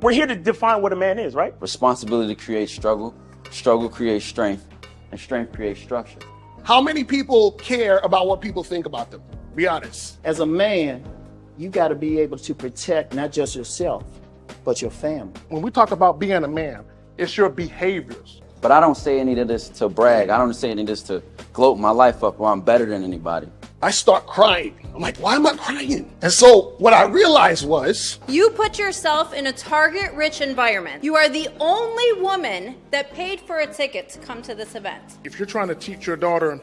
We're here to define what a man is, right? Responsibility creates struggle, struggle creates strength, and strength creates structure. How many people care about what people think about them? Be honest. As a man, you got to be able to protect not just yourself, but your family. When we talk about being a man, it's your behaviors. But I don't say any of this to brag. I don't say any of this to gloat my life up or I'm better than anybody. I start crying. I'm like, why am I crying? And so what I realized was, you put yourself in a target-rich environment. You are the only woman that paid for a ticket to come to this event. If you're trying to teach your daughter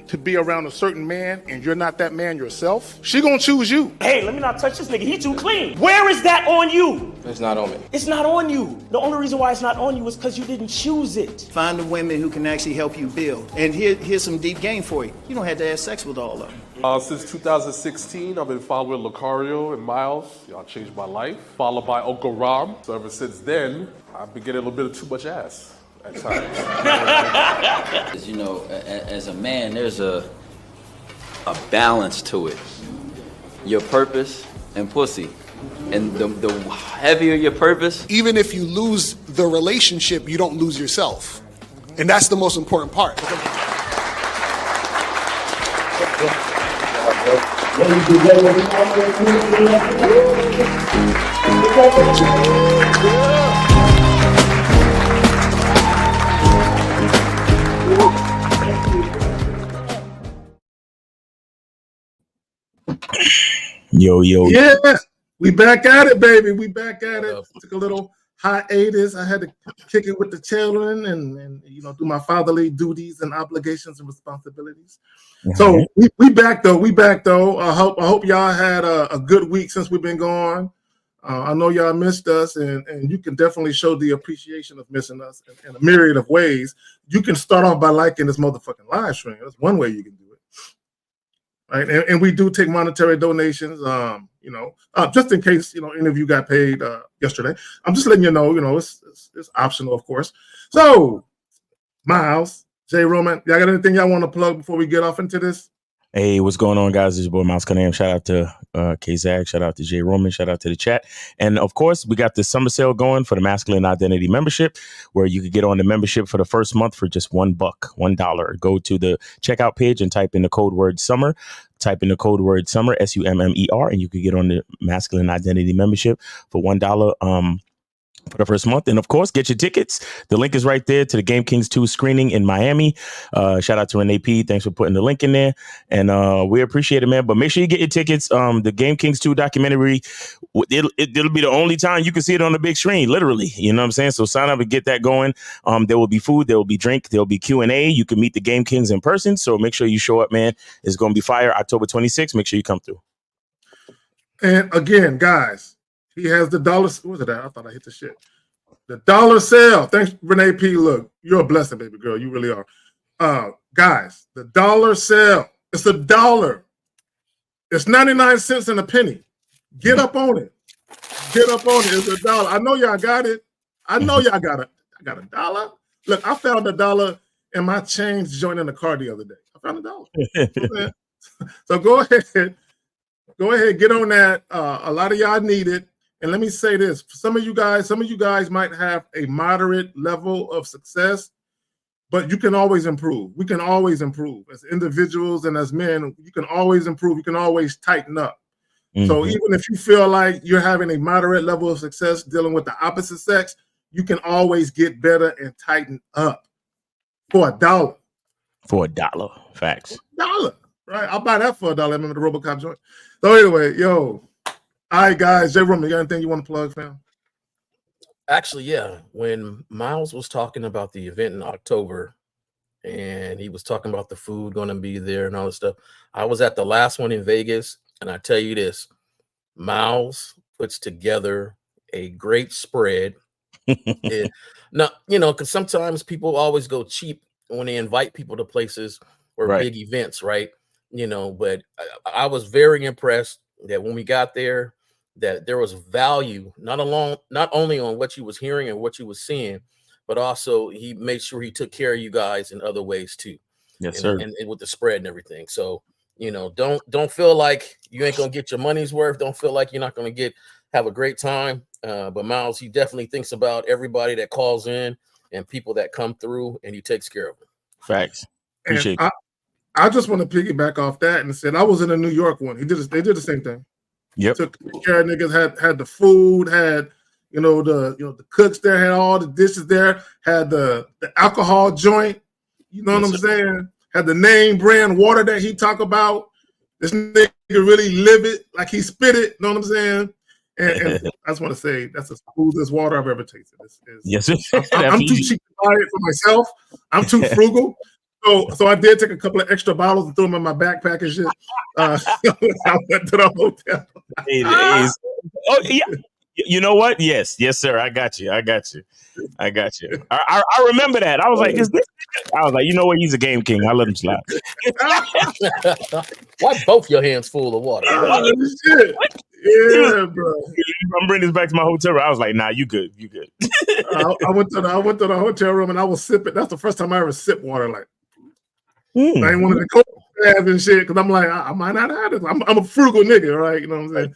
to be around a certain man and you're not that man yourself, she gonna choose you. Hey, let me not touch this nigga. He too clean. Where is that on you? It's not on me. It's not on you. The only reason why it's not on you is because you didn't choose it. Find the women who can actually help you build. And here's some deep game for you. You don't have to have sex with all of them. Since 2016, I've been following Lucario and Miles. Y'all changed my life. Followed by Uncle Ram. So ever since then, I've been getting a little bit of too much ass at times. You know, as a man, there's a balance to it. Your purpose and pussy. And the heavier your purpose, even if you lose the relationship, you don't lose yourself. And that's the most important part. Yo. Yeah, we back at it, baby. We back at it. Took a little hiatus. I had to kick it with the children and you know, do my fatherly duties and obligations and responsibilities. So we back though. I hope y'all had a good week since we've been gone. I know y'all missed us, and you can definitely show the appreciation of missing us in a myriad of ways. You can start off by liking this motherfucking live stream. That's one way you can do it. Right, and we do take monetary donations. You know, just in case any of you got paid yesterday. I'm just letting you know. You know, it's optional, of course. So, Miles, J. Roman, y'all got anything y'all want to plug before we get off into this? Hey, what's going on, guys? It's your boy Miles Cunningham. Shout out to K-Zag. Shout out to J. Roman. Shout out to the chat. And of course, we got the summer sale going for the Masculine Identity membership, where you could get on the membership for the first month for just $1. Go to the checkout page and type in the code word summer. Type in the code word summer, SUMMER, and you could get on the Masculine Identity membership for $1. For the first month. And of course, get your tickets. The link is right there to the Game Kings 2 screening in Miami. Shout out to Renee P. Thanks for putting the link in there. And we appreciate it, man. But make sure you get your tickets. The Game Kings 2 documentary, it'll be the only time you can see it on the big screen, literally. You know what I'm saying? So sign up and get that going. There will be food. There will be drink. There will be Q&A. You can meet the Game Kings in person. So make sure you show up, man. It's going to be fire. October 26th. Make sure you come through. And again, guys, he has the dollar. What was it? I thought I hit the shit. The dollar sale. Thanks, Renee P. Look, you're a blessing, baby girl. You really are. Guys, the dollar sale. It's $1. It's 99 cents and a penny. Get up on it. Get up on it. It's $1. I know y'all got it. I know y'all got it. I got $1. Look, I found $1 in my change joint in the car the other day. I found $1. So go ahead. Go ahead, get on that. A lot of y'all need it. And let me say this. For some of you guys might have a moderate level of success, but you can always improve. We can always improve. As individuals and as men, you can always improve. You can always tighten up. Mm-hmm. So even if you feel like you're having a moderate level of success dealing with the opposite sex, you can always get better and tighten up for $1. For $1. Facts. $1. Right, I'll buy that for $1. I remember the RoboCop joint. So anyway, all right, guys. J. Roman, you got anything you want to plug, fam? Actually, yeah. When Miles was talking about the event in October, and he was talking about the food going to be there and all this stuff, I was at the last one in Vegas, and I tell you this, Miles puts together a great spread. Now, because sometimes people always go cheap when they invite people to places or big events, right? But I was very impressed that when we got there, that there was value, not only on what you was hearing and what you was seeing, but also he made sure he took care of you guys in other ways too. Yes, sir. And with the spread and everything. So, don't feel like you ain't gonna get your money's worth. Don't feel like you're not gonna have a great time. But Miles, he definitely thinks about everybody that calls in and people that come through, and he takes care of them. Facts. Appreciate And I just want to piggyback off that and said I was in a New York one. They did the same thing. Yep. Took care of niggas, had the food, had the cooks there, had all the dishes there, had the alcohol joint. You know what I'm saying? Had the name brand water that he talk about. This nigga really live it like he spit it. You know what I'm saying? And I just want to say that's the smoothest water I've ever tasted. Yes, sir. I'm too cheap to buy it for myself. I'm too frugal. So I did take a couple of extra bottles and threw them in my backpack and shit. I went to the hotel. Oh yeah. You know what? Yes, sir. I got you. I remember that. I was like, is this? I was like, you know what? He's a game king. I let him slide. Why both your hands full of water? Shit. Yeah, bro. I'm bringing this back to my hotel room. I was like, nah, you good. I went to the hotel room and I was sipping. That's the first time I ever sipped water. Like, I ain't one of the cold and shit because I'm like, I might not have this. I'm a frugal nigga, right? You know what I'm saying?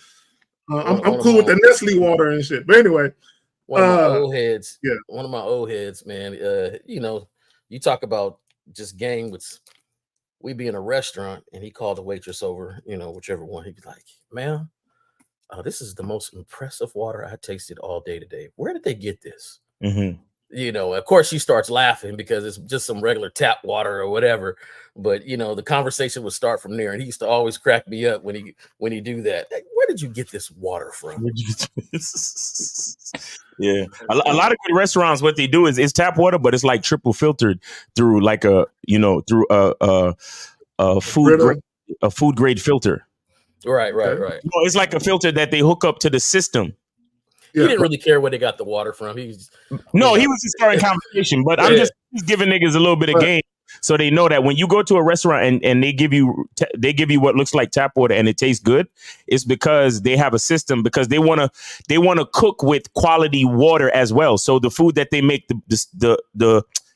I'm cool with the Nestle water and shit. But anyway, one of my old heads. Yeah, one of my old heads, man. You talk about just game with. We be in a restaurant and he called the waitress over. Whichever one. He'd be like, "Ma'am, this is the most impressive water I tasted all day today. Where did they get this?" Mm-hmm. Of course she starts laughing because it's just some regular tap water or whatever. But the conversation would start from there, and he used to always crack me up when he do that. Like, where did you get this water from? Yeah, a lot of good restaurants, what they do is tap water, but it's like triple filtered through like a food grade filter. Right. It's like a filter that they hook up to the system. He didn't really care where they got the water from. He was just starting conversation, but I'm just giving niggas a little bit of game so they know that when you go to a restaurant and they give you what looks like tap water and it tastes good, it's because they have a system because they want to cook with quality water as well. So the food that they make,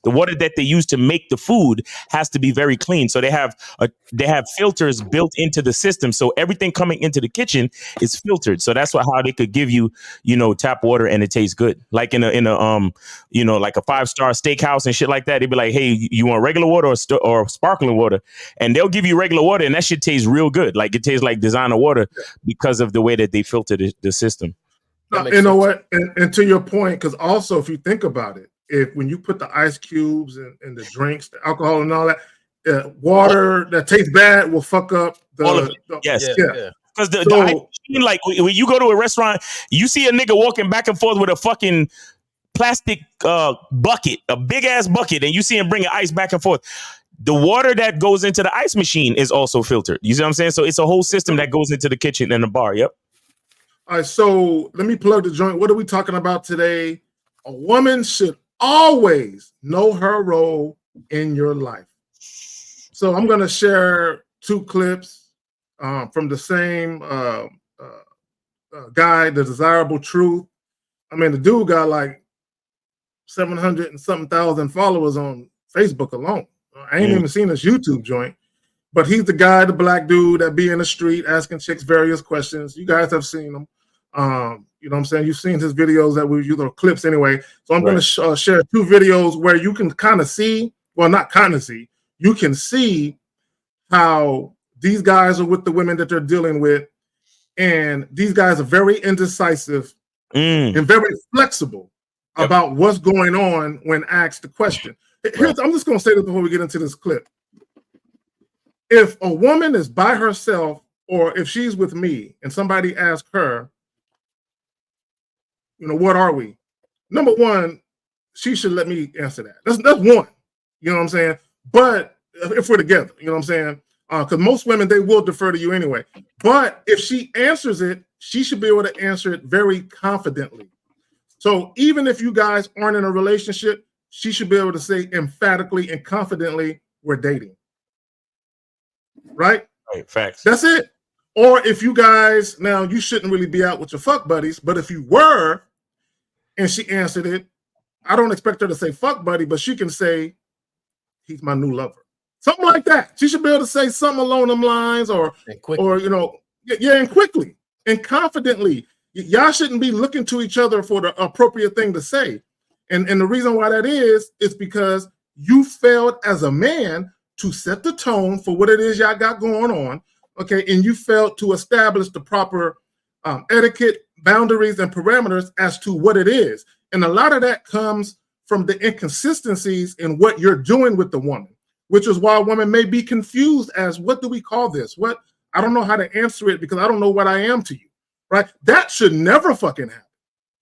the water that they use to make the food has to be very clean. So they have filters built into the system. So everything coming into the kitchen is filtered. So that's how they could give you, tap water and it tastes good. Like in a like a 5-star steakhouse and shit like that. They'd be like, hey, you want regular water or sparkling water? And they'll give you regular water and that shit tastes real good. Like it tastes like designer water because of the way that they filter the system. What? And to your point, because also if you think about it, when you put the ice cubes and the drinks, the alcohol and all that, water that tastes bad will fuck up all of it. Yes. Because the ice machine, like when you go to a restaurant, you see a nigga walking back and forth with a fucking plastic bucket, a big ass bucket, and you see him bringing ice back and forth. The water that goes into the ice machine is also filtered. You see what I'm saying? So it's a whole system that goes into the kitchen and the bar. Yep. All right. So let me plug the joint. What are we talking about today? A woman should always know her role in your life. So I'm going to share 2 clips from the same guy, The Desirable Truth. I mean, the dude got like 700 and something thousand followers on Facebook alone. I ain't even seen his YouTube joint, but he's the guy, the black dude that be in the street asking chicks various questions. You guys have seen him. You know what I'm saying? You've seen his videos that we use, or clips anyway. So I'm going to share 2 videos where you can kind of see, well, not kind of see, you can see how these guys are with the women that they're dealing with. And these guys are very indecisive and very flexible about what's going on when asked the question. I'm just going to say this before we get into this clip. If a woman is by herself or if she's with me and somebody asks her, what are we? Number one, she should let me answer that. That's one. You know what I'm saying? But if we're together, you know what I'm saying? Because most women, they will defer to you anyway. But if she answers it, she should be able to answer it very confidently. So even if you guys aren't in a relationship, she should be able to say emphatically and confidently, we're dating. Right? Right. Facts. That's it. Or if you guys, now you shouldn't really be out with your fuck buddies, but if you were, and she answered it, I don't expect her to say fuck buddy, but she can say, he's my new lover. Something like that. She should be able to say something along them lines and quickly and confidently. Y'all shouldn't be looking to each other for the appropriate thing to say. And the reason why that is because you failed as a man to set the tone for what it is y'all got going on, okay? And you failed to establish the proper etiquette, boundaries, and parameters as to what it is. And a lot of that comes from the inconsistencies in what you're doing with the woman, which is why a woman may be confused as, what do we call this? What? I don't know how to answer it because I don't know what I am to you, right? That should never fucking happen.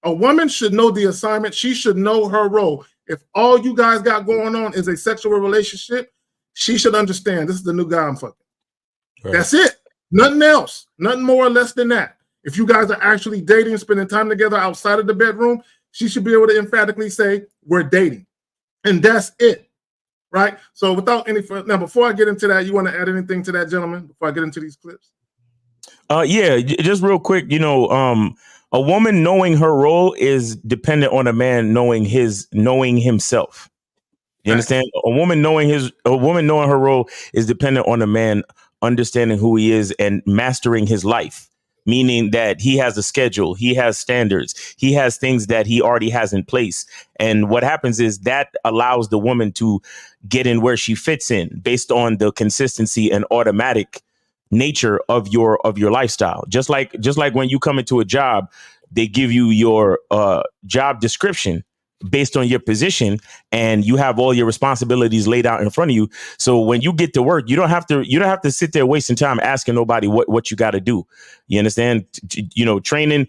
A woman should know the assignment. She should know her role. If all you guys got going on is a sexual relationship, she should understand this is the new guy I'm fucking. Right. That's it. Nothing else. Nothing more or less than that. If you guys are actually dating, spending time together outside of the bedroom, she should be able to emphatically say, we're dating. And that's it. Right? So without any further, now before I get into that, you want to add anything to that, gentlemen, before I get into these clips? Yeah, just real quick, a woman knowing her role is dependent on a man knowing himself. You understand? A woman knowing her role is dependent on a man understanding who he is and mastering his life, meaning that he has a schedule, he has standards, he has things that he already has in place. And what happens is that allows the woman to get in where she fits in based on the consistency and automatic nature of your lifestyle. Just like when you come into a job, they give you your job description based on your position, and you have all your responsibilities laid out in front of you. So when you get to work, you don't have to sit there wasting time asking nobody what you got to do. You understand? Training.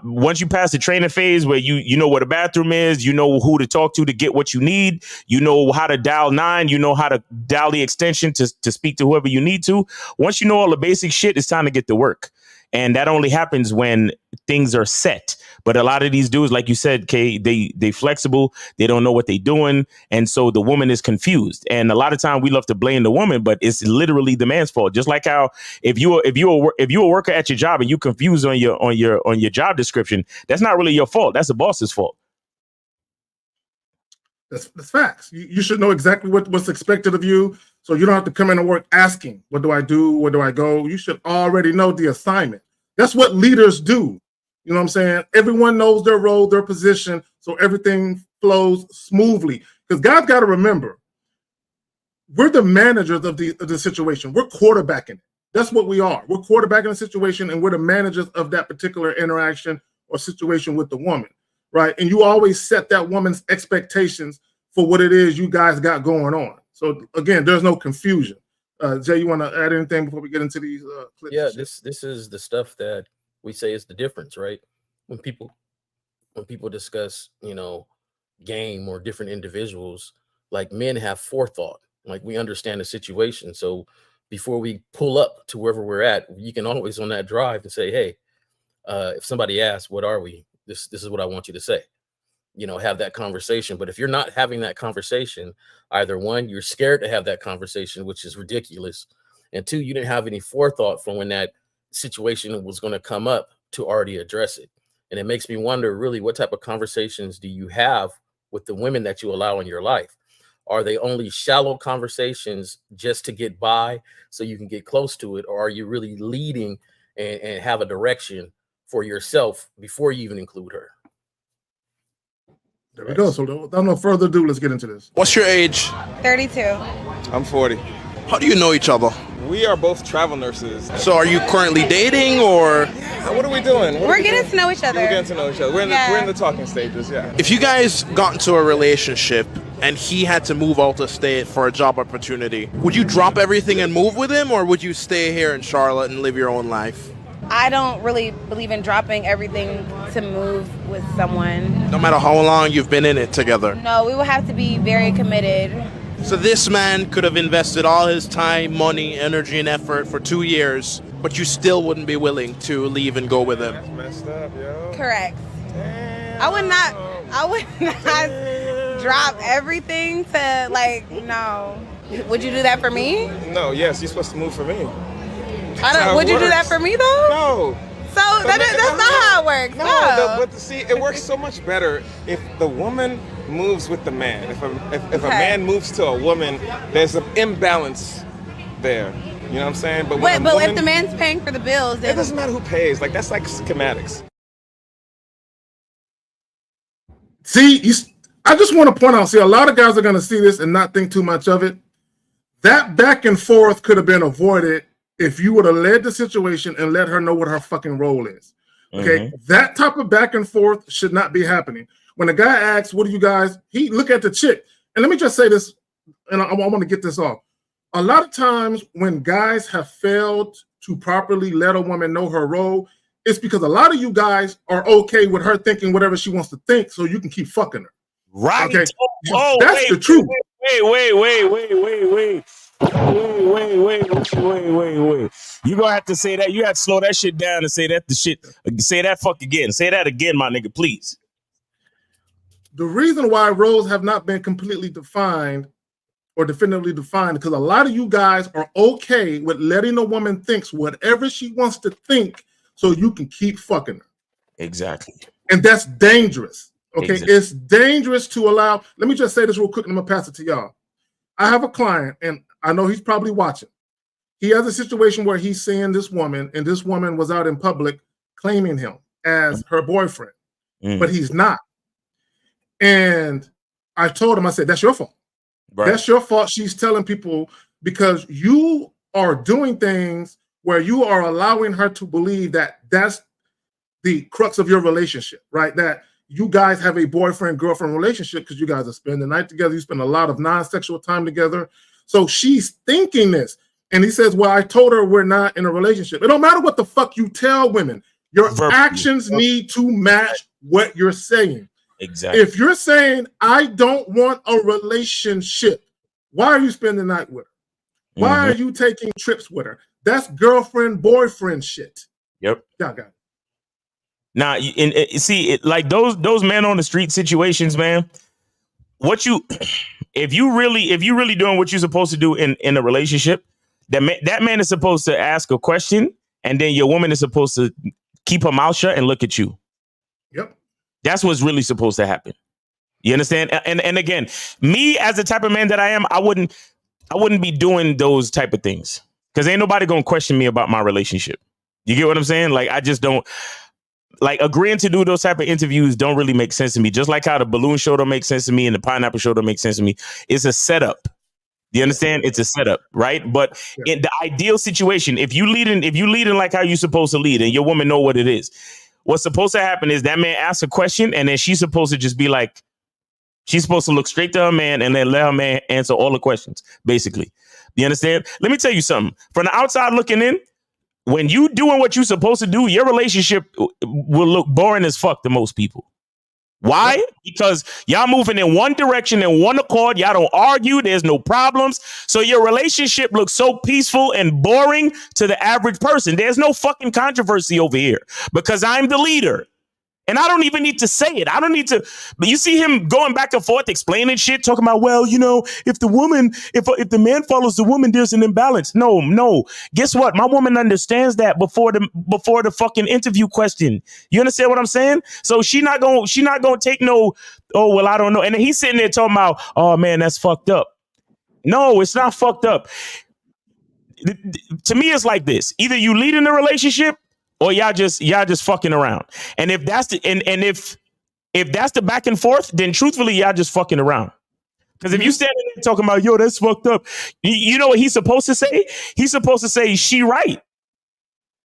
Once you pass the training phase where you know what a bathroom is, you know who to talk to get what you need, you know how to dial 9, you know how to dial the extension to speak to whoever you need to. Once you know all the basic shit, it's time to get to work. And that only happens when things are set. But a lot of these dudes, like you said, Kay, they flexible. They don't know what they're doing. And so the woman is confused. And a lot of time we love to blame the woman, but it's literally the man's fault. Just like how if you're a worker at your job and you confused on your job description, that's not really your fault. That's the boss's fault. That's facts. You should know exactly what's expected of you. So you don't have to come into work asking, what do I do? Where do I go? You should already know the assignment. That's what leaders do. You know what I'm saying? Everyone knows their role, their position, so everything flows smoothly. Because God's got to remember, we're the managers of the situation. We're quarterbacking it. That's what we are. We're quarterbacking the situation, and we're the managers of that particular interaction or situation with the woman, right? And you always set that woman's expectations for what it is you guys got going on. So again, there's no confusion. Jay, you want to add anything before we get into these clips? Yeah, this is the stuff that we say is the difference, right? When people discuss, game or different individuals, like men have forethought, like we understand the situation. So before we pull up to wherever we're at, you can always on that drive and say, hey, if somebody asks, what are we? This is what I want you to say. Have that conversation. But if you're not having that conversation, either one, you're scared to have that conversation, which is ridiculous. And two, you didn't have any forethought from when that situation was going to come up to already address it. And it makes me wonder, really, what type of conversations do you have with the women that you allow in your life? Are they only shallow conversations just to get by so you can get close to it? Or are you really leading and have a direction for yourself before you even include her? There we go. So without no further ado, let's get into this. What's your age? 32. I'm 40. How do you know each other? We are both travel nurses. So are you currently dating, or? What are we doing? We're getting to know each other. We're getting to know each other. We're in the talking stages, yeah. If you guys got into a relationship and he had to move out of state for a job opportunity, would you drop everything and move with him, or would you stay here in Charlotte and live your own life? I don't really believe in dropping everything to move with someone. No matter how long you've been in it together? No, we would have to be very committed. So this man could have invested all his time, money, energy, and effort for 2 years, but you still wouldn't be willing to leave and go with him? That's messed up, yo. Correct. Damn. I would not drop everything to, no. Would you do that for me? No, yes, you're supposed to move for me. Would you do that for me, though? No. So that's not how it works. No. But see, it works so much better if the woman moves with the man. If a man moves to a woman, there's an imbalance there. You know what I'm saying? But Wait, but if the man's paying for the bills, it doesn't matter who pays. Like, that's like schematics. See, I just want to point out, see, a lot of guys are going to see this and not think too much of it. That back and forth could have been avoided if you would have led the situation and let her know what her fucking role is. Okay, that type of back and forth should not be happening. When a guy asks, what do you guys, he look at the chick. And let me just say this, and I want to get this off. A lot of times when guys have failed to properly let a woman know her role, it's because a lot of you guys are okay with her thinking whatever she wants to think so you can keep fucking her. Right. Okay. Oh, that's wait, the truth. Wait. You gonna have to say that. You have to slow that shit down and say that the shit. Say that fuck again. Say that again, my nigga, please. The reason why roles have not been completely defined or definitively defined because a lot of you guys are okay with letting a woman think whatever she wants to think so you can keep fucking her. Exactly. And that's dangerous. Okay, Exactly. It's dangerous to allow. Let me just say this real quick and I'm gonna pass it to y'all. I have a client, and I know he's probably watching. He has a situation where he's seeing this woman, and this woman was out in public claiming him as her boyfriend, but he's not. And I told him, I said, that's your fault. Right. That's your fault. She's telling people because you are doing things where you are allowing her to believe that that's the crux of your relationship, right? That you guys have a boyfriend-girlfriend relationship because you guys are spending the night together. You spend a lot of non-sexual time together. So she's thinking this. And he says, well, I told her we're not in a relationship. It don't matter what the fuck you tell women. Your actions need to match what you're saying. Exactly. If you're saying, I don't want a relationship, why are you spending the night with her? Why are you taking trips with her? That's girlfriend-boyfriend shit. Yep. Y'all got it. Now, see, like those men on the street situations, man. If you really doing what you're supposed to do in a relationship, that man is supposed to ask a question, and then your woman is supposed to keep her mouth shut and look at you. Yep. That's what's really supposed to happen. You understand? And again, me as the type of man that I am, I wouldn't be doing those type of things because ain't nobody gonna question me about my relationship. You get what I'm saying? Like, I just don't. Like, agreeing to do those type of interviews don't really make sense to me. Just like how the balloon show don't make sense to me and the pineapple show don't make sense to me. It's a setup. You understand? It's a setup, right? But in the ideal situation, if you leading like how you're supposed to lead and your woman know what it is, what's supposed to happen is that man asks a question and then she's supposed to just be like, she's supposed to look straight to her man and then let her man answer all the questions, basically. You understand? Let me tell you something. From the outside looking in, when you doing what you're supposed to do, your relationship will look boring as fuck to most people. Why? Because y'all moving in one direction in one accord. Y'all don't argue. There's no problems. So your relationship looks so peaceful and boring to the average person. There's no fucking controversy over here because I'm the leader. And I don't even need to say it. I don't need to. But you see him going back and forth, explaining shit, talking about, well, you know, if the man follows the woman, there's an imbalance. No. Guess what? My woman understands that before the fucking interview question. You understand what I'm saying? So she not gonna take no, oh, well, I don't know. And then he's sitting there talking about, oh man, that's fucked up. No, it's not fucked up. To me, it's like this. Either you lead in the relationship or y'all just fucking around. And if that's the and if that's the back and forth, then truthfully, y'all just fucking around. Because if you standing there talking about, yo, that's fucked up, you know what he's supposed to say? He's supposed to say, she right.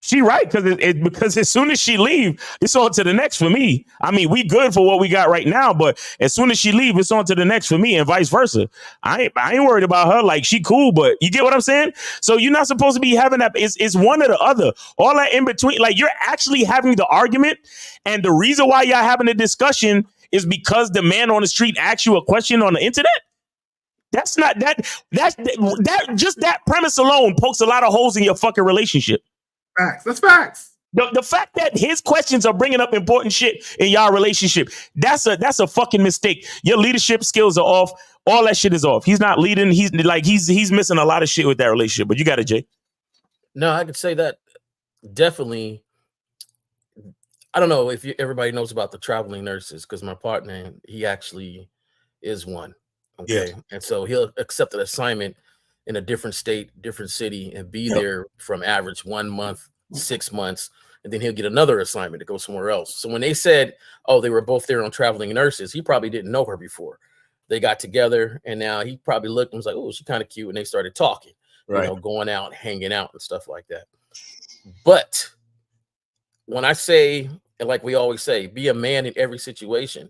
She right, because as soon as she leave, it's on to the next for me. I mean, we good for what we got right now, but as soon as she leave, it's on to the next for me, and vice versa. I ain't worried about her. Like, she cool, but you get what I'm saying? So you're not supposed to be having that. It's one or the other. All that in between. Like, you're actually having the argument, and the reason why y'all having a discussion is because the man on the street asked you a question on the internet. That's not that just that premise alone pokes a lot of holes in your fucking relationship. Facts. That's facts. The fact that his questions are bringing up important shit in y'all relationship, that's a fucking mistake. Your leadership skills are off. All that shit is off. He's not leading. He's missing a lot of shit with that relationship. But you got it, Jay. No, I could say that definitely. I don't know if everybody knows about the traveling nurses, because my partner, he actually is one. Okay. Yeah. And so he'll accept an assignment in a different state, different city, and be there from average 1 month, 6 months, and then he'll get another assignment to go somewhere else. So when they said, oh, they were both there on Traveling Nurses, he probably didn't know her before. They got together, and now he probably looked and was like, oh, she's kind of cute, and they started talking, going out, hanging out, and stuff like that. But when I say, and like we always say, be a man in every situation,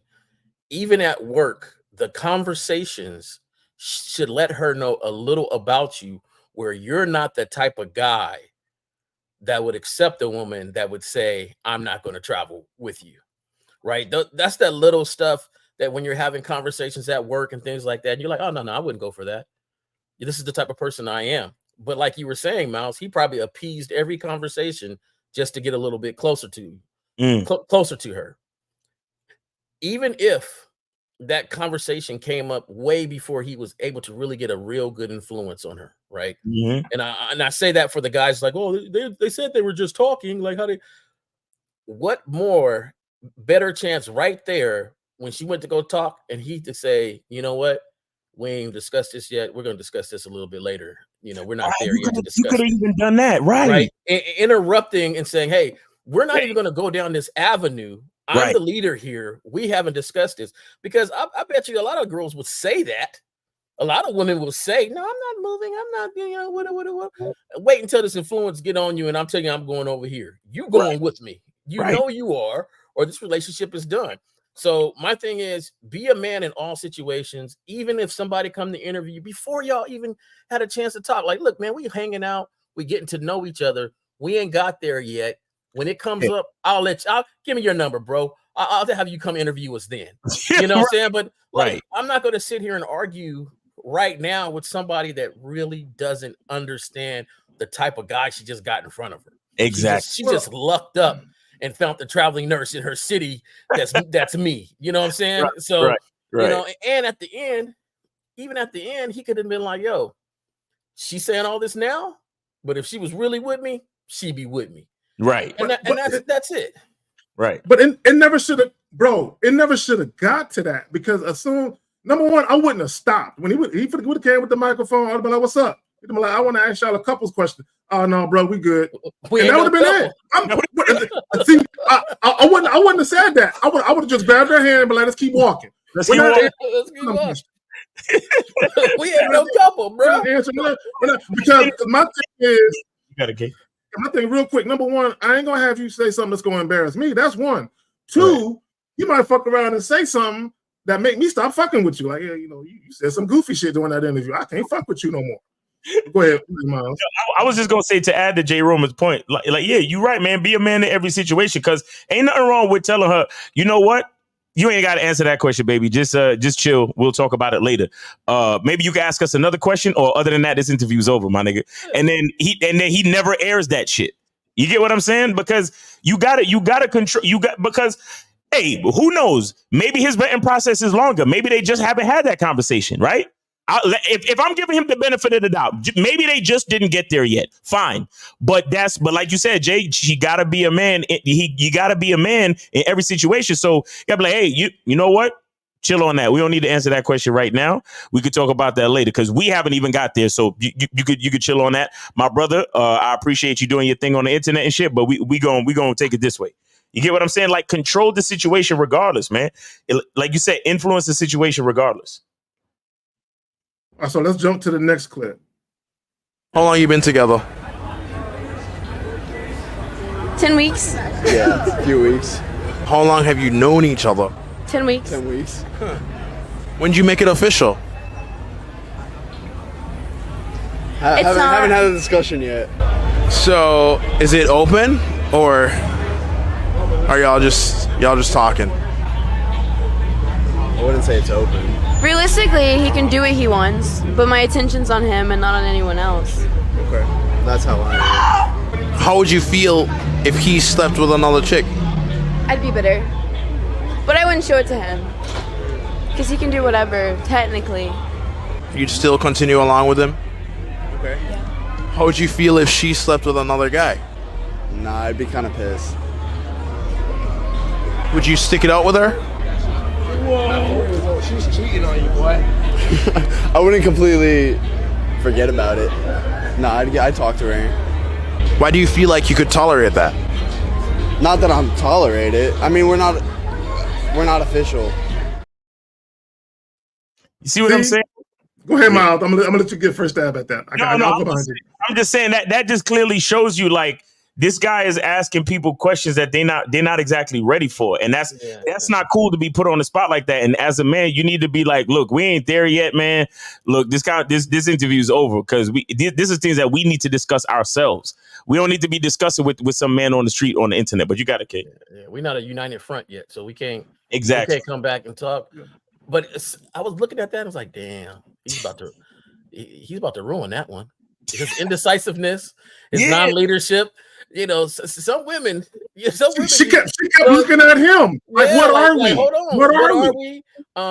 even at work, the conversations should let her know a little about you, where you're not the type of guy that would accept a woman that would say, I'm not going to travel with you, right? That's that little stuff that when you're having conversations at work and things like that, and you're like, oh, no, I wouldn't go for that. This is the type of person I am. But like you were saying, Miles, he probably appeased every conversation just to get a little bit closer to you, closer to her. Even if that conversation came up way before he was able to really get a real good influence on her, right? Mm-hmm. And I say that for the guys like, oh, they said they were just talking. Like, what more better chance right there when she went to go talk and he to say, you know what, we ain't even discussed this yet. We're going to discuss this a little bit later. We're not there yet to discuss. You could have even done that, right? Interrupting and saying, hey, we're not even going to go down this avenue. I'm the leader here. We haven't discussed this. Because I bet you a lot of girls would say that. A lot of women will say, no, I'm not moving. I'm not, what. Wait until this influence get on you and I'm telling you I'm going over here. You going with me. You know you are, or this relationship is done. So my thing is, be a man in all situations, even if somebody come to interview you before y'all even had a chance to talk. Like, look, man, we hanging out. We getting to know each other. We ain't got there yet. When it comes up, I'll give me your number, bro. I'll have you come interview us then. You know what I'm saying? But like, I'm not going to sit here and argue right now with somebody that really doesn't understand the type of guy she just got in front of her. Exactly. She just lucked up and found the traveling nurse in her city. That's me. You know what I'm saying? So, you know, and at the end, even at the end, he could have been like, yo, she's saying all this now, but if she was really with me, she'd be with me. Right. And that's it. Right. But it never should have, bro, it never should have got to that, because as soon, number one, I wouldn't have stopped. When he would have came with the microphone, I'd have been like, what's up? He'd be like, I want to ask y'all a couples question. Oh, no, bro, we good. And that would have been it. See, I wouldn't have said that. I would have just grabbed her hand and be like, let's keep walking. Let's keep walking. We ain't no couple, bro. Because my thing is, my thing real quick, number one, I ain't gonna have you say something that's gonna embarrass me. That's one. Two, you might fuck around and say something that make me stop fucking with you. Like, yeah, you know, you said some goofy shit during that interview. I can't fuck with you no more. Go ahead, Miles. I was just gonna say, to add to Jay Roman's point, like yeah, you're right, man. Be a man in every situation, because ain't nothing wrong with telling her, you know what? You ain't got to answer that question, baby. Just chill. We'll talk about it later. Maybe you can ask us another question, or other than that, this interview's over, my nigga. And then he never airs that shit. You get what I'm saying? Because you gotta control. Because hey, who knows? Maybe his vetting process is longer. Maybe they just haven't had that conversation, right? If I'm giving him the benefit of the doubt, maybe they just didn't get there yet. Fine, but like you said, Jay, he gotta be a man. You gotta be a man in every situation. So you gotta be like, hey, you know what? Chill on that. We don't need to answer that question right now. We could talk about that later, because we haven't even got there. So you could chill on that, my brother. I appreciate you doing your thing on the internet and shit, but we gonna take it this way. You get what I'm saying? Like, control the situation regardless, man. Like you said, influence the situation regardless. All right, so let's jump to the next clip. How long you been together? 10 weeks. Yeah, a few weeks. How long have you known each other? 10 weeks. 10 weeks. Huh. When did you make it official? Haven't had a discussion yet. So, is it open, or are y'all just talking? I wouldn't say it's open. Realistically, he can do what he wants, but my attention's on him and not on anyone else. Okay. That's how I am. How would you feel if he slept with another chick? I'd be bitter. But I wouldn't show it to him. Because he can do whatever, technically. You'd still continue along with him? Okay. Yeah. How would you feel if she slept with another guy? Nah, I'd be kind of pissed. Would you stick it out with her? Whoa, she's cheating on you, boy. I wouldn't completely forget about it. No, I'd talk to her. Why do you feel like you could tolerate that? Not that I'm tolerate it. I mean, we're not official. You see what I'm saying? Go ahead, Miles. I'm gonna let you get first stab at that. I'm just saying that just clearly shows you like this guy is asking people questions that they're not exactly ready for, and that's not cool to be put on the spot like that. And as a man, you need to be like, look, we ain't there yet, man. Look, this interview is over because this is things that we need to discuss ourselves. We don't need to be discussing with some man on the street on the internet. But you got it, Kate. Yeah, we're not a united front yet, so we can't come back and talk. But I was looking at that, and I was like, damn, he's about to ruin that one. His indecisiveness, his non-leadership. You know, some women. She kept looking at him. Like, what are we? Hold on. What are we?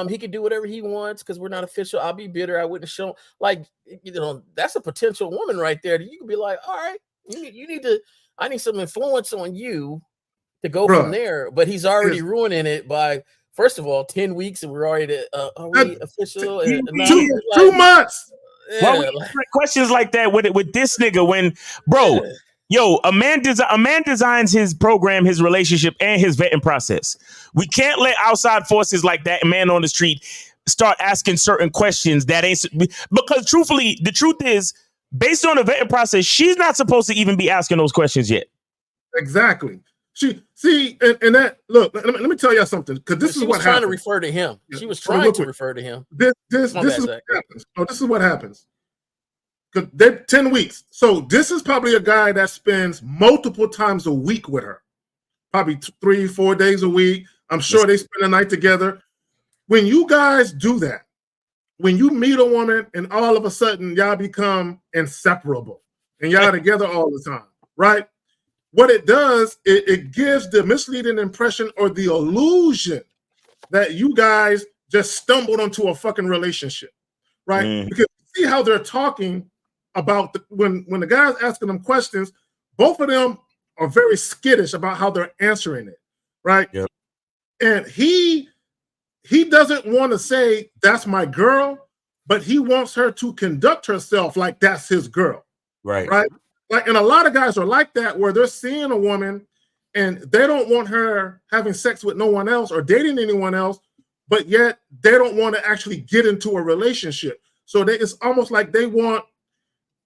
He can do whatever he wants because we're not official. I'll be bitter. I wouldn't show. Like, you know, that's a potential woman right there. You can be like, all right, you need to. I need some influence on you to go from there. But he's already ruining it by. First of all, 10 weeks and we're already are we official? 2 months. Yeah, why would questions like that with this nigga when, bro? Yeah. Yo, a man designs his program, his relationship, and his vetting process. We can't let outside forces like that man on the street start asking certain questions that ain't, because truthfully, the truth is, based on the vetting process, she's not supposed to even be asking those questions yet. Exactly. And that look. Let me tell you something, because this is what happened. Trying to refer to him. She was trying to refer to him. This is what happens. Oh, this is what happens. Because they're 10 weeks. So this is probably a guy that spends multiple times a week with her, probably 3-4 days a week. I'm sure they spend a night together. When you guys do that, when you meet a woman and all of a sudden y'all become inseparable and y'all together all the time, right? What it does, it gives the misleading impression or the illusion that you guys just stumbled onto a fucking relationship, right? Because see how they're talking about when the guy's asking them questions, both of them are very skittish about how they're answering it, right? Yep. And he doesn't want to say that's my girl, but he wants her to conduct herself like that's his girl, right? Like, and a lot of guys are like that, where they're seeing a woman and they don't want her having sex with no one else or dating anyone else, but yet they don't want to actually get into a relationship. So it's almost like they want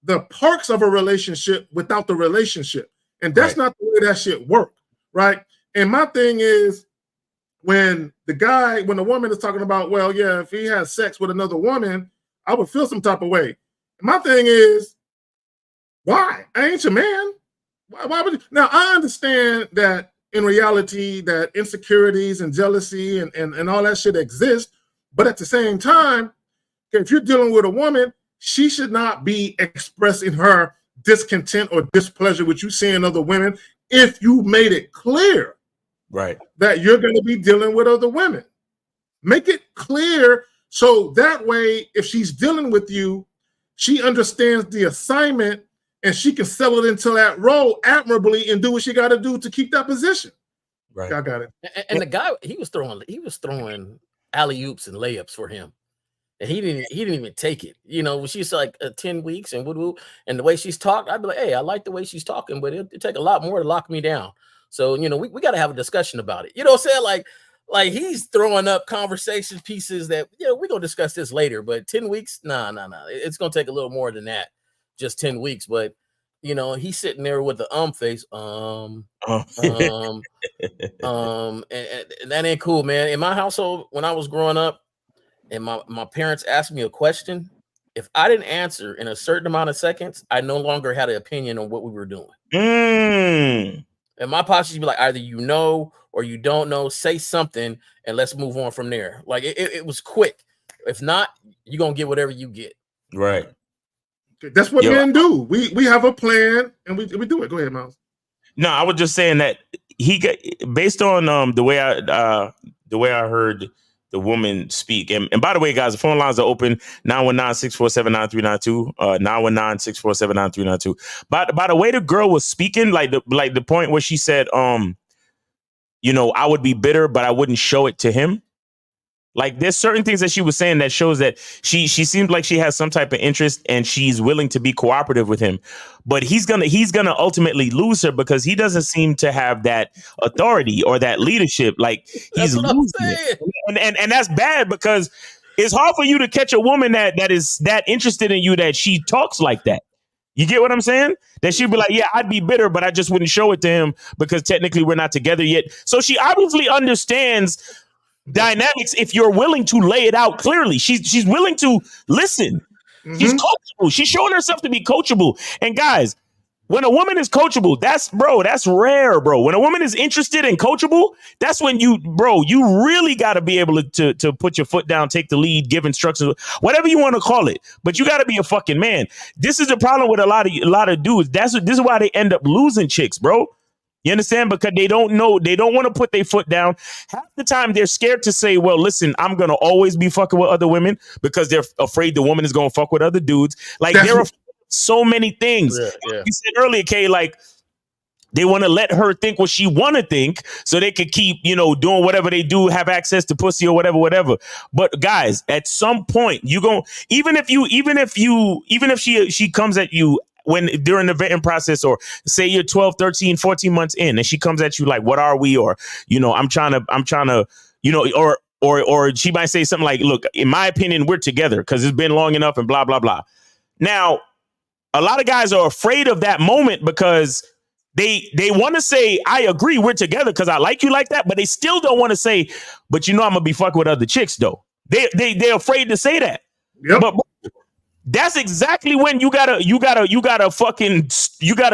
the perks of a relationship without the relationship. And that's not the way that shit works, right? And my thing is, when the woman is talking about, well, yeah, if he has sex with another woman, I would feel some type of way. My thing is, why? I ain't your man. Why would you? Now, I understand that in reality that insecurities and jealousy and all that shit exist. But at the same time, if you're dealing with a woman, she should not be expressing her discontent or displeasure with you seeing other women if you made it clear that you're going to be dealing with other women. Make it clear so that way, if she's dealing with you, she understands the assignment and she can settle into that role admirably and do what she got to do to keep that position. Right. I got it. And the guy, he was throwing alley-oops and layups for him. And he didn't even take it. You know, when she's like 10 weeks and woo, and the way she's talked, I'd be like, hey, I like the way she's talking, but it'd take a lot more to lock me down. So, you know, we got to have a discussion about it. You know what I'm saying? Like he's throwing up conversation pieces that, you know, we're going to discuss this later, but 10 weeks, nah. It's going to take a little more than that. Just 10 weeks. But, you know, he's sitting there with the face. And that ain't cool, man. In my household, when I was growing up and my parents asked me a question, if I didn't answer in a certain amount of seconds, I no longer had an opinion on what we were doing. And my pops used to be like, either you know or you don't know, say something and let's move on from there. Like it was quick. If not, you're going to get whatever you get. Right. That's what men do. We have a plan and we do it. Go ahead, Miles. No, I was just saying that he got, based on the way I heard the woman speak. And by the way, guys, the phone lines are open 919-647-9392, 919-647-9392. By the way the girl was speaking, like the point where she said, you know, I would be bitter, but I wouldn't show it to him. Like there's certain things that she was saying that shows that she seems like she has some type of interest and she's willing to be cooperative with him. But he's gonna ultimately lose her because he doesn't seem to have that authority or that leadership. Like he's losing it. And that's bad because it's hard for you to catch a woman that is that interested in you that she talks like that. You get what I'm saying? That she'd be like, yeah, I'd be bitter, but I just wouldn't show it to him because technically we're not together yet. So she obviously understands dynamics if you're willing to lay it out clearly. She's willing to listen. She's coachable. She's showing herself to be coachable. And guys, when a woman is coachable, that's rare, bro. When a woman is interested and coachable, that's when you really got to be able to put your foot down, take the lead, give instructions, whatever you want to call it. But you got to be a fucking man. This is the problem with a lot of dudes. This is why they end up losing chicks, bro. You understand? Because they don't know, they don't want to put their foot down. Half the time they're scared to say, well, listen, I'm going to always be fucking with other women because they're afraid the woman is going to fuck with other dudes. Like they're afraid of so many things. Yeah. Like you said earlier, Kay, like they want to let her think what she want to think so they could keep, doing whatever they do, have access to pussy or whatever. But guys, at some point you even if she comes at you during the vetting process, or say you're 12, 13, 14 months in and she comes at you like, what are we? Or, I'm trying to, or she might say something like, look, in my opinion, we're together because it's been long enough and blah, blah, blah. Now, a lot of guys are afraid of that moment because they want to say, I agree, we're together because I like you like that. But they still don't want to say, but I'm going to be fucking with other chicks, though. They're afraid to say that. Yep. But that's exactly when you gotta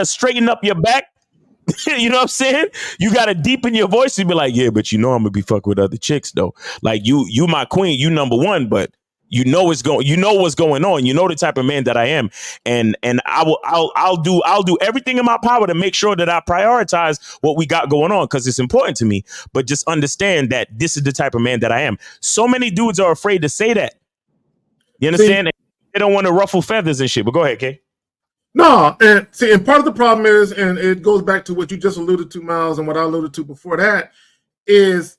straighten up your back. You know what I'm saying? You gotta deepen your voice and be like, yeah, but I'm gonna be fucking with other chicks though. Like you my queen, you number one, but what's going on. You know the type of man that I am, and I'll do everything in my power to make sure that I prioritize what we got going on because it's important to me. But just understand that this is the type of man that I am. So many dudes are afraid to say that. You understand? They don't want to ruffle feathers and shit. But go ahead, Kay. No, and part of the problem is, and it goes back to what you just alluded to, Miles, and what I alluded to before that, is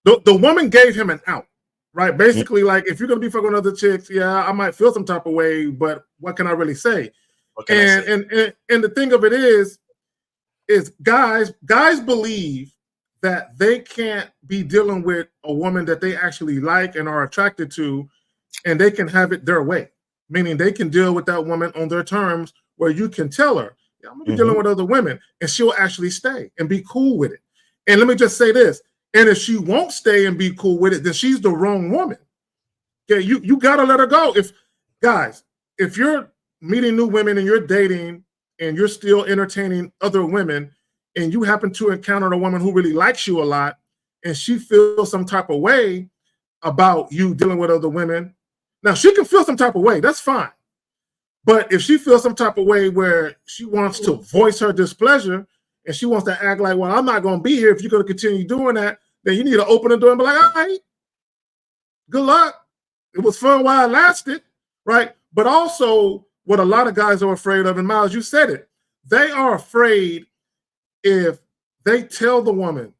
the woman gave him an out, right? Basically, like, if you're going to be fucking with other chicks, yeah, I might feel some type of way, but what can I really say? And the thing of it is guys believe that they can't be dealing with a woman that they actually like and are attracted to, and they can have it their way. Meaning they can deal with that woman on their terms where you can tell her, yeah, I'm going to be dealing with other women, and she'll actually stay and be cool with it. And let me just say this, and if she won't stay and be cool with it, then she's the wrong woman. Okay, you got to let her go. If you're meeting new women and you're dating and you're still entertaining other women and you happen to encounter a woman who really likes you a lot and she feels some type of way about you dealing with other women, now, she can feel some type of way. That's fine. But if she feels some type of way where she wants to voice her displeasure and she wants to act like, well, I'm not going to be here if you're going to continue doing that, then you need to open the door and be like, all right, good luck. It was fun while it lasted, right? But also what a lot of guys are afraid of, and Miles, you said it, they are afraid if they tell the woman,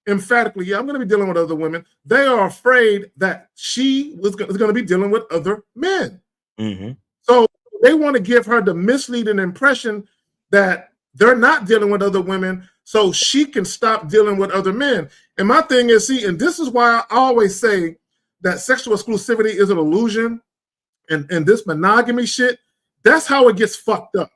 emphatically, yeah, I'm going to be dealing with other women. They are afraid that she is going to be dealing with other men. So they want to give her the misleading impression that they're not dealing with other women so she can stop dealing with other men. And my thing is, and this is why I always say that sexual exclusivity is an illusion, and this monogamy shit, that's how it gets fucked up,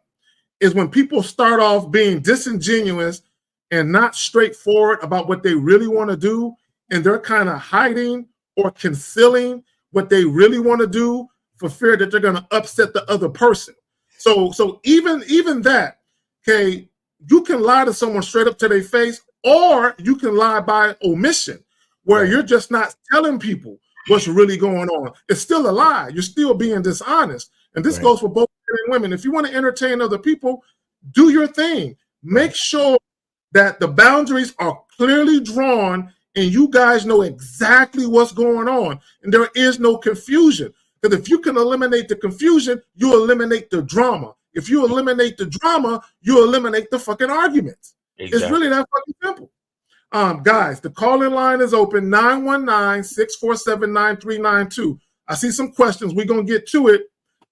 is when people start off being disingenuous and not straightforward about what they really want to do, and they're kind of hiding or concealing what they really want to do for fear that they're going to upset the other person. So even that, okay, you can lie to someone straight up to their face, or you can lie by omission, where you're just not telling people what's really going on. It's still a lie. You're still being dishonest. And this goes for both men and women. If you want to entertain other people, do your thing. Make sure that the boundaries are clearly drawn and you guys know exactly what's going on and there is no confusion. Because if you can eliminate the confusion, you eliminate the drama. If you eliminate the drama, you eliminate the fucking arguments. It's really that fucking simple. Guys, the call-in line is open, 919-647-9392. I see some questions. We're going to get to it.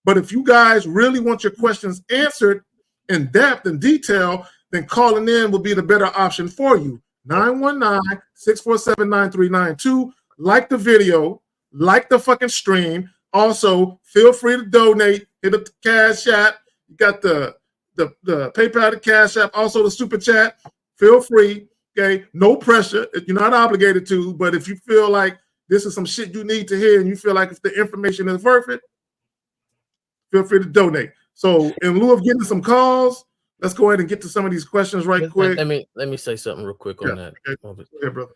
But if you guys really want your questions answered in depth and detail, then calling in will be the better option for you. 919-647-9392. Like the video, like the fucking stream. Also, feel free to donate. Hit up the Cash App. You got the PayPal, the Cash App, also the Super Chat. Feel free. Okay, no pressure. You're not obligated to, but if you feel like this is some shit you need to hear and you feel like if the information is worth it, feel free to donate. So in lieu of getting some calls, let's go ahead and get to some of these questions right quick. Let me say something real quick on that. Okay. Yeah, brother.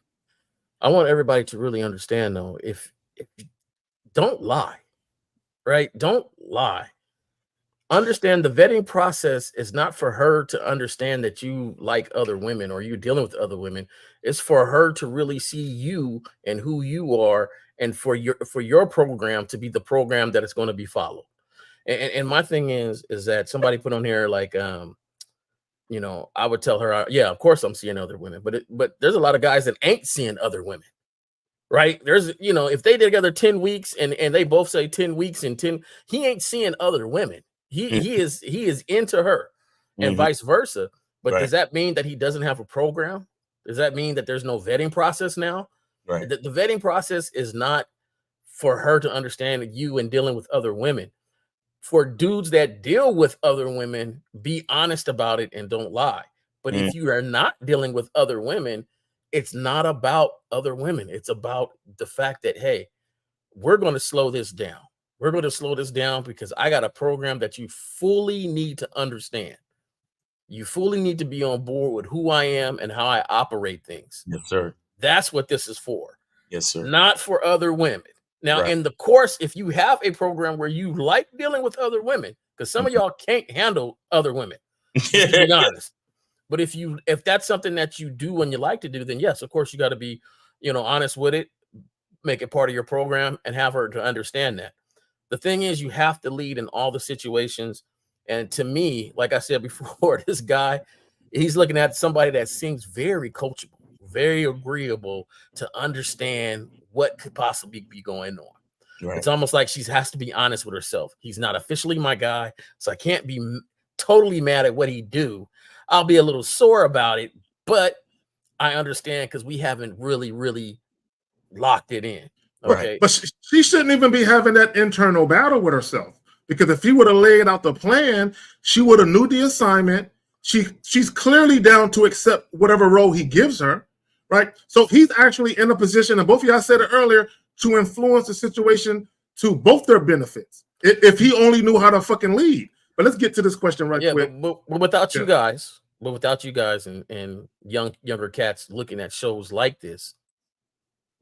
I want everybody to really understand though, if don't lie, right? Don't lie. Understand the vetting process is not for her to understand that you like other women or you're dealing with other women. It's for her to really see you and who you are, and for your program to be the program that is going to be followed. And my thing is that somebody put on here like, you know, I would tell her, yeah, of course I'm seeing other women, but there's a lot of guys that ain't seeing other women. Right. There's, you know, if they did together 10 weeks and they both say 10 weeks and 10, he ain't seeing other women. He is into her and vice versa. But does that mean that he doesn't have a program? Does that mean that there's no vetting process now? Right. The vetting process is not for her to understand you and dealing with other women. For dudes that deal with other women, be honest about it and don't lie. But if you are not dealing with other women, it's not about other women. It's about the fact that, hey, we're going to slow this down. We're going to slow this down because I got a program that you fully need to understand. You fully need to be on board with who I am and how I operate things. Yes, sir. That's what this is for. Yes, sir. Not for other women. Now, in the course, if you have a program where you like dealing with other women, because some of y'all can't handle other women, to be honest. But if that's something that you do and you like to do, then yes, of course, you got to be, you know, honest with it, make it part of your program and have her to understand that. The thing is, you have to lead in all the situations. And to me, like I said before, this guy, he's looking at somebody that seems very coachable, very agreeable to understand what could possibly be going on. Right. It's almost like she has to be honest with herself. He's not officially my guy, so I can't be totally mad at what he do. I'll be a little sore about it, but I understand because we haven't really locked it in. Okay. Right. But she shouldn't even be having that internal battle with herself, because if he would have laid out the plan, she would have knew the assignment. She's clearly down to accept whatever role he gives her, right? So he's actually in a position, and both of y'all said it earlier, to influence the situation to both their benefits. If he only knew how to fucking lead. But let's get to this question right quick. But without you guys, and younger cats looking at shows like this,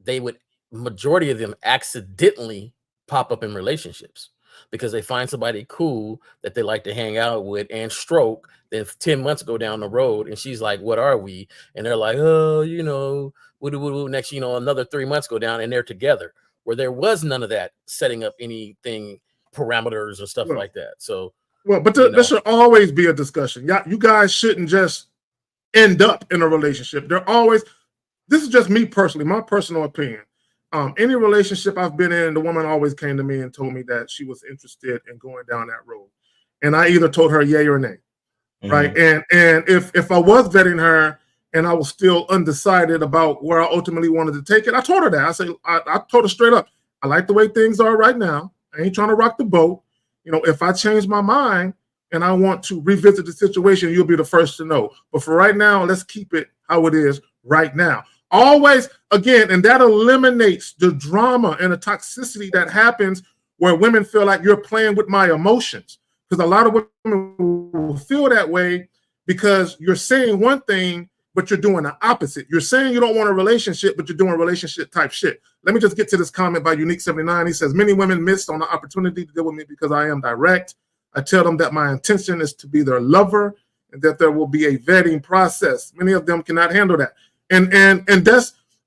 they would, majority of them accidentally pop up in relationships because they find somebody cool that they like to hang out with and stroke. Then 10 months go down the road and she's like, what are we? And they're like, oh, you know, next, you know, another 3 months go down and they're together, where there was none of that setting up anything, parameters or stuff like that. So, but there should always be a discussion. You guys shouldn't just end up in a relationship. This is just me personally, my personal opinion. Any relationship I've been in, the woman always came to me and told me that she was interested in going down that road. And I either told her yay or nay, right? And if I was vetting her and I was still undecided about where I ultimately wanted to take it, I told her that. I told her straight up, I like the way things are right now. I ain't trying to rock the boat. You know, if I change my mind and I want to revisit the situation, you'll be the first to know. But for right now, let's keep it how it is right now. Always, again, and that eliminates the drama and the toxicity that happens where women feel like you're playing with my emotions. Because a lot of women will feel that way because you're saying one thing, but you're doing the opposite. You're saying you don't want a relationship, but you're doing relationship type shit. Let me just get to this comment by Unique79. He says, many women missed on the opportunity to deal with me because I am direct. I tell them that my intention is to be their lover and that there will be a vetting process. Many of them cannot handle that. And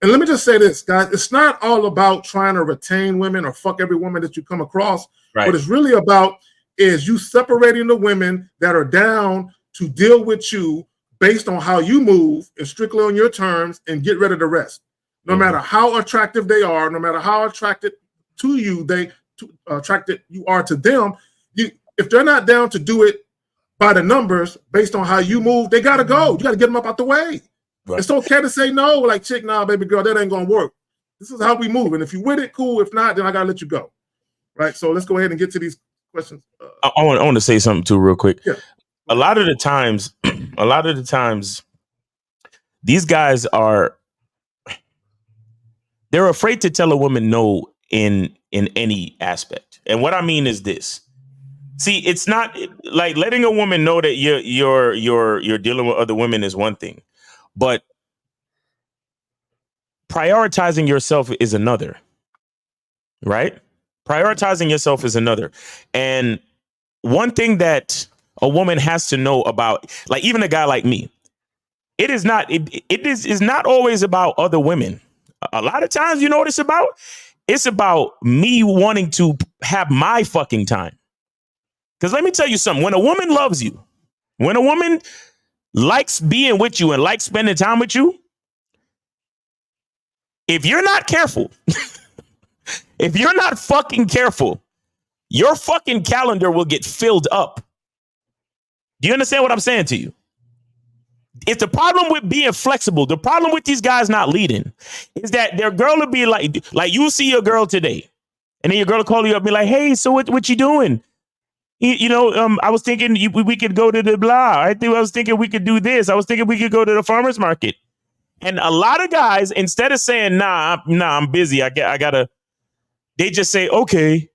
let me just say this, guys, it's not all about trying to retain women or fuck every woman that you come across. Right. What it's really about is you separating the women that are down to deal with you based on how you move and strictly on your terms and get rid of the rest. No matter how attractive they are, no matter how attracted to you attracted you are to them, if they're not down to do it by the numbers based on how you move, they gotta go. You gotta get them up out the way. Right. It's okay to say no, like chick, nah, baby girl, that ain't gonna work. This is how we move. And if you with it, cool. If not, then I gotta let you go. Right. So let's go ahead and get to these questions. I want to say something too, real quick. Yeah. A lot of the times, these guys they're afraid to tell a woman no in any aspect. And what I mean is this. See, it's not like letting a woman know that you're dealing with other women is one thing, but prioritizing yourself is another. Right? Prioritizing yourself is another. And one thing that a woman has to know about, like even a guy like me, it is not always about other women. A lot of times, you know what it's about? It's about me wanting to have my fucking time. Because let me tell you something. When a woman loves you, when a woman likes being with you and likes spending time with you, if you're not careful, if you're not fucking careful, your fucking calendar will get filled up. Do you understand what I'm saying to you? It's the problem with being flexible. The problem with these guys not leading is that their girl will be like you see your girl today, and then your girl will call you up and be like, hey, so what you doing? I was thinking we could go to the blah. I was thinking we could do this. I was thinking we could go to the farmer's market. And a lot of guys, instead of saying, nah, I'm busy. I gotta, they just say, okay.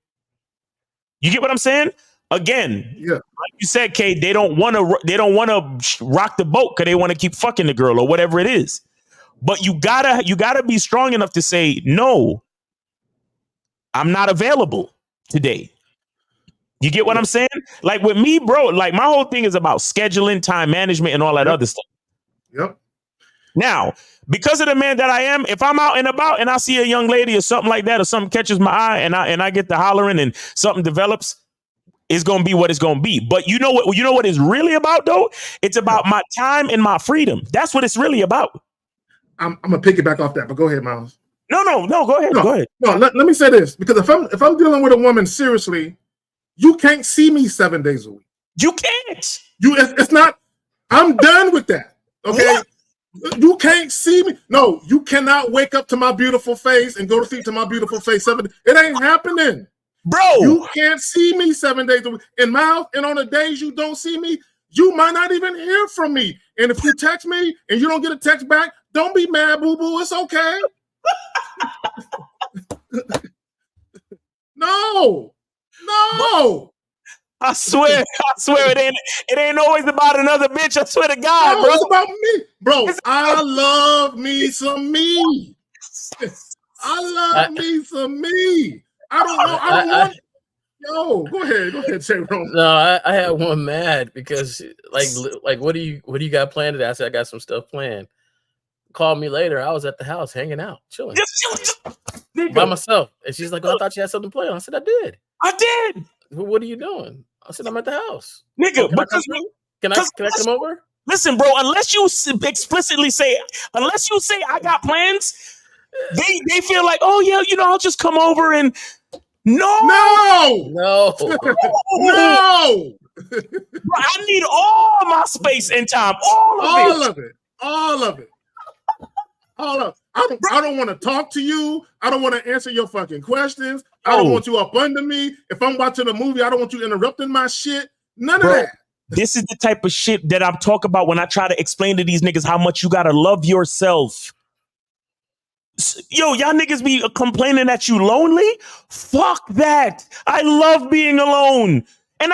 You get what I'm saying? Again, yeah. Like you said, Kate, they don't want to rock the boat because they want to keep fucking the girl or whatever it is. But you gotta be strong enough to say, no, I'm not available today. You get what I'm saying? Like with me, bro, like my whole thing is about scheduling, time management, and all that other stuff. Yep. Now, because of the man that I am, if I'm out and about and I see a young lady or something like that, or something catches my eye and I get to hollering and something develops, it's gonna be what it's gonna be. But you know what it's really about though? It's about my time and my freedom. That's what it's really about. I'm gonna piggyback off that, but go ahead, Miles. No, go ahead. Go ahead. No, let me say this, because if I'm dealing with a woman seriously, you can't see me 7 days a week. You can't. It's not. I'm done with that. Okay. What? You can't see me. No, you cannot wake up to my beautiful face and go to sleep to my beautiful face 7 days. It ain't happening. Bro, you can't see me 7 days a week. And Miles, and on the days you don't see me, you might not even hear from me. And if you text me and you don't get a text back, don't be mad, boo-boo. It's okay. No. I swear it ain't always about another bitch. I swear to God, no, bro. It's about me. Bro, I love me some me. I love me some me. I don't want. Yo, go ahead, Jay Roman. No, I had one mad because like what do you got planned today? I said I got some stuff planned. Called me later. I was at the house hanging out, chilling by myself, and she's like, "Oh, I thought you had something planned." I said, "I did." What are you doing? I said, "I'm at the house, nigga." Can I come over? Listen, bro. Unless you explicitly say, I got plans, they feel like, oh yeah, I'll just come over and. No. No. I need all my space and time. All of it. I don't want to talk to you. I don't want to answer your fucking questions. I don't want you up under me. If I'm watching a movie, I don't want you interrupting my shit. None of that. This is the type of shit that I'm talking about when I try to explain to these niggas how much you gotta love yourself. Yo, y'all niggas be complaining that you lonely? Fuck that. I love being alone. And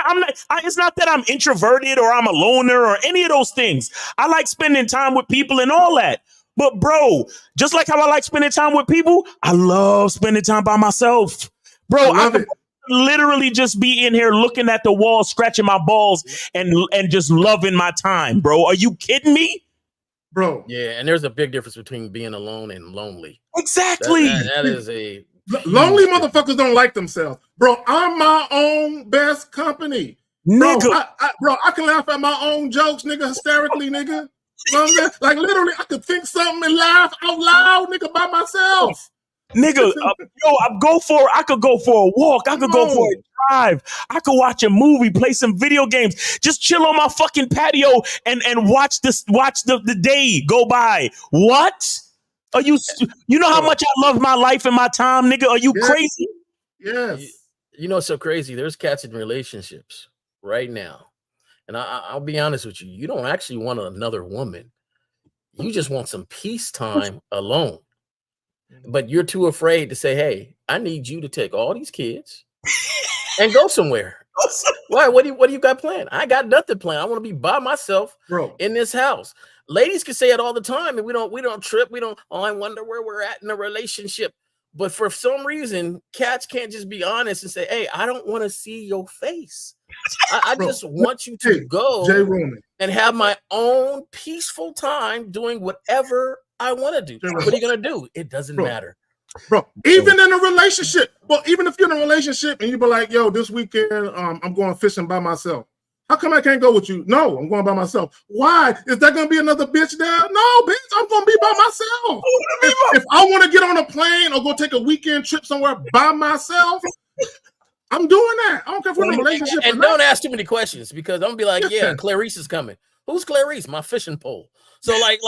it's not that I'm introverted or I'm a loner or any of those things. I like spending time with people and all that. But bro, just like how I like spending time with people, I love spending time by myself. Bro, I could literally just be in here looking at the wall, scratching my balls and just loving my time, bro. Are you kidding me? Bro. Yeah, and there's a big difference between being alone and lonely. Exactly. That is a lonely motherfuckers don't like themselves. Bro, I'm my own best company. Nigga. Bro, I can laugh at my own jokes, nigga, hysterically, nigga. You know what I'm saying? Like literally, I could think something and laugh out loud, nigga, by myself. Nigga, I could go for a walk. I could go for a drive. I could watch a movie, play some video games, just chill on my fucking patio and watch the day go by. What? Are you know how much I love my life and my time, nigga? Are you crazy? Yes. You know, it's so crazy. There's cats in relationships right now. And I'll be honest with you. You don't actually want another woman. You just want some peace time alone. But you're too afraid to say, hey, I need you to take all these kids and go somewhere. Why? What do you got planned? I got nothing planned. I want to be by myself in this house. Ladies can say it all the time, and we don't trip. I wonder where we're at in a relationship. But for some reason, cats can't just be honest and say, hey, I don't want to see your face. I just want you to go and have my own peaceful time doing whatever I want to do. What are you going to do? It doesn't matter. Bro, even in a relationship, well, even if you're in a relationship and you be like, yo, this weekend, I'm going fishing by myself. How come I can't go with you? No, I'm going by myself. Why? Is there going to be another bitch there? No, bitch, I'm going to be by myself. If I want to get on a plane or go take a weekend trip somewhere by myself, I'm doing that. I don't care if we're in a relationship. And don't ask too many questions because I'm going to be like, yeah, Clarice is coming. Who's Clarice? My fishing pole. So like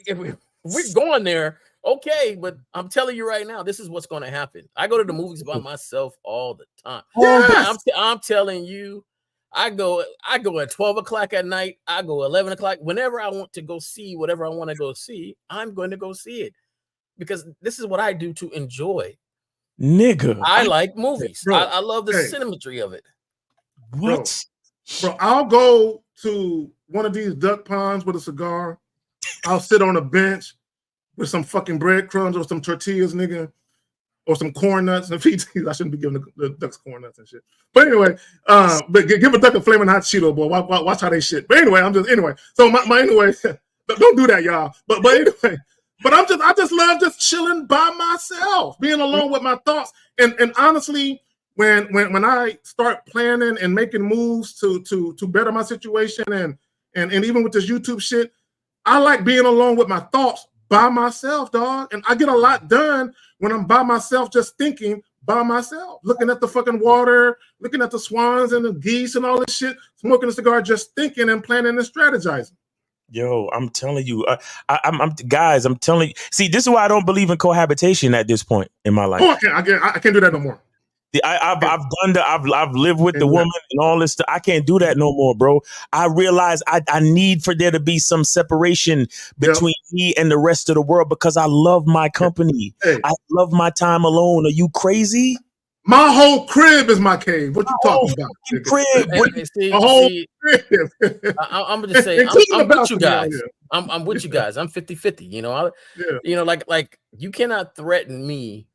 if we're going there, okay, but I'm telling you right now, this is what's going to happen. I go to the movies by myself all the time. Yes. I'm telling you, I go at 12 o'clock at night. I go 11 o'clock. Whenever I want to go see whatever I want to go see, I'm going to go see it because this is what I do to enjoy. Nigga, I like movies. Bro, I love the symmetry of it. What? Bro, I'll go to one of these duck ponds with a cigar. I'll sit on a bench with some fucking breadcrumbs or some tortillas, nigga, or some corn nuts and PTs. I shouldn't be giving the ducks corn nuts and shit. But anyway, but give a duck a flaming hot Cheeto, boy. Watch how they shit. But anyway, So my anyway, don't do that, y'all. But anyway, but I just love just chilling by myself, being alone with my thoughts. And honestly, when I start planning and making moves to better my situation and even with this YouTube shit, I like being alone with my thoughts by myself, dog. And I get a lot done when I'm by myself, just thinking by myself, looking at the fucking water, looking at the swans and the geese and all this shit, smoking a cigar, just thinking and planning and strategizing. Yo, I'm telling you, I'm telling you. See, this is why I don't believe in cohabitation at this point in my life. Oh, I can't do that no more. I've lived with the woman and all this stuff. I can't do that no more, bro. I realize I need for there to be some separation between me and the rest of the world because I love my company. I love my time alone. Are you crazy? My whole crib is my cave. What you talking about? Crib. I'm just saying, I'm with you guys. I'm with you guys. I'm 50-50. You know, like you cannot threaten me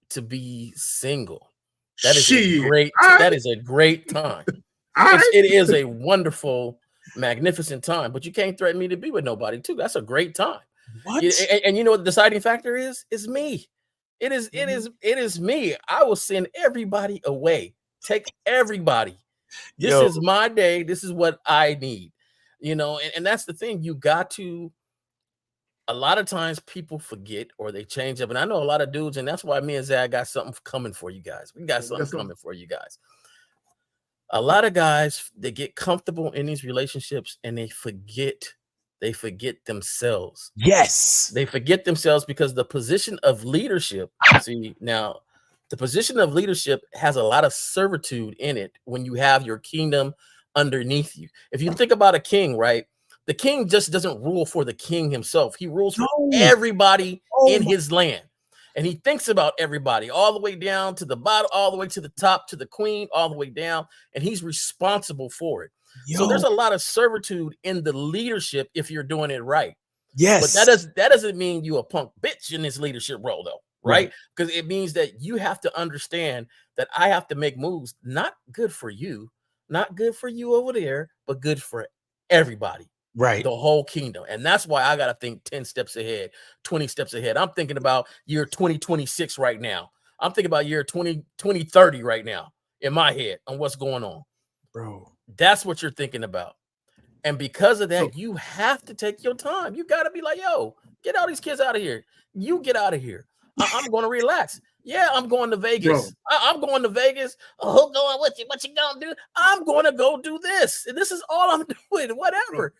to be single. That is a great time. It is a wonderful, magnificent time. But you can't threaten me to be with nobody too. That's a great time. What? And you know what the deciding factor is? It's me. It is me. I will send everybody away. Take everybody. This is my day. This is what I need. And that's the thing. You got to. A lot of times people forget or they change up. And I know a lot of dudes, and that's why me and Zach got something coming for you guys. We got something coming for you guys. A lot of guys, they get comfortable in these relationships and they forget themselves. Yes. They forget themselves because the position of leadership, the position of leadership has a lot of servitude in it when you have your kingdom underneath you. If you think about a king, right? The king just doesn't rule for the king himself. He rules for everybody in his land. And he thinks about everybody all the way down to the bottom, all the way to the top, to the queen, all the way down. And he's responsible for it. So there's a lot of servitude in the leadership if you're doing it right. Yes. But that doesn't mean you a punk bitch in this leadership role, though. Right? Because it means that you have to understand that I have to make moves, not good for you, not good for you over there, but good for everybody. Right. The whole kingdom. And that's why I got to think 10 steps ahead, 20 steps ahead. I'm thinking about year 2026 right now. I'm thinking about year 2030 right now in my head on what's going on. Bro. That's what you're thinking about. And because of that, you have to take your time. You got to be like, yo, get all these kids out of here. You get out of here. I'm going to relax. Yeah, I'm going to Vegas. I'm going to Vegas. Oh, who going with you? What you going to do? I'm going to go do this. And this is all I'm doing. Whatever.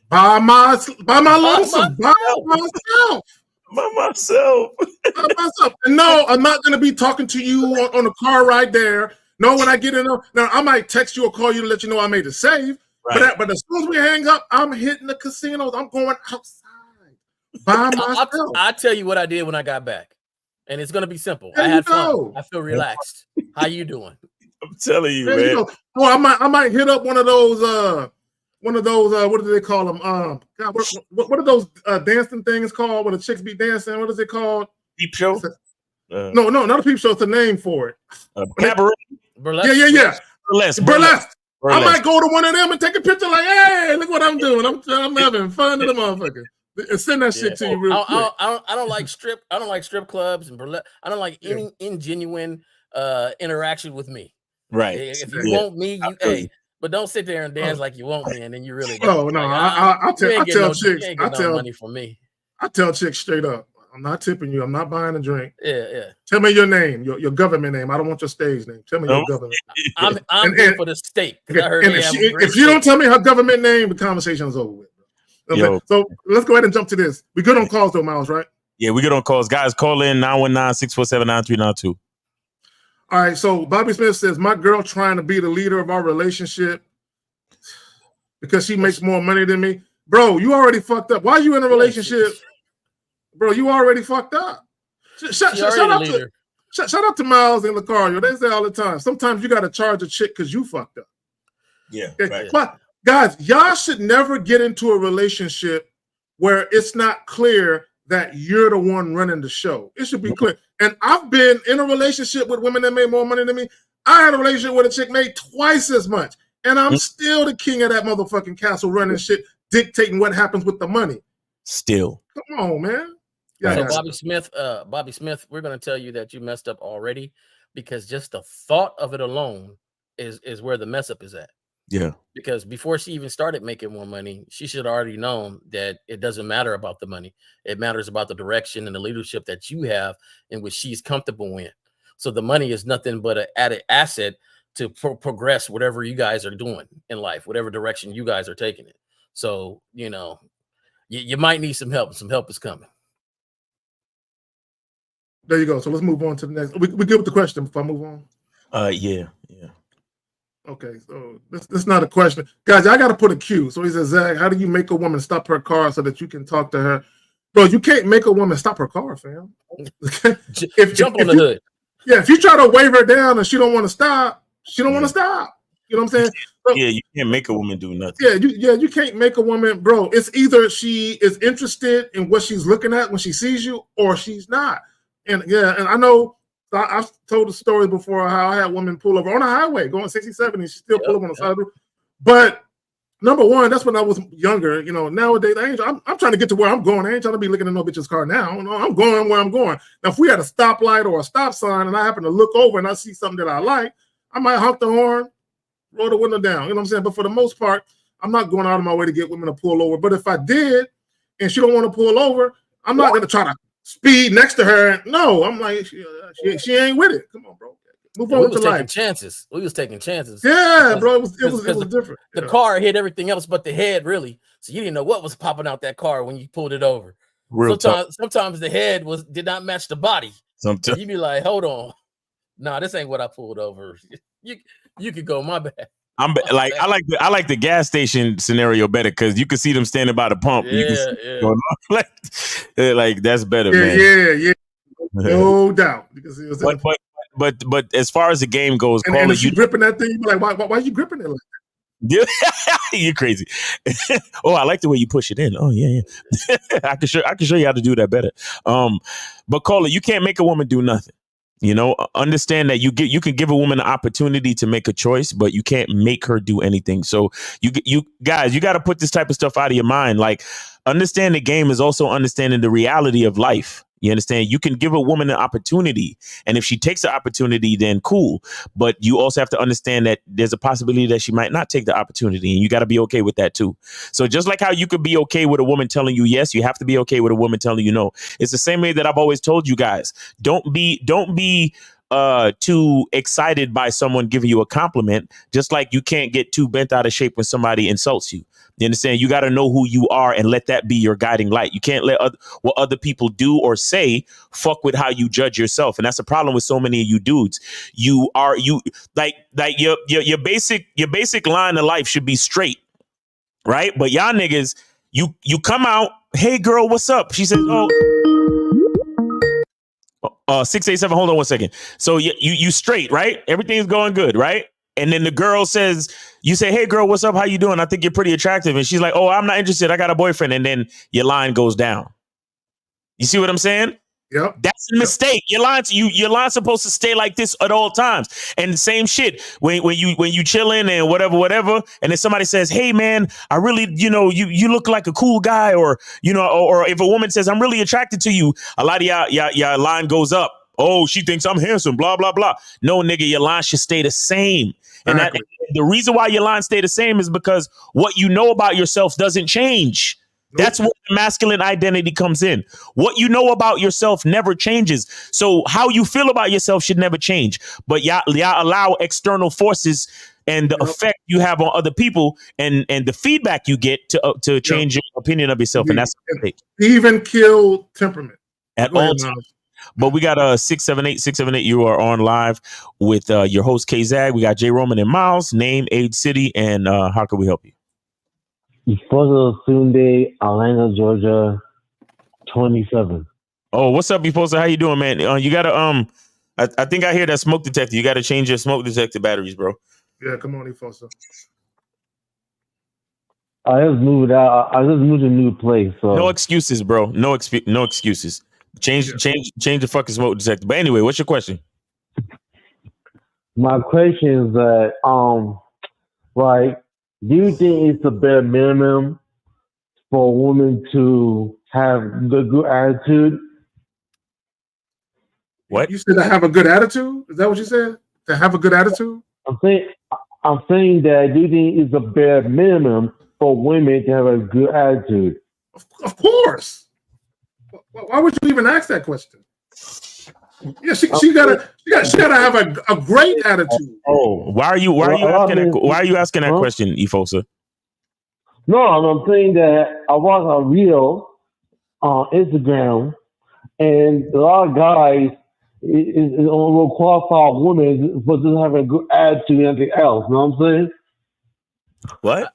By my lonesome. By myself. By myself. By myself. And no, I'm not going to be talking to you on the car right there. No, when I get in, now I might text you or call you to let you know I made a save. Right. But as soon as we hang up, I'm hitting the casinos. I'm going outside by myself. I'll tell you what I did when I got back. And it's going to be simple. I had fun. I feel relaxed. How you doing? I'm telling you, man. Oh, I might hit up one of those, what do they call them? God, what are those dancing things called where the chicks be dancing? What is it called? Peep show? No, not a peep show. It's a name for it. Cabaret? Burlesque. Yeah. Burlesque. I Burlesque. might go to one of them and take a picture like, hey, look what I'm doing. I'm having fun to the motherfucker. And send that shit to you real quick. I don't like strip clubs and burlesque. I don't like any ingenuine interaction with me. Right. If you want me, but don't sit there and dance like you want me, and then you really don't. No, I tell chicks. You ain't get no money from me. I tell chicks straight up, I'm not tipping you. I'm not buying a drink. Yeah. Tell me your name, your government name. I don't want your stage name. Tell me your government. I'm here for the state. If you don't tell me her government name, the conversation is over with. Okay, so let's go ahead and jump to this. We good on calls though, Miles, right? Yeah, we good on calls. Guys, call in 919-647-9392. All right, so Bobby Smith says, my girl trying to be the leader of our relationship because she makes more money than me. Bro, you already fucked up. Why are you in a relationship? Bro, you already fucked up. Shout out to Miles and Lucario. They say all the time, sometimes you got to charge a chick because you fucked up. Yeah. Right. But guys, y'all should never get into a relationship where it's not clear that you're the one running the show. It should be clear. And I've been in a relationship with women that made more money than me. I had a relationship with a chick made twice as much. And I'm still the king of that motherfucking castle running shit, dictating what happens with the money. Still. Come on, man. So Bobby Smith, we're going to tell you that you messed up already because just the thought of it alone is where the mess up is at. Yeah. Because before she even started making more money, she should have already known that it doesn't matter about the money. It matters about the direction and the leadership that you have in which she's comfortable in. So the money is nothing but an added asset to progress whatever you guys are doing in life, whatever direction you guys are taking it. So, you might need some help. Some help is coming. There you go. So let's move on to the next. We good with the question before I move on? Yeah. Okay, so this is not a question. Guys, I got to put a cue. So he says, Zach, how do you make a woman stop her car so that you can talk to her? Bro, you can't make a woman stop her car, fam. Jump on the hood. Yeah, if you try to wave her down and she don't want to stop, she don't want to stop. You know what I'm saying? So, yeah, you can't make a woman do nothing. You can't make a woman, bro. It's either she is interested in what she's looking at when she sees you or she's not. And I know I've told the story before how I had women pull over on a highway going 67 and she still pull up on the side of the road. But number one, that's when I was younger. Nowadays, I'm trying to get to where I'm going. I ain't trying to be looking at no bitch's car now. No, I'm going where I'm going. Now, if we had a stoplight or a stop sign and I happen to look over and I see something that I like, I might honk the horn, roll the window down. You know what I'm saying? But for the most part, I'm not going out of my way to get women to pull over. But if I did and she don't want to pull over, I'm not going to try to speed next to her. No, I'm like, she ain't with it. Come on, bro. Move on with life. Chances. We was taking chances. Yeah, bro. It was different. The car hit everything else but the head, really. So you didn't know what was popping out that car when you pulled it over. Sometimes the head did not match the body. Sometimes you'd be like, hold on. Nah, this ain't what I pulled over. You could go, my bad. I like the gas station scenario better because you can see them standing by the pump. You can see going on. Like that's better, man. Yeah. No doubt. But as far as the game goes, and if you gripping that thing, you be like, why are you gripping it like that? You're crazy. Oh, I like the way you push it in. Oh, yeah. I can show you how to do that better. But Caller, you can't make a woman do nothing. Understand that you can give a woman an opportunity to make a choice, but you can't make her do anything. So you guys, you got to put this type of stuff out of your mind. Like, understand the game is also understanding the reality of life. You understand? You can give a woman an opportunity, and if she takes the opportunity, then cool. But you also have to understand that there's a possibility that she might not take the opportunity, and you got to be okay with that too. So just like how you could be okay with a woman telling you yes, you have to be okay with a woman telling you no. It's the same way that I've always told you guys. Don't be too excited by someone giving you a compliment, just like you can't get too bent out of shape when somebody insults you. You understand? You got to know who you are and let that be your guiding light. You can't let what other people do or say fuck with how you judge yourself. And that's the problem with so many of you dudes. You like your basic line of life should be straight, right? But y'all niggas, you come out, hey girl, what's up? She says, 687. Hold on 1 second. So you straight, right? Everything's going good, right? And then the girl says, you say, hey girl, what's up? How you doing? I think you're pretty attractive. And she's like, oh, I'm not interested. I got a boyfriend. And then your line goes down. You see what I'm saying? Yep. That's a mistake. Your line's supposed to stay like this at all times. And the same shit when you chilling and whatever, and then somebody says, hey man, I really, you look like a cool guy, or if a woman says, I'm really attracted to you, a lot of your line goes up. Oh, she thinks I'm handsome, blah, blah, blah. No, nigga, your line should stay the same. And the reason why your line stay the same is because what you know about yourself doesn't change. That's where the masculine identity comes in. What you know about yourself never changes. So how you feel about yourself should never change. But y'all allow external forces and the effect you have on other people and the feedback you get to change your opinion of yourself. And that's a mistake. Even kill temperament. At all times. But we got 678. You are on live with your host K-Zag. We got J Roman and Miles. Name, age, city, and how can we help you? Ifosa Sunday, Atlanta, Georgia, 27. Oh, what's up, Ifosa? How you doing, man? You gotta I think I hear that smoke detector. You gotta change your smoke detector batteries, bro. Yeah, come on, Ifosa. I just moved out. I just moved to a new place. So no excuses, bro. No excuses. Change the fucking smoke detector. But anyway, what's your question? My question is that do you think it's a bare minimum for a woman to have the good attitude? What? You said to have a good attitude? Is that what you said? To have a good attitude? I'm saying that do you think it's a bare minimum for women to have a good attitude? Of course. Why would you even ask that question? Yeah, she gotta have a great attitude. Oh, why are you asking that question, Ifosa? No, I'm saying that I watch a reel on Instagram, and a lot of guys will qualify women for just having a good attitude and anything else. You know what I'm saying? What?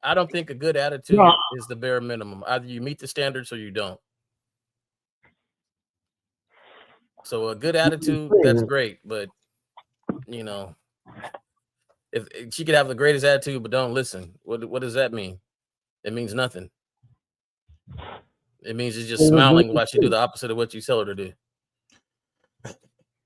I don't think a good attitude is the bare minimum. Either you meet the standards or you don't. So a good attitude, that's great, but if she could have the greatest attitude but don't listen, what does that mean? It means nothing. It means it's just smiling while she do the opposite of what you tell her to do.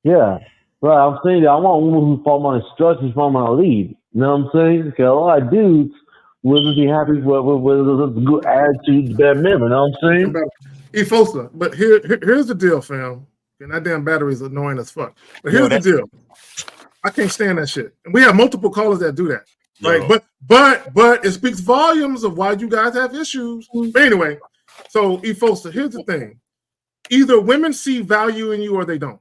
Yeah, right. I'm saying that I want a woman who follow my instructions, follow my lead. You know what I'm saying? Because a lot of dudes will just be happy with a good attitude, bare minimum. You know what I'm saying? Ifosa, but here's the deal, fam. And that damn battery is annoying as fuck. But here's the deal. I can't stand that shit. And we have multiple callers that do that. Right? But it speaks volumes of why you guys have issues. But anyway, so Ifosa, here's the thing. Either women see value in you or they don't.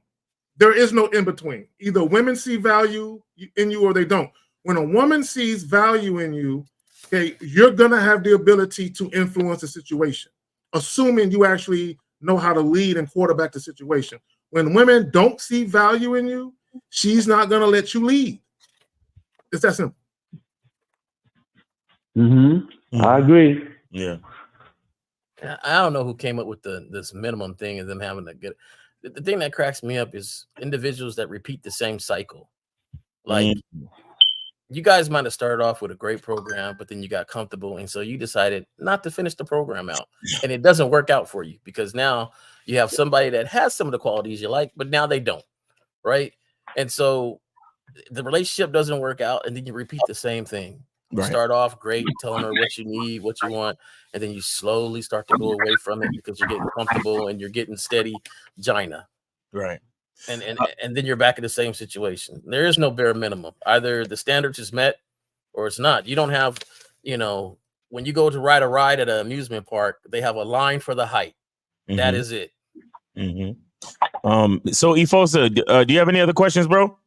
There is no in between. Either women see value in you or they don't. When a woman sees value in you, okay, you're gonna have the ability to influence the situation, assuming you actually know how to lead and quarterback the situation. When women don't see value in you, she's not going to let you lead. It's that simple. I agree. Yeah. I don't know who came up with this minimum thing and them having to get. The thing that cracks me up is individuals that repeat the same cycle. Like you guys might have started off with a great program, but then you got comfortable. And so you decided not to finish the program out. And it doesn't work out for you because now you have somebody that has some of the qualities you like, but now they don't. Right. And so the relationship doesn't work out. And then you repeat the same thing. You start off great, telling her what you need, what you want, and then you slowly start to go away from it because you're getting comfortable and you're getting steady gina. Right. And then you're back in the same situation. There is no bare minimum. Either the standards is met or it's not. You don't have, when you go to ride a ride at an amusement park, they have a line for the height. Mm-hmm. That is it. Mm-hmm. So Efosa, do you have any other questions, bro?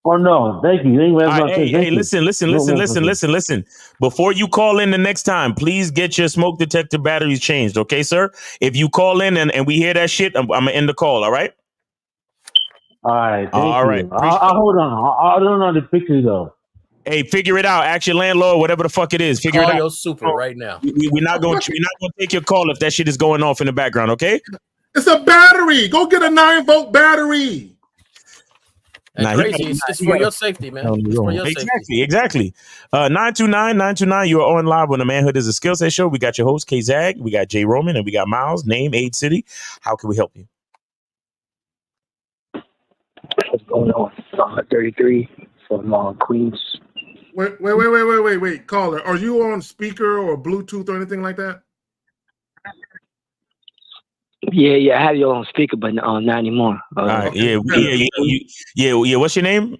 Oh no, thank you. Hey, listen. Before you call in the next time, please get your smoke detector batteries changed, okay, sir? If you call in and we hear that shit, I'm gonna end the call, all right? All right, thank all you. right. I'll hold on. I don't know the picture though. Hey, figure it out. Ask your landlord, whatever the fuck it is. Figure Call it out. your super right now. We're not gonna take your call if that shit is going off in the background, okay? It's a battery. Go get a 9-volt battery. And crazy, it's for your safety, man. It's for your safety. Exactly. 929, you are on live on the Manhood is a Skill Set show. We got your host, K-Zag, we got Jay Roman, and we got Miles, name, age, city. How can we help you? What's going on? 33 from Queens. Wait. Caller, are you on speaker or Bluetooth or anything like that? Yeah, I have you on speaker, but not anymore. All right, yeah. What's your name?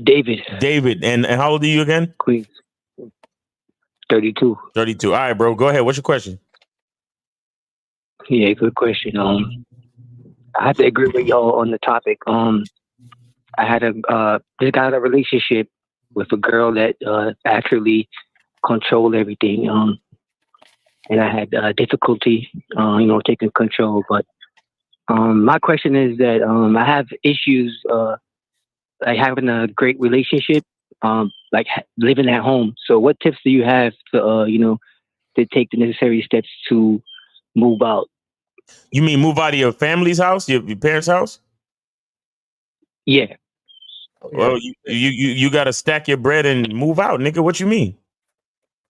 David. David, and how old are you again? Queens. 32. 32. All right, bro. Go ahead. What's your question? Yeah, good question. I have to agree with y'all on the topic. I had just got a relationship with a girl that actually controlled everything. And I had difficulty, taking control. But my question is that I have issues like having a great relationship, like living at home. So what tips do you have to, to take the necessary steps to move out? You mean move out of your family's house, your parents' house? Yeah. Well, you got to stack your bread and move out, nigga. What you mean?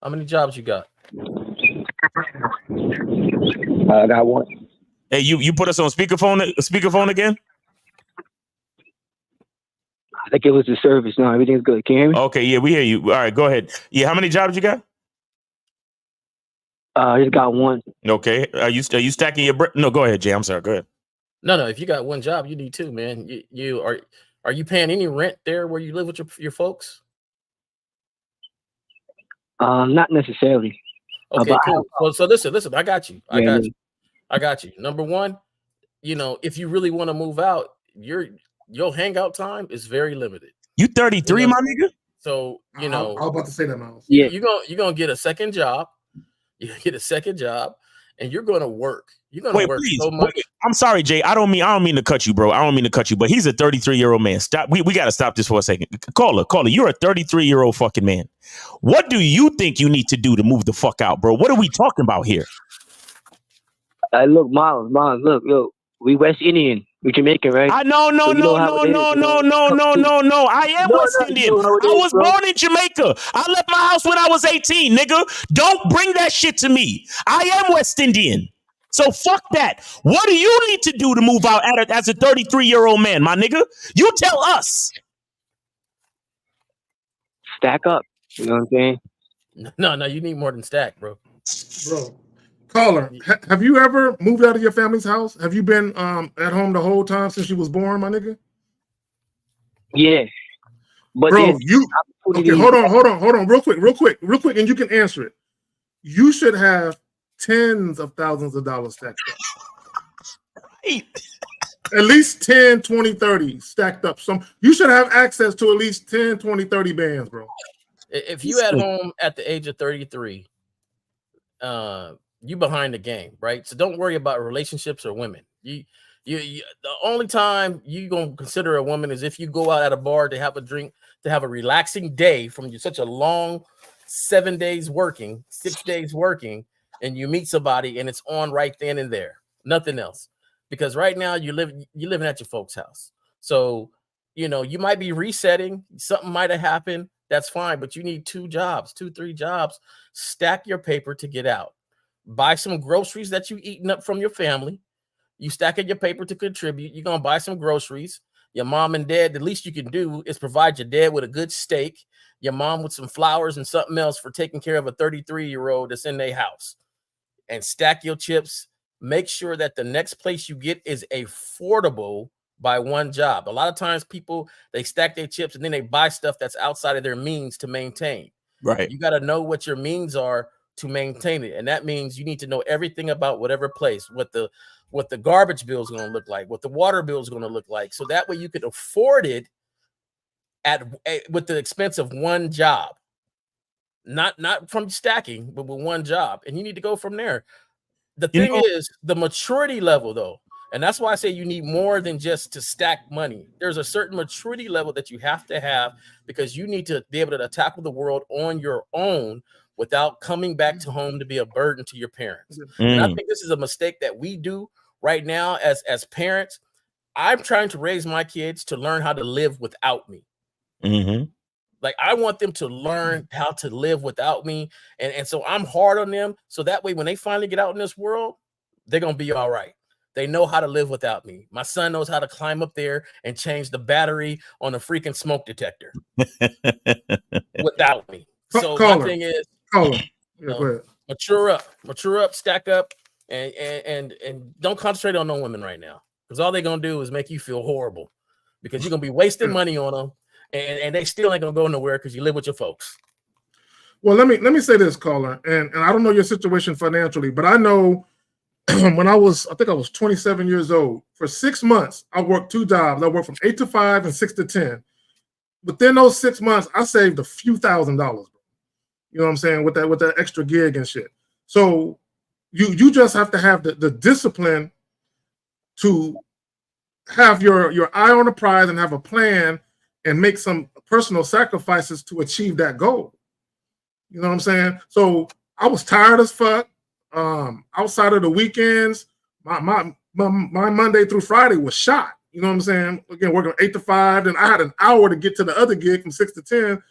How many jobs you got? I got one. Hey, you put us on speakerphone again? I think it was the service. No, everything's good. Can you hear me? Okay, yeah, we hear you. All right, go ahead. Yeah, how many jobs you got? I just got one. Okay. Are you stacking your bread? No, go ahead, Jay. I'm sorry. Go ahead. No. If you got one job, you need two, man. Are you paying any rent there where you live with your folks? Not necessarily. Okay, cool. Well, so listen. I got you. I got you. Number one, if you really want to move out, your hangout time is very limited. You 33, my nigga. So I was about to say that, Miles. Yeah, you're gonna get a second job. You get a second job, and you're gonna work. You're gonna work so much. Wait. I'm sorry, Jay. I don't mean to cut you, bro. I don't mean to cut you, but he's a 33-year-old man. Stop. We got to stop this for a second. Caller. You're a 33-year-old fucking man. What do you think you need to do to move the fuck out, bro? What are we talking about here? Look, Miles, look, we West Indian. We Jamaican, right? No. I am West Indian. I was born in Jamaica. I left my house when I was 18, nigga. Don't bring that shit to me. I am West Indian. So fuck that. What do you need to do to move out as a 33-year-old man, my nigga? You tell us. Stack up. You know what I'm saying? No, you need more than stack, bro. Caller, have you ever moved out of your family's house? Have you been at home the whole time since you was born, my nigga? Yeah. But bro, hold on, real quick, and you can answer it. You should have tens of thousands of dollars stacked up. Right. At least 10, 20, 30 stacked up. You should have access to at least 10, 20, 30 bands, bro. If you at home at the age of 33, you behind the game, right? So don't worry about relationships or women. You the only time you gonna consider a woman is if you go out at a bar to have a drink, to have a relaxing day from such a long 7 days working, 6 days working, and you meet somebody and it's on right then and there. Nothing else. Because right now you're living at your folks' house. So you might be resetting, something might have happened. That's fine, but you need 3 jobs. Stack your paper to get out. Buy some groceries that you eaten up from your family. You stacking your paper to contribute. You're gonna buy some groceries. Your mom and dad, the least you can do is provide your dad with a good steak, your mom with some flowers and something else for taking care of a 33-year-old that's in their house. And stack your chips. Make sure that the next place you get is affordable by one job. A lot of times people, they stack their chips and then they buy stuff that's outside of their means to maintain. Right. You got to know what your means are to maintain it. And that means you need to know everything about whatever place, what the garbage bill is going to look like, what the water bill is going to look like. So that way you could afford it with the expense of one job. Not from stacking, but with one job. And you need to go from there. The thing is the maturity level, though. And that's why I say you need more than just to stack money. There's a certain maturity level that you have to have because you need to be able to tackle the world on your own without coming back to home to be a burden to your parents. And I think this is a mistake that we do right now as parents. I'm trying to raise my kids to learn how to live without me. Mm-hmm. Like, I want them to learn how to live without me. And so I'm hard on them. So that way, when they finally get out in this world, they're going to be all right. They know how to live without me. My son knows how to climb up there and change the battery on a freaking smoke detector without me. So my thing is, mature up, stack up, and don't concentrate on no women right now. Because all they're going to do is make you feel horrible because you're going to be wasting money on them. And they still ain't gonna go nowhere because you live with your folks. Well, let me say this, caller, and I don't know your situation financially, but I know when I think I was 27 years old. For 6 months, I worked 2 jobs. I worked from 8 to 5 and 6 to 10. Within those 6 months, I saved a few $1,000s, bro. You know what I'm saying? With that extra gig and shit. So you just have to have the discipline to have your eye on the prize and have a plan and make some personal sacrifices to achieve that goal. You know what I'm saying? So I was tired as fuck. Outside of the weekends, my Monday through Friday was shot. You know what I'm saying? Again, working 8 to 5, and I had an hour to get to the other gig from 6 to 10.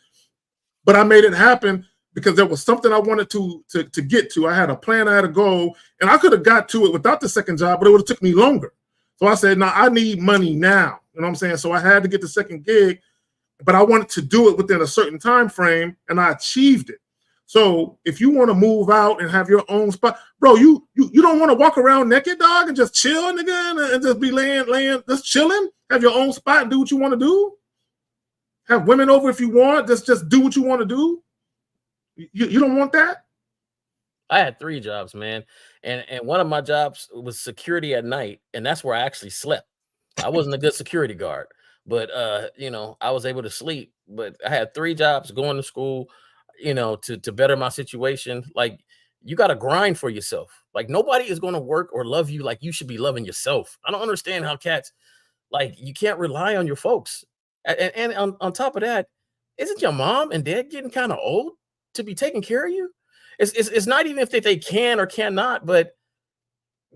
But I made it happen because there was something I wanted to get to. I had a plan, I had a goal, and I could have got to it without the second job, but it would have took me longer. So I said, no, I need money now. You know what I'm saying? So I had to get the second gig, but I wanted to do it within a certain time frame, and I achieved it. So if you want to move out and have your own spot, bro, you don't want to walk around naked, dog, and just chill, nigga, and just be laying, just chilling. Have your own spot and do what you want to do. Have women over if you want. Just do what you want to do. You don't want that? I had 3 jobs, man. And one of my jobs was security at night, and that's where I actually slept. I wasn't a good security guard, but I was able to sleep. But I had 3 jobs, going to school, to better my situation. Like, you got to grind for yourself. Like, nobody is going to work or love you like you should be loving yourself. I don't understand how cats, like, you can't rely on your folks. And on top of that, isn't your mom and dad getting kind of old to be taking care of you? It's not even if they can or cannot, but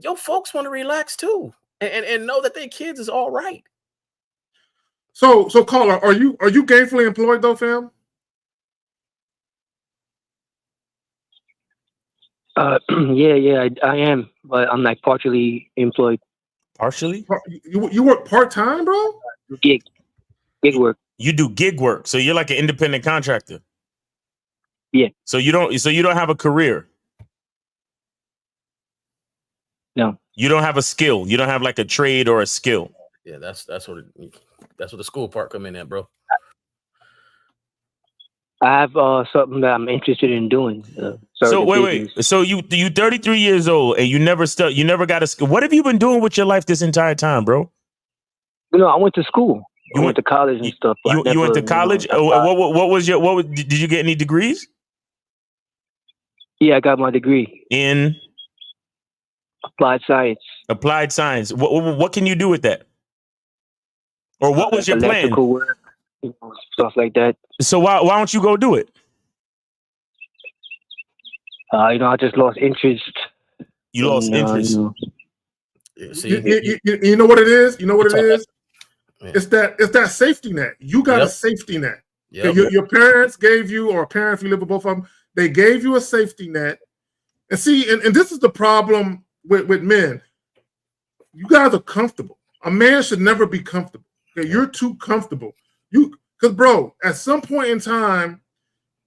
your folks want to relax too, and know that their kids is all right. So caller, are you gainfully employed though, fam? Yeah, I am, but I'm like partially employed. Partially? You work part-time, bro? Gig work. You do gig work, so you're like an independent contractor. Yeah. So you don't have a career. No. You don't have a skill. You don't have like a trade or a skill. Yeah, that's what the school part come in at, bro. I have something that I'm interested in doing. So wait. So you 33 years old and you never got a skill. What have you been doing with your life this entire time, bro? I went to school. I went to college and stuff. You went to college? Did you get any degrees? Yeah, I got my degree in applied science. Applied science. What can you do with that? Or what was your plan? Electrical work, stuff like that. So why don't you go do it? I just lost interest. You lost interest. You know what it is? You know what it is? It's that safety net. You got a safety net. Yep. Your parents gave you, or a parent, if you live with both of them, they gave you a safety net. And see, and this is the problem with men. You guys are comfortable. A man should never be comfortable. Okay, you're too comfortable. Because bro, at some point in time,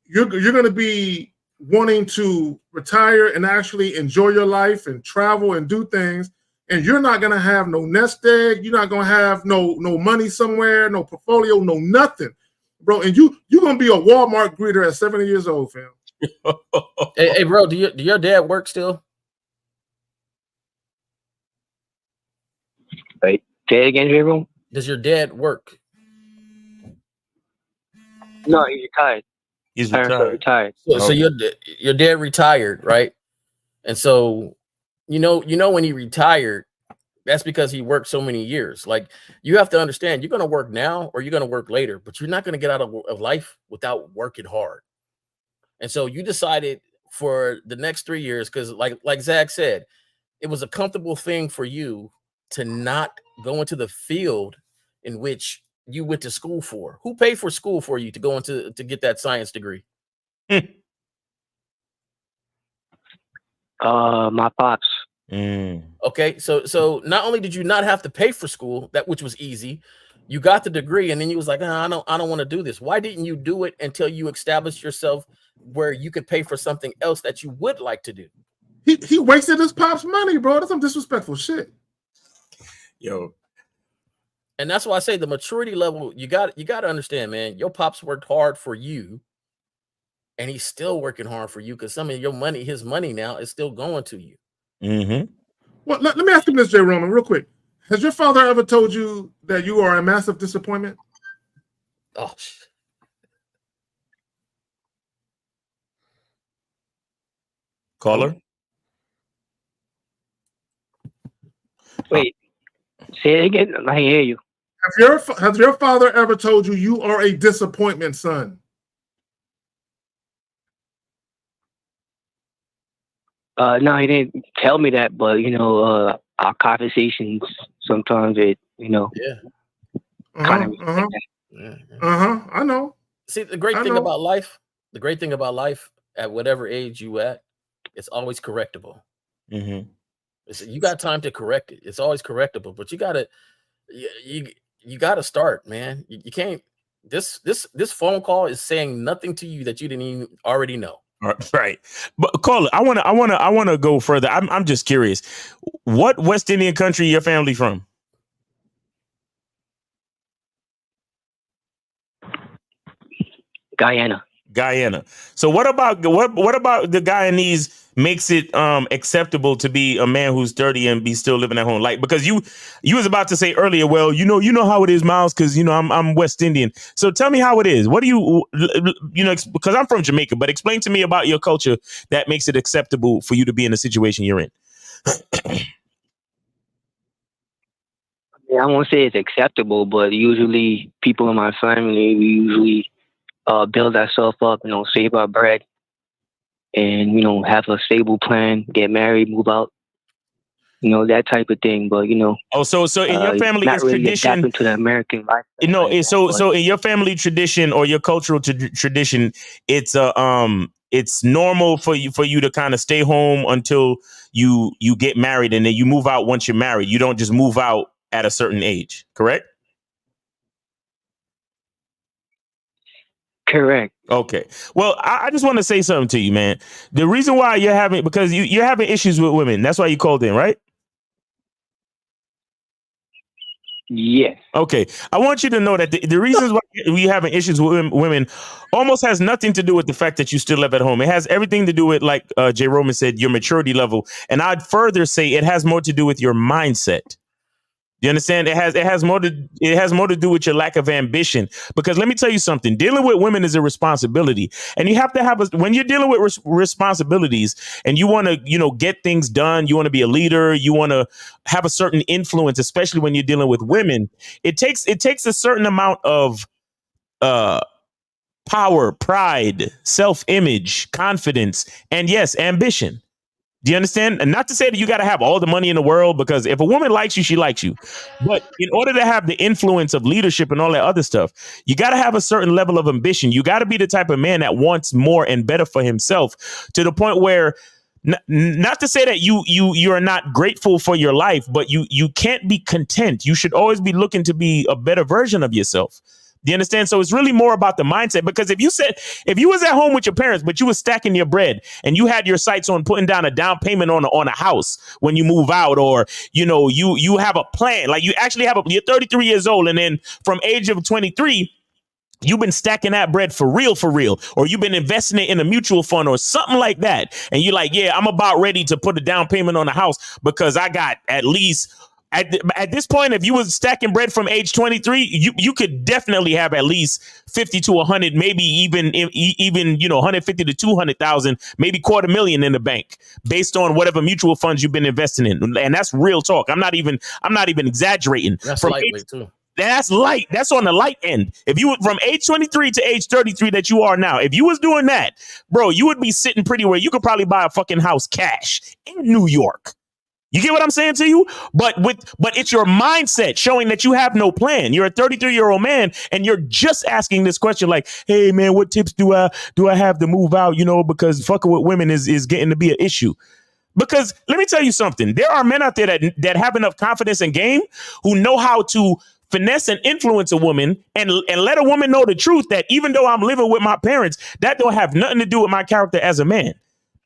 you're going to be wanting to retire and actually enjoy your life and travel and do things, and you're not going to have no nest egg. You're not going to have no money somewhere, no portfolio, no nothing, bro. And you're going to be a Walmart greeter at 70 years old, fam. Hey, bro, do your dad work still? Wait, say it again, Jerome. Does your dad work? No, he's retired. He's Parents are retired. So your dad retired, right? And so you know when he retired, that's because he worked so many years. Like, you have to understand, you're going to work now or you're going to work later, but you're not going to get out of life without working hard. And so you decided for the next 3 years, because like Zach said, it was a comfortable thing for you to not go into the field in which you went to school for. Who paid for school for you to go into to get that science degree? My pops. Okay, so not only did you not have to pay for school, which was easy, you got the degree, and then you was like, I don't want to do this. Why didn't you do it until you established yourself where you could pay for something else that you would like to do? He wasted his pop's money, bro. That's some disrespectful shit. Yo. And that's why I say the maturity level, you got to understand, man. Your pops worked hard for you, and he's still working hard for you, because some of your money, his money now, is still going to you. Mm-hmm. Well, let me ask him this, Jay Roman, real quick. Has your father ever told you that you are a massive disappointment? Oh, shit. Caller? Wait, say it again. I hear you. Has your father ever told you are a disappointment, son? No, he didn't tell me that, but our conversations sometimes kind of. I know. See, the great thing about life, at whatever age you at, it's always correctable. Mm-hmm. You got time to correct it. It's always correctable, but you gotta start, man. You can't. This phone call is saying nothing to you that you didn't even already know. Right, but caller, I want to go further. I'm just curious. What West Indian country your family from? Guyana. So what about the Guyanese makes it acceptable to be a man who's 30 and be still living at home? Like, because you was about to say earlier, well, you know how it is, Miles, because I'm West Indian. So tell me how it is. What do you because I'm from Jamaica, but explain to me about your culture that makes it acceptable for you to be in the situation you're in. I won't say it's acceptable, but usually people in my family, we usually build ourselves up, save our bread, and have a stable plan, get married, move out, that type of thing. But so in your family, not it's really tradition adapt into the American life. So in your family tradition or your cultural tradition, it's it's normal for you to kind of stay home until you get married, and then you move out once you're married. You don't just move out at a certain age, correct? Correct. Okay. Well, I just want to say something to you, man. The reason why you're having issues with women. That's why you called in, right? Yes. Okay. I want you to know that the reasons why we having issues with women almost has nothing to do with the fact that you still live at home. It has everything to do with, like Jay Roman said, your maturity level. And I'd further say it has more to do with your mindset. You understand? It has more to do with your lack of ambition. Because let me tell you something, dealing with women is a responsibility, and you have to when you're dealing with responsibilities and you want to, get things done, you want to be a leader, you want to have a certain influence, especially when you're dealing with women, it takes a certain amount of power, pride, self-image, confidence, and yes, ambition. Do you understand? And not to say that you got to have all the money in the world, because if a woman likes you, she likes you. But in order to have the influence of leadership and all that other stuff, you got to have a certain level of ambition. You got to be the type of man that wants more and better for himself, to the point where not to say that you are not grateful for your life, but you can't be content. You should always be looking to be a better version of yourself. Do you understand? So it's really more about the mindset, because if you was at home with your parents, but you was stacking your bread and you had your sights on putting down a down payment on a house when you move out, or, you have a plan, like you actually you're 33 years old. And then from age of 23, you've been stacking that bread for real, or you've been investing it in a mutual fund or something like that. And you're like, yeah, I'm about ready to put a down payment on a house because I got at least at this point, if you was stacking bread from age 23, you could definitely have at least 50 to 100, maybe even 150 to 200,000, maybe $250,000 in the bank based on whatever mutual funds you've been investing in. And that's real talk. I'm not even exaggerating. That's lightweight too. That's light. That's on the light end. If you were from age 23 to age 33 that you are now, if you was doing that, bro, you would be sitting pretty where you could probably buy a fucking house cash in New York. You get what I'm saying to you? But it's your mindset showing that you have no plan. You're a 33-year-old man and you're just asking this question like, hey man, what tips do I have to move out? Because fucking with women is getting to be an issue. Because let me tell you something. There are men out there that have enough confidence in game who know how to finesse and influence a woman and let a woman know the truth that even though I'm living with my parents, that don't have nothing to do with my character as a man.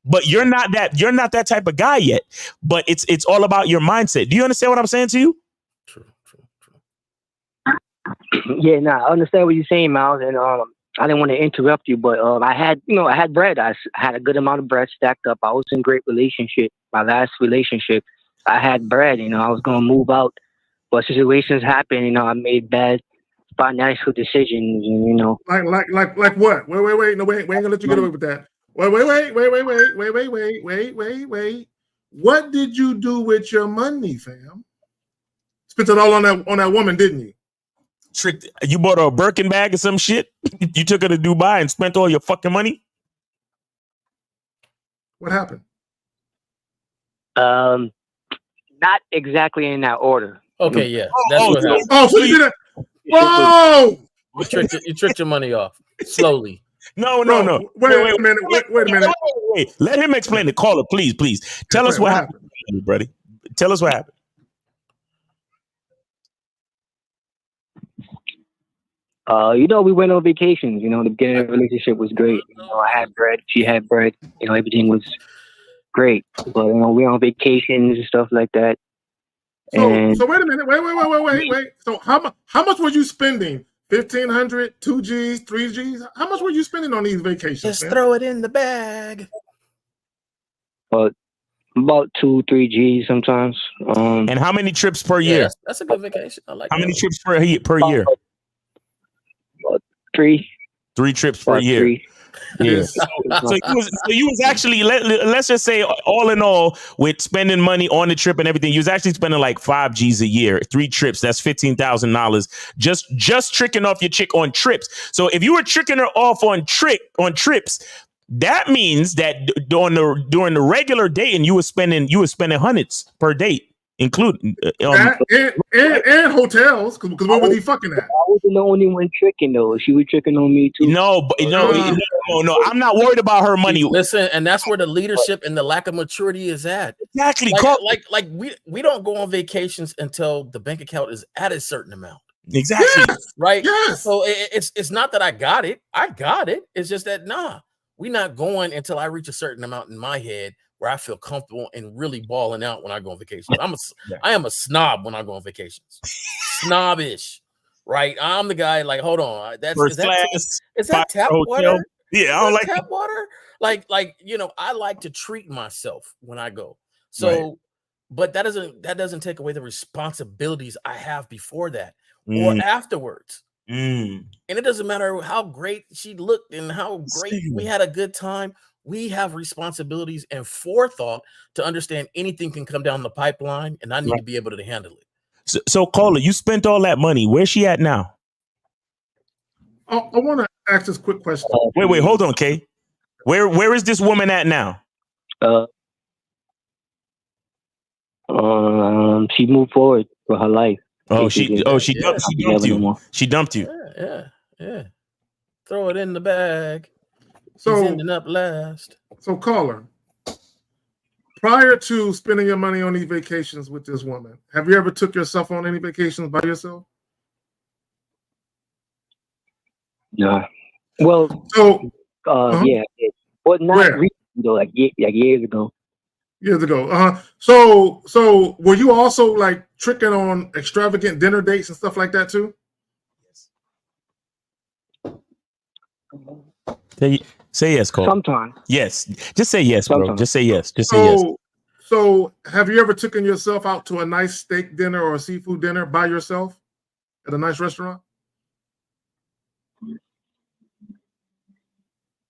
But you're not that type of guy yet. But it's all about your mindset. Do you understand what I'm saying to you? True. Yeah, I understand what you're saying, Miles, and I didn't want to interrupt you, but I had bread. I had a good amount of bread stacked up. I was in a great relationship. My last relationship, I had bread. I was gonna move out, but situations happened. I made bad financial decisions. Like what? Wait. No, wait. We ain't gonna let you get away with that. Wait. What did you do with your money, fam? Spent it all on that woman, didn't you? Tricked. You bought a Birkin bag or some shit? You took her to Dubai and spent all your fucking money? What happened? Not exactly in that order. Okay, yeah. That's what happened. So you did it. Whoa! You tricked your money off slowly. No. Wait a minute. Wait. Let him explain it. Caller, please. Tell us what happened, buddy. Tell us what happened. We went on vacations. The beginning of the relationship was great. I had bread. She had bread. everything was great. But, we on vacations and stuff like that. So wait a minute. Wait. So how much were you spending? 1,500, 2 G's, 3 G's? How much were you spending on these vacations? Just throw it in the bag. About 2-3 G's sometimes. And how many trips per year? Yeah, that's a good vacation. I like. How many trips per year? About 3. 3 trips per year. 3. Yeah. So you was actually let's just say all in all with spending money on the trip and everything, you was actually spending like 5 G's a year, 3 trips. That's $15,000 just tricking off your chick on trips. So if you were tricking her off on trips, that means that during the regular dating, you were spending hundreds per date. Including and hotels, because where was he fucking at? I wasn't the only one tricking though. She was tricking on me too. No. I'm not worried about her money. Listen, and that's where the leadership and the lack of maturity is at. Exactly. Like we don't go on vacations until the bank account is at a certain amount. Exactly. Yes. Right. Yes. So it's not that I got it. It's just that we're not going until I reach a certain amount in my head where I feel comfortable and really balling out when I go on vacations. I am a snob when I go on vacations. Snobbish, right? I'm the guy like, hold on, is that tap water? Yeah, I don't like tap water. Like I like to treat myself when I go. So, right. But that doesn't take away the responsibilities I have before that or afterwards. And it doesn't matter how great she looked and how great we had a good time. We have responsibilities and forethought to understand anything can come down the pipeline, and I need to be able to handle it. So Cola, you spent all that money. Where's she at now? I want to ask this quick question. Wait, hold on, Kay. Where is this woman at now? She moved forward with her life. She dumped you. She dumped you. Yeah. Throw it in the bag. So he's ending up last. So caller, prior to spending your money on these vacations with this woman, have you ever took yourself on any vacations by yourself? No. Well, so yeah, but not Where? recently though, like years ago. Years ago. So were you also like tricking on extravagant dinner dates and stuff like that too? Say yes, Cole. Sometimes. Yes. Just say yes, bro. Sometimes. Just say yes. Just say yes. So have you ever taken yourself out to a nice steak dinner or a seafood dinner by yourself at a nice restaurant?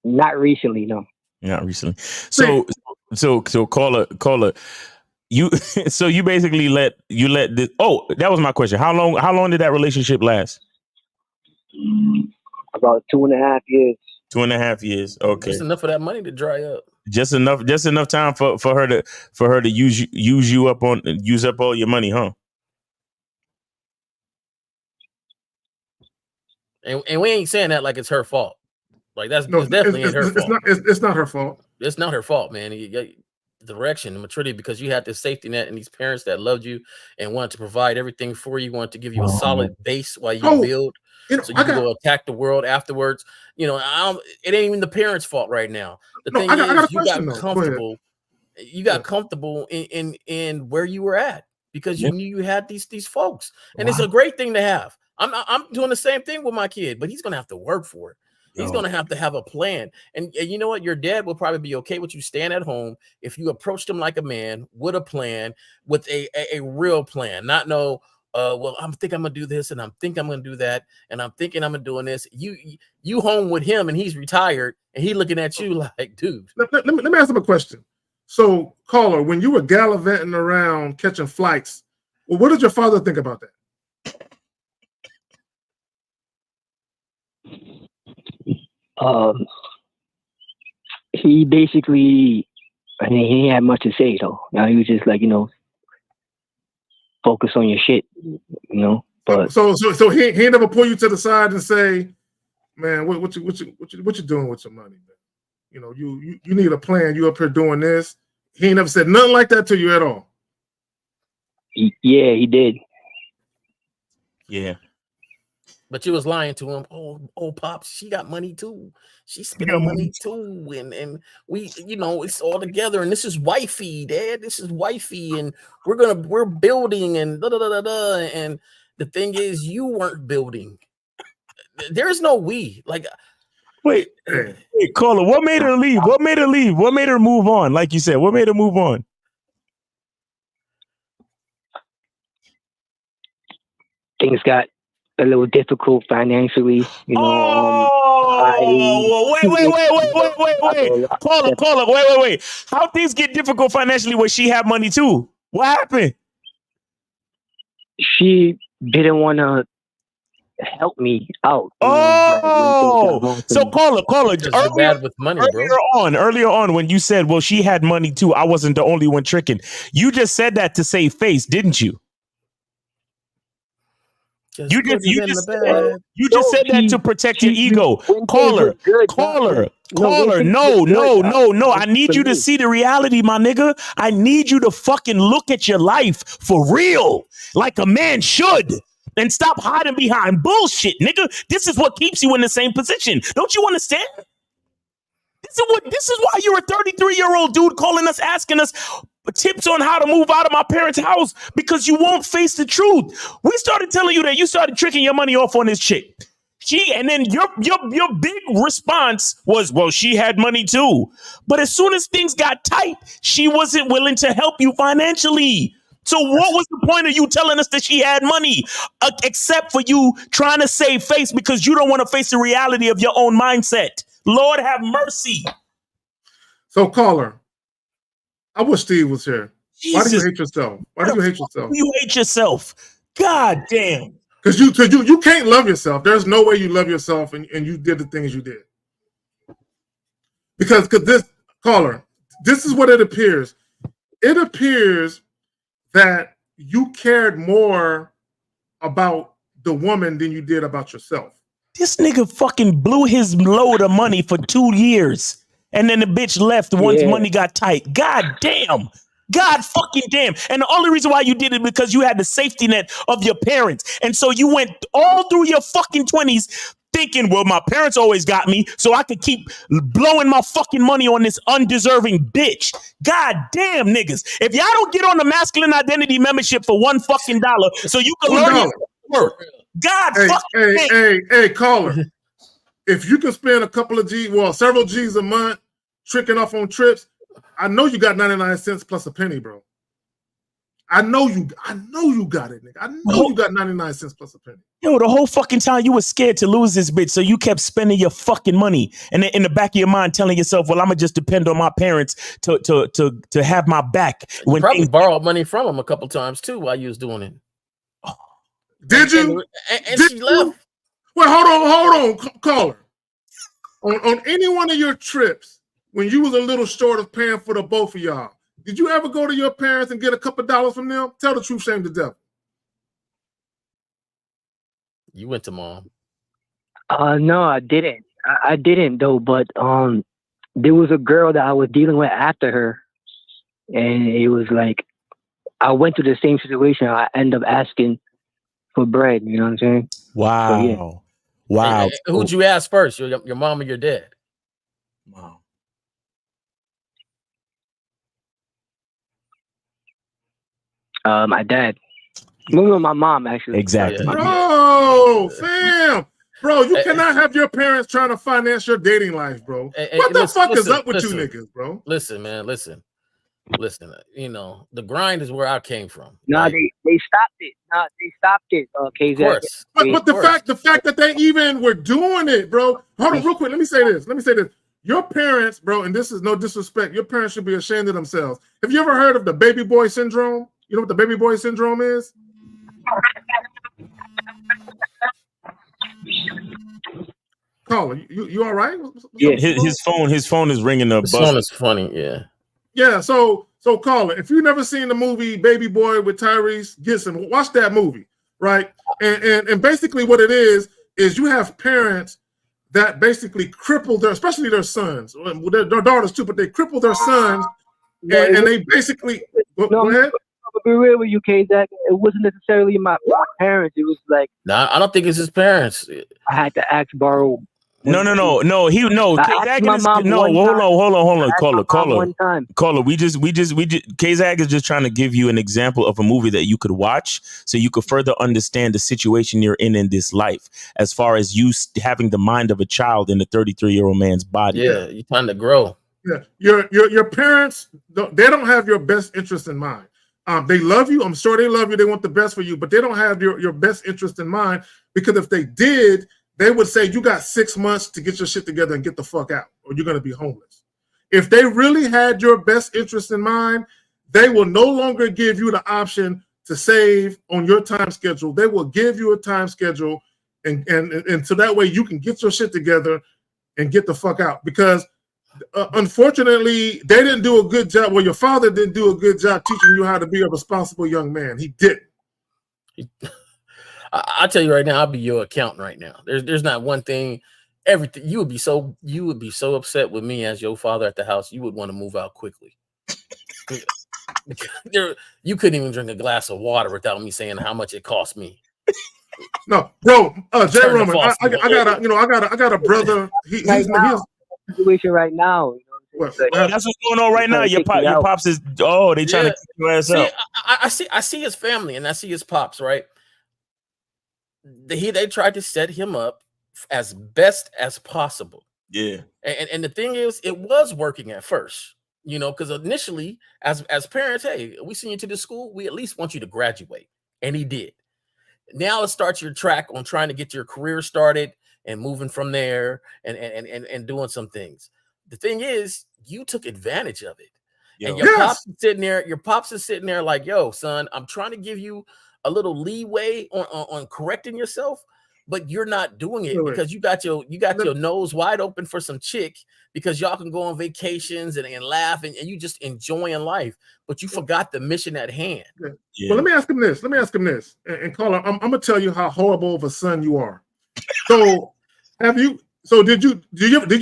Not recently, no. Not recently. So caller, you so you basically let this. Oh, that was my question. How long did that relationship last? About 2.5 years. 2.5 years. Okay. Just enough of that money to dry up. Just enough time for her to use up all your money, huh? And we ain't saying that like it's her fault. Like it's definitely ain't her fault. It's not her fault. It's not her fault, man. You got direction and maturity because you had this safety net and these parents that loved you and wanted to provide everything for you, wanted to give you a solid base while you build, so you can go attack the world afterwards. You know, it ain't even the parents' fault right now. The thing is, you got comfortable. You got comfortable in where you were at because you knew you had these folks, and it's a great thing to have. I'm doing the same thing with my kid, but he's gonna have to work for it. He's going to have a plan. And you know what? Your dad will probably be okay with you staying at home if you approached him like a man with a plan, with a real plan, not well, I'm thinking I'm going to do this and I'm thinking I'm going to do that. And I'm thinking I'm doing this. You home with him and he's retired and he looking at you like, dude. Let me ask him a question. So, caller, when you were gallivanting around catching flights, well, what did your father think about that? He basically, I mean, he didn't have much to say though. Now he was just like, focus on your shit, But so he never pull you to the side and say, "Man, what you doing with your money, man? You need a plan. You up here doing this." He ain't never said nothing like that to you at all. Yeah, he did. Yeah. But you was lying to him. Oh, pops, she got money too. She's spending money too, and we, it's all together. And this is wifey, Dad. This is wifey, and we're building, and da da da da da. And the thing is, you weren't building. There's no we. Like, wait, caller, what made her leave? What made her leave? What made her move on? Like you said, what made her move on? Things got a little difficult financially, wait. Caller, wait. How things get difficult financially when she had money too? What happened? She didn't want to help me out. So caller, bad with money, earlier on when you said, well, she had money too, I wasn't the only one tricking. You just said that to save face, didn't you? You just said that to protect your ego. Caller. No. I need you to see the reality, my nigga. I need you to fucking look at your life for real, like a man should. And stop hiding behind bullshit, nigga. This is what keeps you in the same position. Don't you understand? This is why you're a 33-year-old dude calling us, asking us tips on how to move out of my parents' house, because you won't face the truth. We started telling you that you started tricking your money off on this chick. And then your big response was, well, she had money too. But as soon as things got tight, she wasn't willing to help you financially. So what was the point of you telling us that she had money, except for you trying to save face because you don't want to face the reality of your own mindset? Lord have mercy. So, caller, I wish Steve was here. Jesus. Why do you hate yourself? Why do you hate yourself? You hate yourself. God damn. Because you can't love yourself. There's no way you love yourself and you did the things you did. Because this, caller, this is what it appears. It appears that you cared more about the woman than you did about yourself. This nigga fucking blew his load of money for 2 years. And then the bitch left once money got tight. God damn. God fucking damn. And the only reason why you did it because you had the safety net of your parents. And so you went all through your fucking 20s thinking, well, my parents always got me, so I could keep blowing my fucking money on this undeserving bitch. God damn, niggas. If y'all don't get on the masculine identity membership for $1 fucking so you can learn your work. God fucking damn. Hey, caller. If you can spend a couple of G's, well, several G's a month tricking off on trips, I know you got 99 cents plus a penny, bro. I know you got it, nigga. I know you got 99 cents plus a penny. Yo, the whole fucking time you were scared to lose this bitch, so you kept spending your fucking money, and then in the back of your mind telling yourself, "Well, I'm gonna just depend on my parents to have my back." When probably borrowed money from them a couple times too while you was doing it. Did you? And she left. Wait, hold on, caller. On any one of your trips, when you was a little short of paying for the both of y'all, did you ever go to your parents and get a couple dollars from them? Tell the truth, shame the devil. You went to mom. No, I didn't. I didn't though, but there was a girl that I was dealing with after her, and it was like I went through the same situation. I ended up asking for bread. You know what I'm saying? Wow. So, yeah. Wow. Hey, who'd you ask first? Your mom or your dad? Wow. My dad. No, my mom actually. Exactly. Bro, fam. Bro, you cannot have your parents trying to finance your dating life, bro. What the fuck is up with you niggas, bro? Listen, man, listen. You know, the grind is where I came from. No, right? they stopped it. No, they stopped it. Okay, of course. But the fact that they even were doing it, bro. Hold on, real quick. Let me say this. Your parents, bro, and this is no disrespect. Your parents should be ashamed of themselves. Have you ever heard of the baby boy syndrome? You know what the baby boy syndrome is? Caller, you all right? Yeah, his phone is ringing up. His phone is funny, yeah. Yeah, so caller, if you've never seen the movie Baby Boy with Tyrese Gibson, watch that movie, right? And basically what it is you have parents that basically cripple especially their sons, their daughters too, but they cripple their sons, and they basically go ahead. To be real with you, K-Zach, it wasn't necessarily my parents. It was like, I don't think it's his parents. I had to ask borrow. No. Hold on. Caller. We just K-Zag is just trying to give you an example of a movie that you could watch so you could further understand the situation you're in this life, as far as you having the mind of a child in a 33-year-old man's body. Yeah, you're trying to grow. Yeah, your parents, they don't have your best interest in mind. They love you. I'm sure they love you. They want the best for you, but they don't have your best interest in mind, because if they did, they would say you got 6 months to get your shit together and get the fuck out, or you're going to be homeless. If they really had your best interest in mind, they will no longer give you the option to save on your time schedule. They will give you a time schedule, and so that way you can get your shit together and get the fuck out. Because unfortunately, they didn't do a good job. Well, your father didn't do a good job teaching you how to be a responsible young man. He didn't. I tell you right now, I'll be your accountant right now. There's not one thing. Everything you would be so upset with me as your father at the house. You would want to move out quickly. You couldn't even drink a glass of water without me saying how much it cost me. No, bro, Jay Roman, I got a brother. He's situation right now. You know, that's what's going on right now. Your pops is they trying to kick your ass out. I see his family and I see his pops, right? They tried to set him up as best as possible. Yeah. And the thing is, it was working at first, you know, because initially as parents, hey, we send you to this school, we at least want you to graduate. And he did. Now it starts your track on trying to get your career started and moving from there and doing some things. The thing is, you took advantage of it. Yo. And your pops is sitting there like, yo, son, I'm trying to give you a little leeway on correcting yourself, but you're not doing it because you got your nose wide open for some chick, because y'all can go on vacations and laugh and you just enjoying life, but you forgot the mission at hand. Yeah. Well, let me ask him this. And caller, I'm gonna tell you how horrible of a son you are. So did you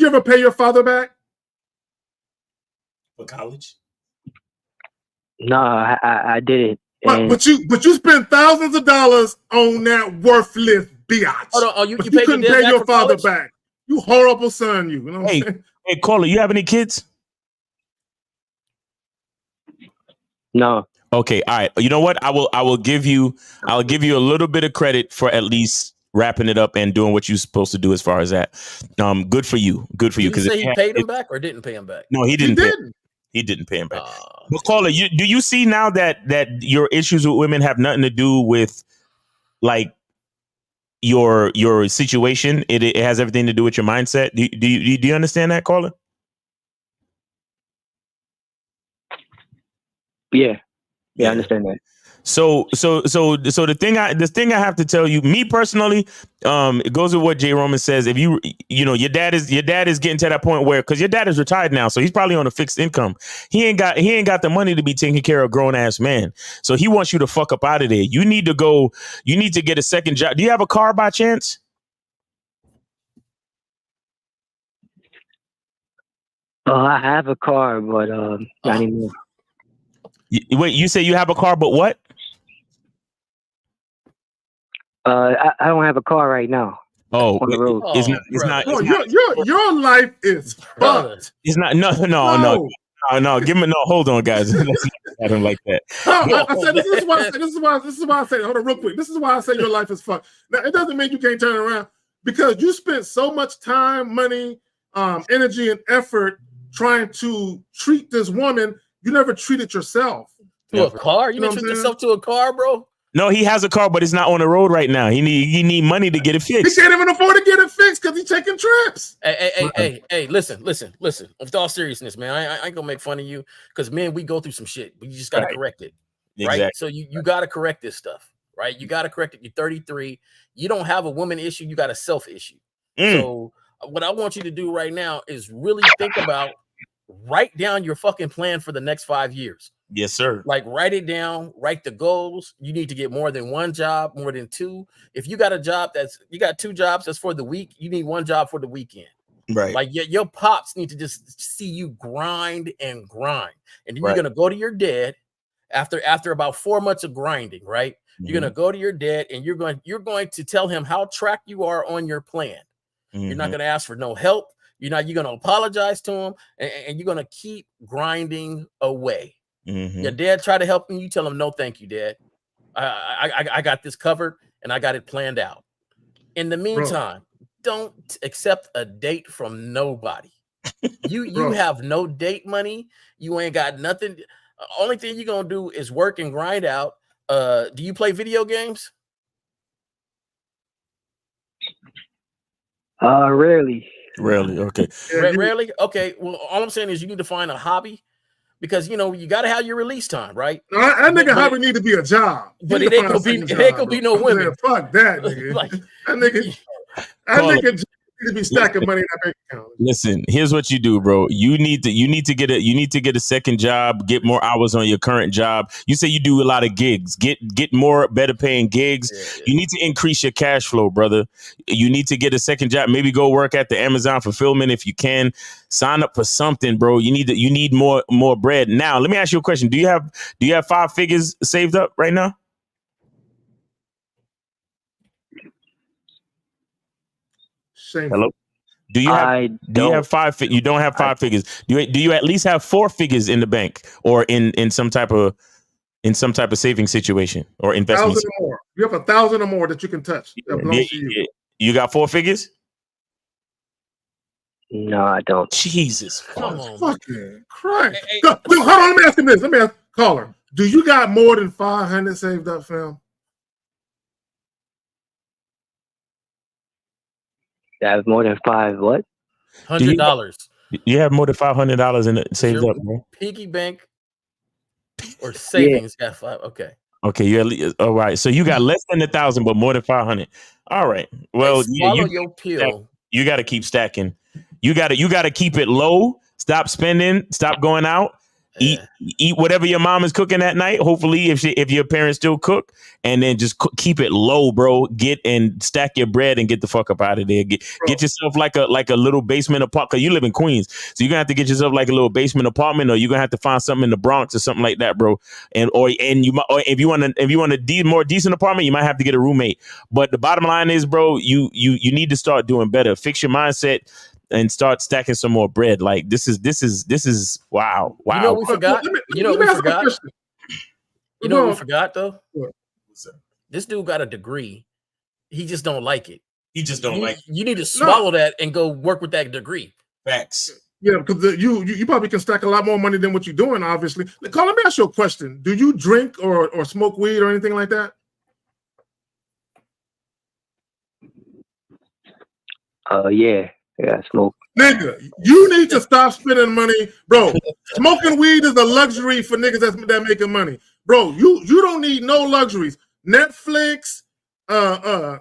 ever pay your father back? For college? No, I didn't. But you spent thousands of dollars on that worthless biatch. Hold on, oh, you but paid couldn't your dad pay back your for father college? back. You horrible son, you. You know what I'm saying? Hey, caller, you have any kids? No. Okay, all right. You know what? I'll give you a little bit of credit for at least wrapping it up and doing what you're supposed to do as far as that. Good for you. Good for you. Did he say he paid him back or didn't pay him back? No, he didn't. He didn't pay him back. But caller, do you see now that your issues with women have nothing to do with like your situation? It has everything to do with your mindset. Do you understand that, caller? Yeah. Yeah, I understand that. So the thing I have to tell you, me personally, it goes with what Jay Roman says. If you know your dad is getting to that point where, because your dad is retired now, so he's probably on a fixed income. He ain't got the money to be taking care of a grown ass man. So he wants you to fuck up out of there. You need to get a second job. Do you have a car by chance? I have a car, but not anymore. Wait, you say you have a car, but what? I don't have a car right now. Oh, on the road. It's not. Bro, your life is fucked. It's not. No. Give me no. Hold on, guys. Let's not at him like that. No, I said this is why I say. Hold on, real quick. This is why I say your life is fucked. Now it doesn't mean you can't turn around because you spent so much time, money, energy, and effort trying to treat this woman. You never treated yourself to a car. You didn't treat yourself to a car, bro. No, he has a car, but it's not on the road right now. He need money to get it fixed. He can't even afford to get it fixed because he's taking trips. Hey, listen. With all seriousness, man, I ain't gonna make fun of you because, man, we go through some shit, but you just gotta correct it, right? Exactly. So you gotta correct this stuff, right? You gotta correct it. You're 33. You don't have a woman issue. You got a self issue. So what I want you to do right now is really think about, write down your fucking plan for the next 5 years. Yes, sir. Like, write it down, write the goals. You need to get more than one job, more than two. If you got a job you got 2 jobs that's for the week, you need 1 job for the weekend. Right. Like your pops need to just see you grind. And then you're Right. gonna go to your dad after about 4 months of grinding, right? You're gonna go to your dad and you're going to tell him how tracked you are on your plan. You're not gonna ask for no help. You're gonna apologize to him and you're gonna keep grinding away. Your dad try to help you. You tell him, no, thank you, Dad. I got this covered and I got it planned out. In the meantime, don't accept a date from nobody. You have no date money. You ain't got nothing. Only thing you're gonna do is work and grind out. Do you play video games? Rarely. Rarely. Okay. Rarely. Okay. Well, all I'm saying is you need to find a hobby. Because you got to have your release time, right? No, that nigga hobby need to be a job. But it ain't gonna be no women. Fuck that, nigga. Like, that nigga need to be stacking money in that bank account. Listen, here's what you do, bro. You need to get a second job, get more hours on your current job. You say you do a lot of gigs. Get more better paying gigs. Yeah. You need to increase your cash flow, brother. You need to get a second job. Maybe go work at the Amazon fulfillment if you can. Sign up for something, bro. You need more bread. Now, let me ask you a question. Do you have 5 figures saved up right now? Hello. Do you have 5? You don't have 5 figures. Do you at least have 4 figures in the bank or in some type of saving situation or investment? 1,000 or more. You have 1,000 or more that you can touch. That belongs to you. You got 4 figures? No, I don't. Jesus, come on, fucking Christ! Hold on, let me ask him this. Let me ask caller. Do you got more than 500 saved up, fam? I have more than 5 what? $100. You have more than $500 in it saved up, bro. Piggy bank or savings got 5. Okay. Okay, you all right. So you got less than 1,000, but more than 500. All right. Well, swallow your pill. You got to keep stacking. You got to keep it low. Stop spending. Stop going out. Eat whatever your mom is cooking at night. Hopefully, if your parents still cook, and then just keep it low, bro. Get and stack your bread and get the fuck up out of there. Get yourself like a little basement apartment. Cause you live in Queens, so you're gonna have to get yourself like a little basement apartment, or you're gonna have to find something in the Bronx or something like that, bro. And if you want a more decent apartment, you might have to get a roommate. But the bottom line is, bro, you need to start doing better. Fix your mindset and start stacking some more bread. Like this is wow. You know what we forgot? You know what we forgot? You know what we forgot though? This dude got a degree. He just don't like it. He just don't like it. You need to swallow that and go work with that degree. Facts. Yeah, because you probably can stack a lot more money than what you're doing, obviously. Carl, let me ask you a question. Do you drink or smoke weed or anything like that? Yeah. Yeah, smoke. Nigga, you need to stop spending money, bro. Smoking weed is a luxury for niggas that making money, bro. You don't need no luxuries. Netflix, Hulu,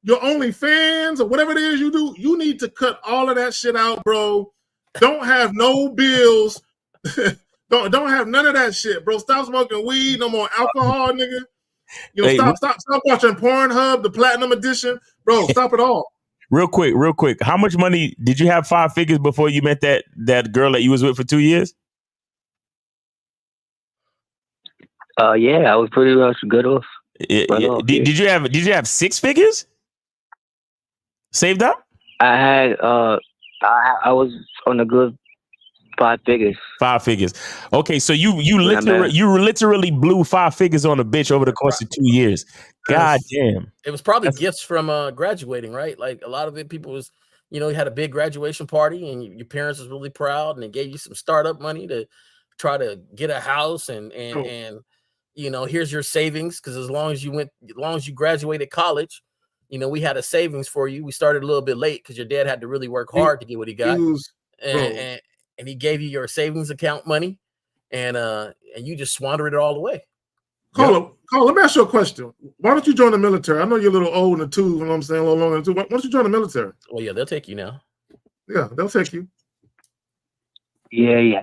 your OnlyFans, or whatever it is you do. You need to cut all of that shit out, bro. Don't have no bills. don't have none of that shit, bro. Stop smoking weed. No more alcohol, nigga. You know, stop watching Pornhub, the Platinum Edition, bro. Stop it all. Real quick. How much money did you have 5 figures before you met that girl that you was with for 2 years? Yeah, I was pretty much good off. Did you have 6 figures saved up? I was on a good 5 figures. 5 figures. Okay, so you literally blew 5 figures on a bitch over the course of 2 years. God damn. It was probably gifts from graduating, right? Like a lot of it, people was, you had a big graduation party and your parents was really proud and they gave you some startup money to try to get a house and here's your savings, because as long as you graduated college, we had a savings for you. We started a little bit late because your dad had to really work hard to get what he got. And he gave you your savings account money and you just squandered it all away. Carl, let me ask you a question. Why don't you join the military? I know you're a little old in the tooth, you know what I'm saying, a little longer in the tooth. Why don't you join the military? Well, yeah, they'll take you now. Yeah, they'll take you. Yeah,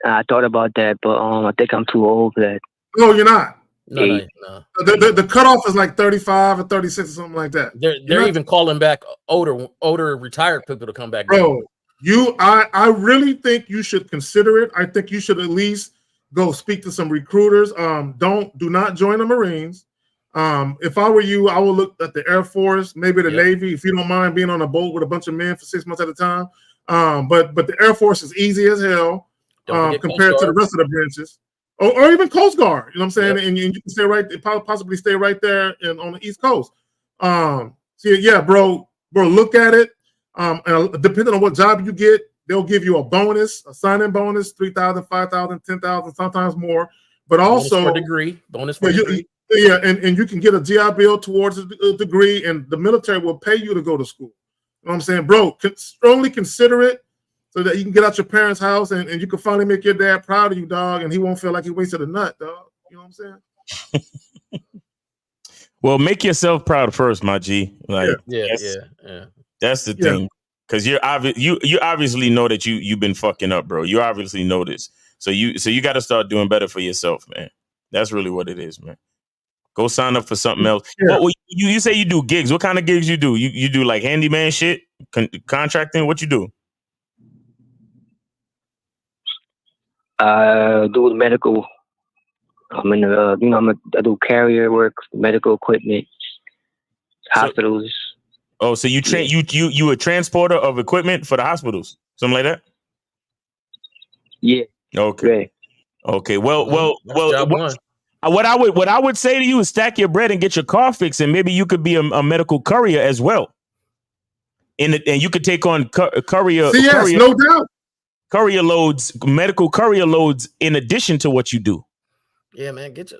I thought about that, but I think I'm too old for that. No, you're not. No. The cutoff is like 35 or 36 or something like that. They're even calling back older retired people to come back. Bro, I really think you should consider it. I think you should at least go speak to some recruiters. Do not join the Marines. If I were you, I would look at the Air Force, maybe the Navy, if you don't mind being on a boat with a bunch of men for 6 months at a time. But the Air Force is easy as hell compared to the rest of the branches. Or even Coast Guard, you know what I'm saying? Yep. And you can stay possibly stay right there on the East Coast. So yeah, bro, look at it. And depending on what job you get, they'll give you a bonus, a sign-in bonus, 3,000, 5,000, 10,000, sometimes more. But also bonus for degree. Yeah, and you can get a GI Bill towards a degree, and the military will pay you to go to school. You know what I'm saying, bro? Strongly consider it so that you can get out your parents' house and you can finally make your dad proud of you, dog, and he won't feel like he wasted a nut, dog. You know what I'm saying? Well, make yourself proud first, my G. Like, yeah. That's the thing, because you obviously know that you've been fucking up, bro. You obviously know this, so you got to start doing better for yourself, man. That's really what it is, man. Go sign up for something else. Yeah. You say you do gigs. What kind of gigs you do? You do like handyman shit, contracting. What you do? Do medical. I'm in the, I do carrier work, medical equipment, hospitals. So you train you a transporter of equipment for the hospitals, something like that? Yeah. Okay. Yeah. Okay. Well. What I would say to you is stack your bread and get your car fixed, and maybe you could be a medical courier as well. And you could take on courier. Yes, no doubt. Courier loads, medical courier loads, in addition to what you do. Yeah, man, get your.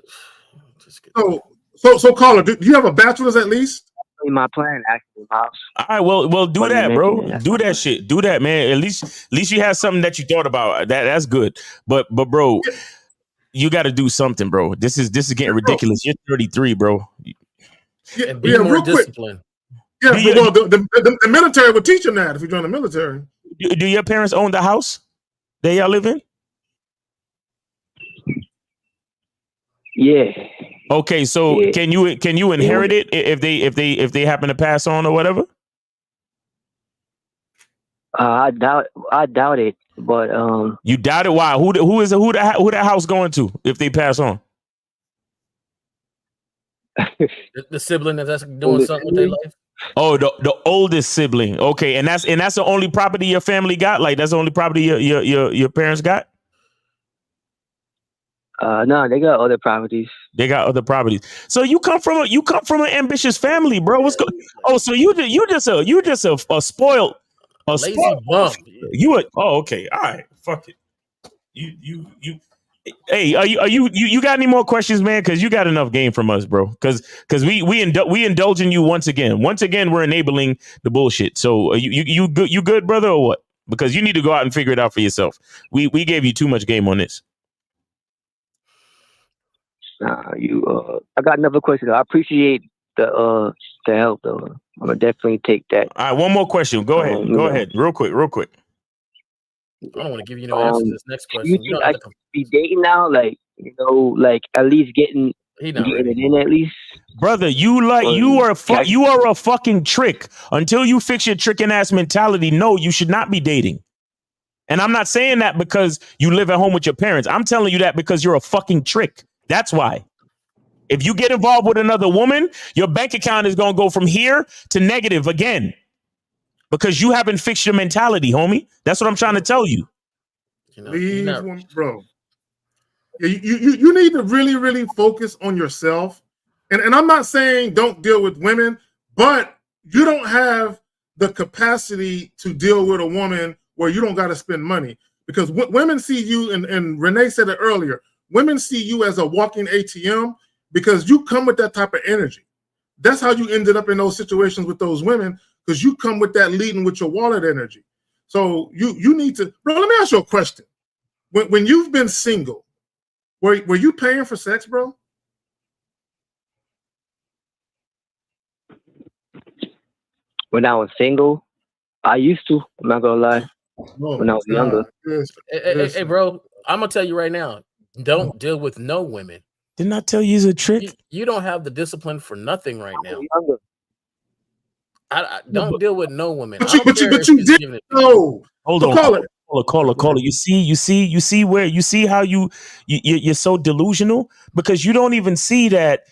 So caller, do you have a bachelor's at least? In my plan, actually, Miles. All right, well, do that, bro. Do that shit. Do that, man. At least you have something that you thought about. That's good. But bro, you got to do something, bro. This is getting ridiculous. You're 33, bro. And be more disciplined. Yeah, the military will teach him that if you join the military. Do your parents own the house? that y'all live in? Yeah. Okay, so Yeah. can you inherit it if they happen to pass on or whatever? I doubt it, but You doubt it? Why? Who that house going to if they pass on? The sibling that's doing something with their life. Oh, the oldest sibling. Okay, and that's the only property your family got. Like that's the only property your parents got. no, they got other properties. They got other properties. So you come from an ambitious family, bro. What's going? Oh, so you just a spoiled Lazy bum. Oh, okay. All right. Fuck it. You. Hey, are you got any more questions, man? Because you got enough game from us, bro. Because we indulge in you once again. Once again, we're enabling the bullshit. So you good, brother, or what? Because you need to go out and figure it out for yourself. We gave you too much game on this. I got another question. I appreciate the help though. I'm gonna definitely take that. All right, one more question. Go ahead. Go ahead. Real quick. I don't want to give you no answer to this next question. You think I should be dating now? Like, like at least getting it in at least. Brother, you are a fucking trick. Until you fix your tricking ass mentality, no, you should not be dating. And I'm not saying that because you live at home with your parents. I'm telling you that because you're a fucking trick. That's why. If you get involved with another woman, your bank account is going to go from here to negative again. Because you haven't fixed your mentality, homie. That's what I'm trying to tell you. Bro. Yeah, you need to really, really focus on yourself. And I'm not saying don't deal with women, but you don't have the capacity to deal with a woman where you don't got to spend money. Because women see you, and Renee said it earlier, women see you as a walking ATM because you come with that type of energy. That's how you ended up in those situations with those women, because you come with that leading with your wallet energy. So you need to, bro, let me ask you a question. When you've been single, were you paying for sex, bro? When I was single, I used to. I'm not gonna lie. When I was younger. Hey, bro, I'm gonna tell you right now. Don't deal with no women. Didn't I tell you he's a trick? You don't have the discipline for nothing right now. I don't deal with no women. But you did know. Hold on, caller. You see how you're so delusional because you don't even see that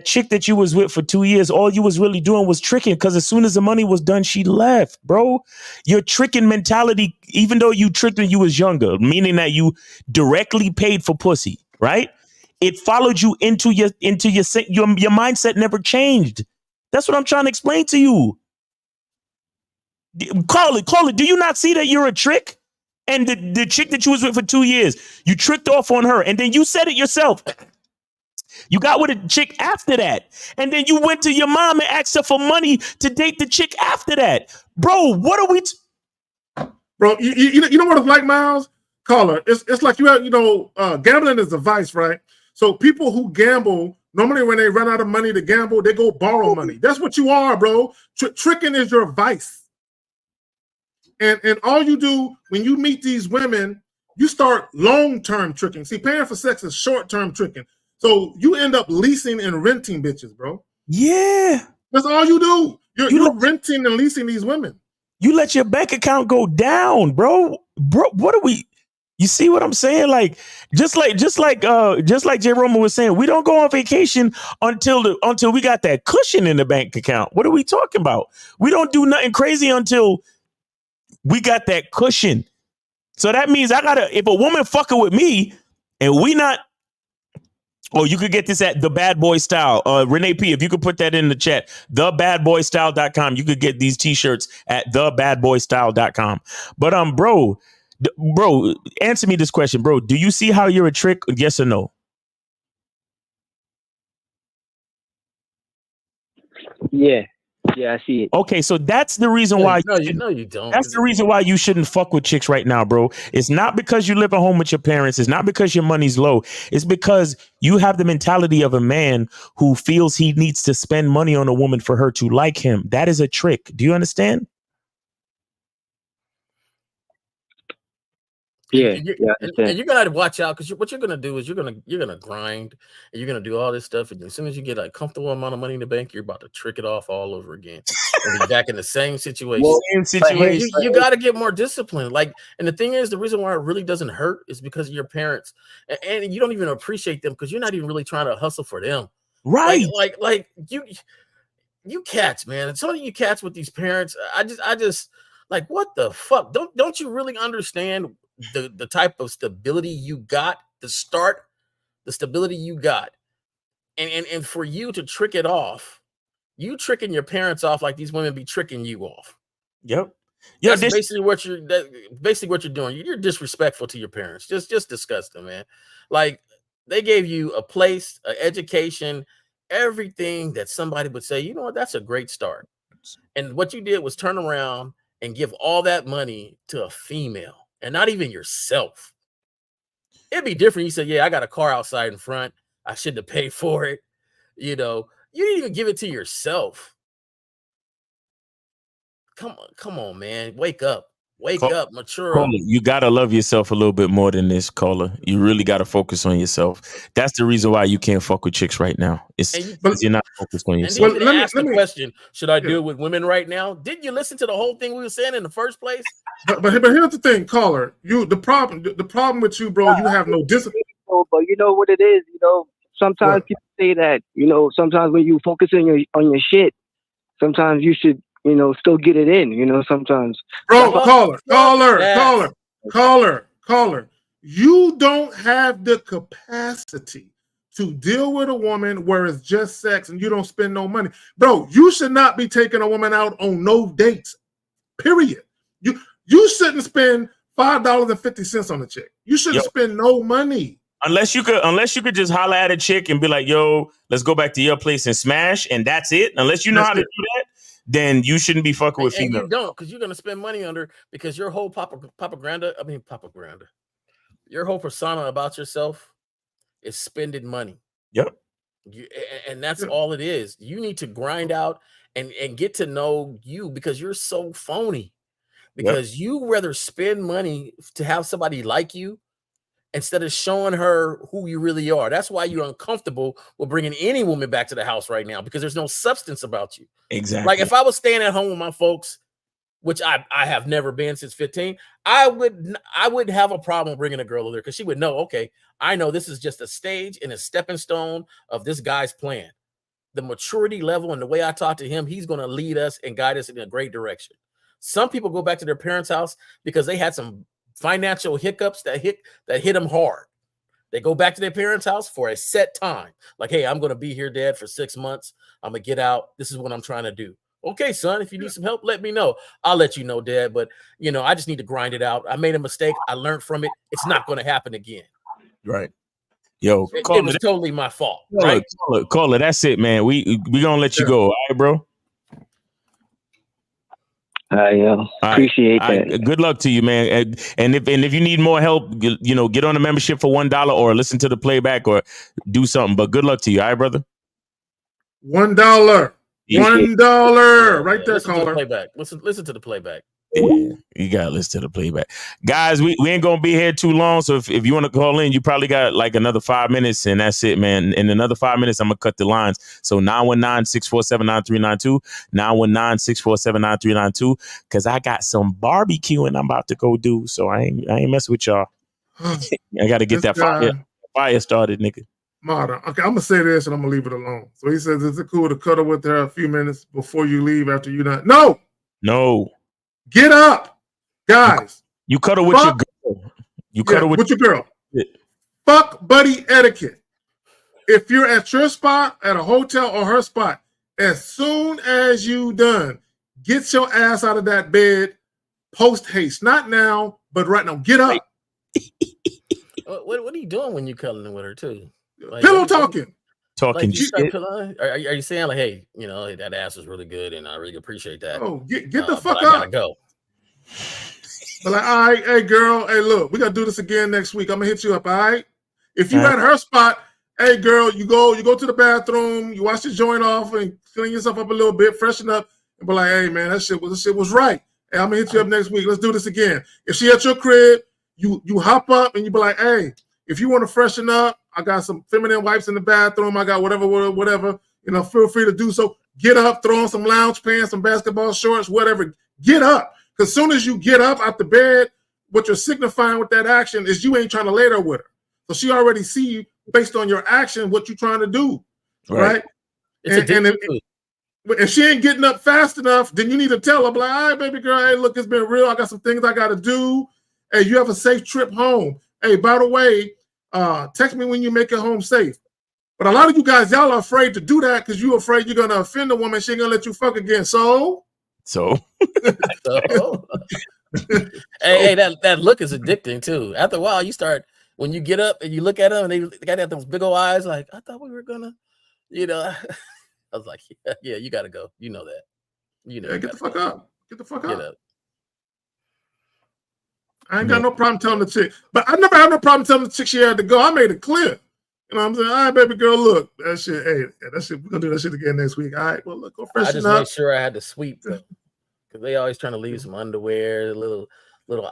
chick that you was with for 2 years. All you was really doing was tricking, because as soon as the money was done, she left, bro. Your tricking mentality, even though you tricked when you was younger, meaning that you directly paid for pussy, right? It followed you into your mindset never changed. That's what I'm trying to explain to you. Call it. Do you not see that you're a trick? And the chick that you was with for 2 years, you tricked off on her. And then you said it yourself. You got with a chick after that. And then you went to your mom and asked her for money to date the chick after that. Bro, what are we... Bro, you know what it's like, Miles? Caller, it's like gambling is a vice, right? So people who gamble, normally when they run out of money to gamble, they go borrow money. That's what you are, bro. Tricking is your vice. And all you do when you meet these women, you start long-term tricking. See, paying for sex is short-term tricking. So you end up leasing and renting bitches, bro. Yeah. That's all you do. You're renting and leasing these women. You let your bank account go down, bro. Bro, what are we... You see what I'm saying? Like, just like J. Roma was saying, we don't go on vacation until we got that cushion in the bank account. What are we talking about? We don't do nothing crazy until we got that cushion. So that means if a woman fucking with me and we not, oh, you could get this at The Bad Boy Style. Renee P, if you could put that in the chat, thebadboystyle.com. You could get these t-shirts at thebadboystyle.com. But bro, answer me this question, bro. Do you see how you're a trick? Yes or no? Yeah. Yeah, I see it. Okay, so that's the reason why. No, you don't. That's the reason why you shouldn't fuck with chicks right now, bro. It's not because you live at home with your parents. It's not because your money's low. It's because you have the mentality of a man who feels he needs to spend money on a woman for her to like him. That is a trick. Do you understand? Yeah, yeah, I And understand. you're gonna have to watch out because what you're gonna do is you're gonna grind and you're gonna do all this stuff, and as soon as you get a comfortable amount of money in the bank, you're about to trick it off all over again and be back in the same situation. Well, Same but here, situation. You got to get more disciplined. Like, and the thing is, the reason why it really doesn't hurt is because of your parents, and you don't even appreciate them because you're not even really trying to hustle for them. Right. Like you cats, man. And some of you cats with these parents, I just like, what the fuck? Don't you really understand the type of stability you got to start, the stability you got, and for you to trick it off, you tricking your parents off like these women be tricking you off. Yep. That's basically what you're doing. You're disrespectful to your parents. Just disgusting, man. Like, they gave you a place, an education, everything that somebody would say, you know what, that's a great start. And what you did was turn around and give all that money to a female and not even yourself. It'd be different. You said, yeah, I got a car outside in front. I shouldn't have paid for it. You didn't even give it to yourself. Come on, man. Wake up. Wake up, mature up. Caller, you gotta love yourself a little bit more than this, caller. You really gotta focus on yourself. That's the reason why you can't fuck with chicks right now. It's because you're not focused on And yourself. then you ask the question, should I deal with women right now? Didn't you listen to the whole thing we were saying in the first place? But here's the thing, caller. The problem with you, bro, you have no discipline. But you know what it is. Sometimes people say that. Sometimes when you focus on your shit, sometimes you should, still get it in. Sometimes. Bro, caller. You don't have the capacity to deal with a woman where it's just sex and you don't spend no money. Bro, you should not be taking a woman out on no dates. Period. You shouldn't spend $5.50 on a chick. You shouldn't spend no money. Unless you could just holler at a chick and be like, yo, let's go back to your place and smash, and that's it. Unless you know how to do that, then you shouldn't be fucking with females. And you don't, because you're gonna spend money on her because your whole propaganda, your whole persona about yourself is spending money. Yep. And that's all it is. You need to grind out and get to know you because you're so phony. Because you rather spend money to have somebody like you instead of showing her who you really are. That's why you're uncomfortable with bringing any woman back to the house right now, because there's no substance about you. Exactly. Like, if I was staying at home with my folks, which I have never been since 15, I would have a problem bringing a girl over there because she would know, okay, I know this is just a stage and a stepping stone of this guy's plan. The maturity level and the way I talk to him, he's going to lead us and guide us in a great direction. Some people go back to their parents' house because they had some financial hiccups that hit them hard. They go back to their parents' house for a set time. Like, hey, I'm going to be here, Dad, for 6 months. I'm going to get out. This is what I'm trying to do. Okay, son, if you need some help, let me know. I'll let you know, Dad. But, I just need to grind it out. I made a mistake. I learned from it. It's not going to happen again. Right. Yo, it was totally my fault. Right? Caller, that's it, man. We going to let you go. All right, bro? I appreciate that. Good luck to you, man. And if you need more help, get on the membership for $1 or listen to the playback or do something. But good luck to you, all right, brother? $1. $1 right there, listen caller. To the playback. Listen to the playback. Yeah, you gotta listen to the playback, guys. We ain't gonna be here too long, so if you want to call in, you probably got like another 5 minutes, and that's it, man. In another 5 minutes, I'm gonna cut the lines. So 919-647-9392, 919-647-9392, because I got some barbecuing I'm about to go do. So I ain't messing with y'all. I gotta get that fire started, nigga. Marta, okay, I'm gonna say this and I'm gonna leave it alone. So he says, is it cool to cuddle with her a few minutes before you leave after you're done? No. Get up, guys. You cuddle with your girl. You cuddle with your girl. Fuck buddy etiquette. If you're at your spot, at a hotel or her spot, as soon as you done, get your ass out of that bed post haste. Not now, but right now. Get up. What are you doing when you're cuddling with her too? Like, pillow talking. Talking shit. Are you saying like, hey, that ass is really good and I really appreciate that? Oh, get the fuck up. I gotta go. But like, all right, hey girl, hey look, we gotta do this again next week. I'm gonna hit you up, all right? If you at her spot, hey girl, you go to the bathroom, you wash your joint off and clean yourself up a little bit, freshen up, and be like, hey man, that shit was right. Hey, I'm gonna hit you up next week. Let's do this again. If she at your crib, you hop up and you be like, hey, if you want to freshen up, I got some feminine wipes in the bathroom. I got whatever. You know, feel free to do so. Get up, throw on some lounge pants, some basketball shorts, whatever. Get up. Because as soon as you get up out the bed, what you're signifying with that action is you ain't trying to lay there with her. So she already see you based on your action, what you're trying to do, right? And if she ain't getting up fast enough, then you need to tell her, like, all right, baby girl, hey, look, it's been real. I got some things I got to do. Hey, you have a safe trip home. Hey, by the way, text me when you make it home safe. But a lot of you guys, y'all are afraid to do that because you're afraid you're going to offend a woman. She ain't going to let you fuck again. So? Hey, that look is addicting too. After a while, you start, when you get up and you look at them and they got those big old eyes, like, I thought we were gonna, you know. I was like, yeah, you gotta go. You know that. You know. Yeah, get the fuck up. Get the fuck up. Get up. I ain't got no problem telling the chick, but I never had no problem telling the chick she had to go. I made it clear. You know what I'm saying? All right, baby girl, look, that shit, hey, that shit, we're gonna do that shit again next week. All right, well, look, go freshen up. I just made sure I had to sweep them because they always trying to leave some underwear, little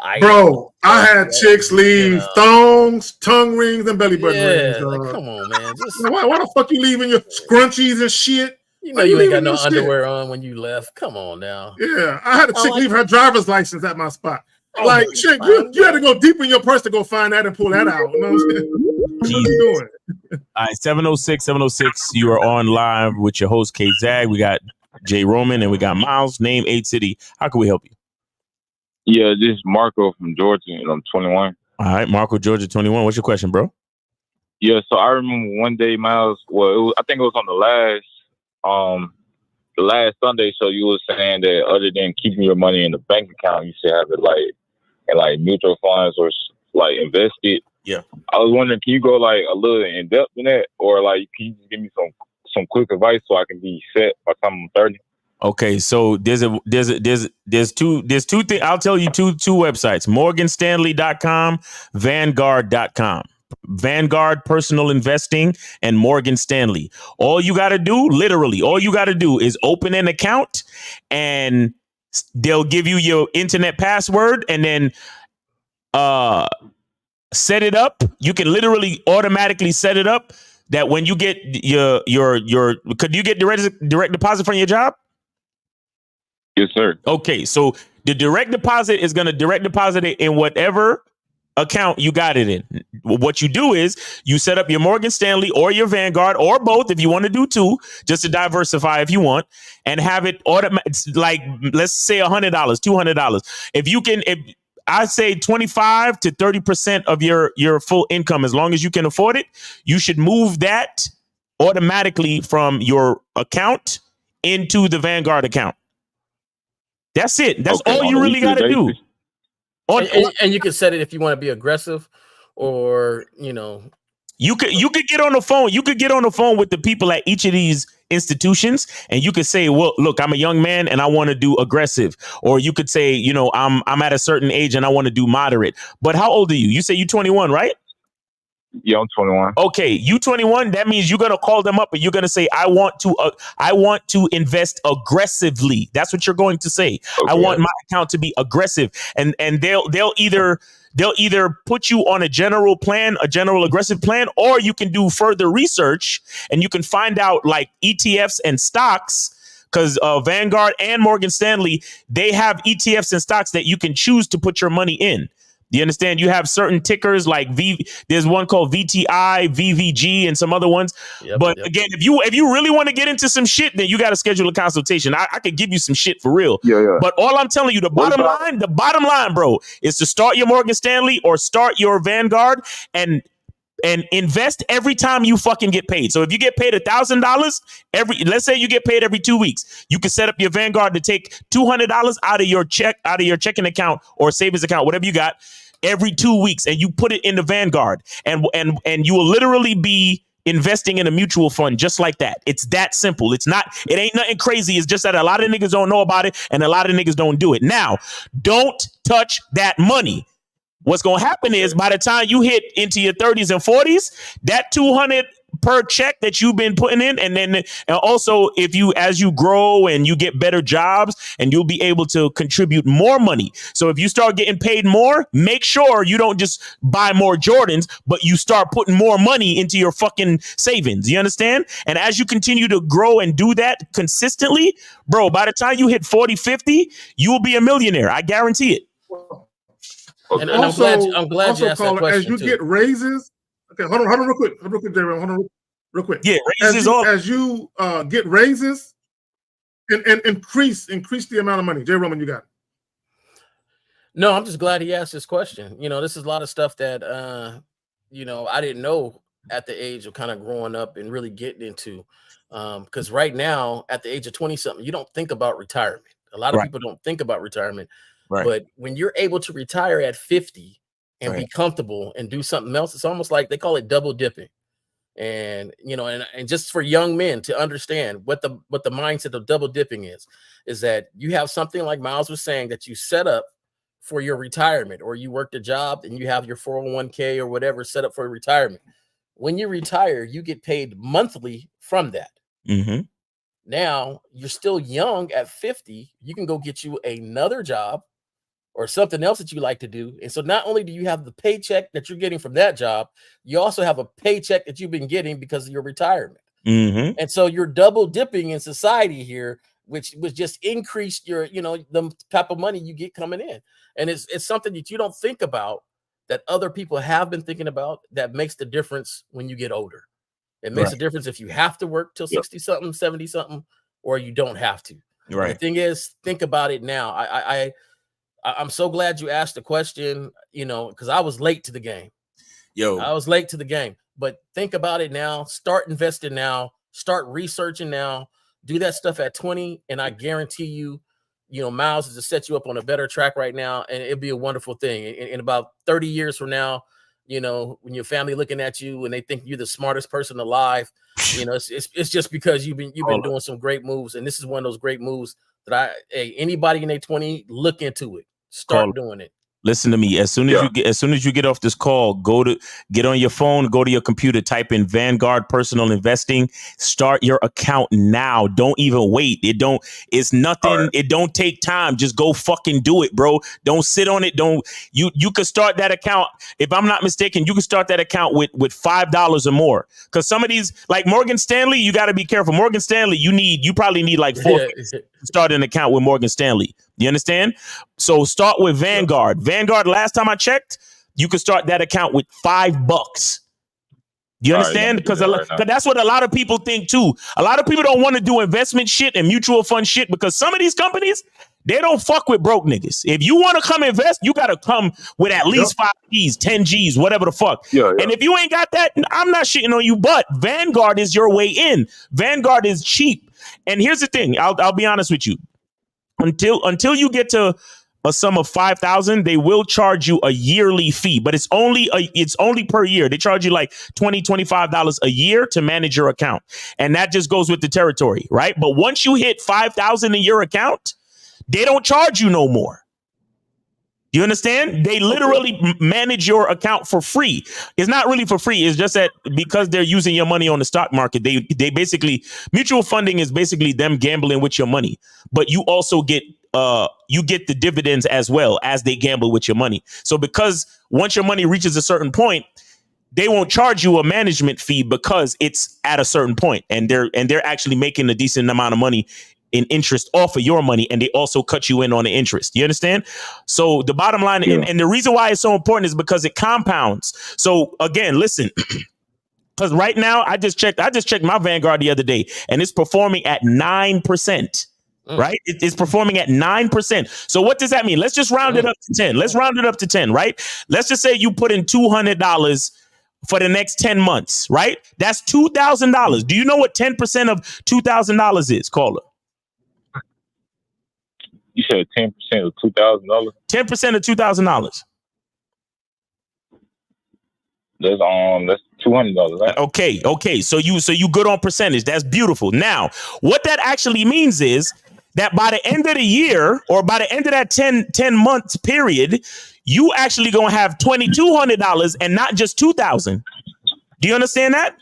items. Bro, I had chicks leave thongs, tongue rings, and belly button rings. Like, come on, man. Why the fuck you leaving your scrunchies and shit? You know you ain't got no underwear on when you left. Come on now. Yeah, I had a chick leave her driver's license at my spot. Oh, like, shit, you had to go deep in your purse to go find that and pull that out. You know what I'm saying? What you doing? All right, 706, you are on live with your host, K-Zag. We got Jay Roman and we got Miles. Name, age, city. How can we help you? Yeah, this is Marco from Georgia, and I'm 21. All right, Marco, Georgia, 21. What's your question, bro? Yeah, so I remember one day, Miles. Well, I think it was on the last Sunday show. You were saying that other than keeping your money in the bank account, you should have it in mutual funds or like invested. Yeah. I was wondering, can you go like a little in depth in that, or like can you just give me some quick advice so I can be set by the time I'm 30? Okay, so there's two things. I'll tell you two websites: morganstanley.com, vanguard.com. Vanguard Personal Investing and Morgan Stanley. All you got to do is open an account and they'll give you your internet password and then set it up. You can literally automatically set it up that when you get your could you get direct deposit from your job? Yes, sir. Okay, so the direct deposit is going to direct deposit it in whatever account you got it in. What you do is you set up your Morgan Stanley or your Vanguard or both if you want to do two, just to diversify if you want, and have it like let's say $100, $200. If I say 25 to 30% of your full income, as long as you can afford it, you should move that automatically from your account into the Vanguard account. That's it. That's all you really got to do. And you can set it if you want to be aggressive, or you could get on the phone. You could get on the phone with the people at each of these institutions, and you could say, "Well, look, I'm a young man and I want to do aggressive," or you could say, I'm at a certain age and I want to do moderate." But how old are you? You say you're 21, right? Yeah, I'm 21. Okay, you 21. That means you're gonna call them up and you're gonna say, I want to invest aggressively. That's what you're going to say. Okay. I want my account to be aggressive, and they'll either put you on a general aggressive plan, or you can do further research and you can find out like ETFs and stocks. Because Vanguard and Morgan Stanley, they have ETFs and stocks that you can choose to put your money in. You understand? You have certain tickers like there's one called VTI, VVG, and some other ones. But again, if you really want to get into some shit, then you got to schedule a consultation. I could give you some shit for real. Yeah. But all I'm telling you, the bottom line, bro, is to start your Morgan Stanley or start your Vanguard and invest every time you fucking get paid. So if you get paid $1,000 let's say you get paid every 2 weeks, you can set up your Vanguard to take $200 out of your checking account or savings account, whatever you got, every 2 weeks, and you put it in the Vanguard, and you will literally be investing in a mutual fund just like that. It's that simple. It ain't nothing crazy. It's just that a lot of niggas don't know about it and a lot of niggas don't do it. Now, don't touch that money. What's going to happen is by the time you hit into your 30s and 40s, that 200 per check that you've been putting in. And then also as you grow and you get better jobs, and you'll be able to contribute more money. So if you start getting paid more, make sure you don't just buy more Jordans, but you start putting more money into your fucking savings. You understand? And as you continue to grow and do that consistently, bro, by the time you hit 40, 50, you will be a millionaire. I guarantee it. And I'm glad you asked that caller, question as you too. get raises, okay, hold on real quick, J-Ram, hold on real quick. Yeah, raises as you get raises and increase the amount of money. J-Roman, you got it. No, I'm just glad he asked this question. This is a lot of stuff that I didn't know at the age of kind of growing up and really getting into. Because right now, at the age of 20-something, you don't think about retirement. A lot of people don't think about retirement. Right. But when you're able to retire at 50 and be comfortable and do something else, it's almost like they call it double dipping. And and just for young men to understand what the mindset of double dipping is that you have something like Miles was saying that you set up for your retirement, or you worked a job and you have your 401k or whatever set up for retirement. When you retire, you get paid monthly from that. Mm-hmm. Now you're still young at 50. You can go get you another job or something else that you like to do. And so not only do you have the paycheck that you're getting from that job, you also have a paycheck that you've been getting because of your retirement. Mm-hmm. And so you're double dipping in society here, which just increased your, the type of money you get coming in. And it's something that you don't think about that other people have been thinking about that makes the difference when you get older. It makes a difference if you have to work till 60 something, 70 something, or you don't have to. Right. The thing is, think about it now. I'm so glad you asked the question, because I was late to the game. I was late to the game. But think about it now. Start investing now. Start researching now. Do that stuff at 20, and I guarantee you, Miles is to set you up on a better track right now, and it'll be a wonderful thing. In about 30 years from now, when your family looking at you and they think you're the smartest person alive, it's just because you've been doing some great moves, and this is one of those great moves that anybody in their 20, look into it. Start doing it. Listen to me. As soon as you get off this call, get on your phone, go to your computer, type in Vanguard Personal Investing, start your account now. Don't even wait. It's nothing. It don't take time. Just go fucking do it, bro. Don't sit on it. You could start that account. If I'm not mistaken, you can start that account with $5 or more. Cause some of these, like Morgan Stanley, you got to be careful. Morgan Stanley, you probably need like 4 to start an account with Morgan Stanley. You understand? So start with Vanguard. Vanguard, last time I checked, you could start that account with $5. Do you understand? Because that's what a lot of people think too. A lot of people don't want to do investment shit and mutual fund shit because some of these companies, they don't fuck with broke niggas. If you want to come invest, you got to come with at least 5 G's, 10 G's, whatever the fuck. And if you ain't got that, I'm not shitting on you, but Vanguard is your way in. Vanguard is cheap. And here's the thing. I'll be honest with you. Until you get to a sum of 5,000, they will charge you a yearly fee, but it's only per year. They charge you like $20, $25 a year to manage your account. And that just goes with the territory, right? But once you hit 5,000 in your account, they don't charge you no more. You understand? They literally manage your account for free. It's not really for free. It's just that because they're using your money on the stock market, they basically, mutual funding is basically them gambling with your money. But you also get the dividends as well as they gamble with your money. So because once your money reaches a certain point, they won't charge you a management fee because it's at a certain point, and they're actually making a decent amount of money in interest off of your money, and they also cut you in on the interest. You understand? So the bottom line, and the reason why it's so important is because it compounds. So again, listen, because right now I just checked my Vanguard the other day, and it's performing at 9%. Right? It's performing at 9%. So what does that mean? Let's just round it up to 10. Let's round it up to 10, right? Let's just say you put in $200 for the next 10 months, right? That's $2,000. Do you know what 10% of $2,000 is, caller? You said 10% of $2,000? 10% of $2,000. That's $200, right? Okay. So you good on percentage. That's beautiful. Now, what that actually means is that by the end of the year, or by the end of that 10 months period, you actually gonna have $2,200 and not just $2,000. Do you understand that?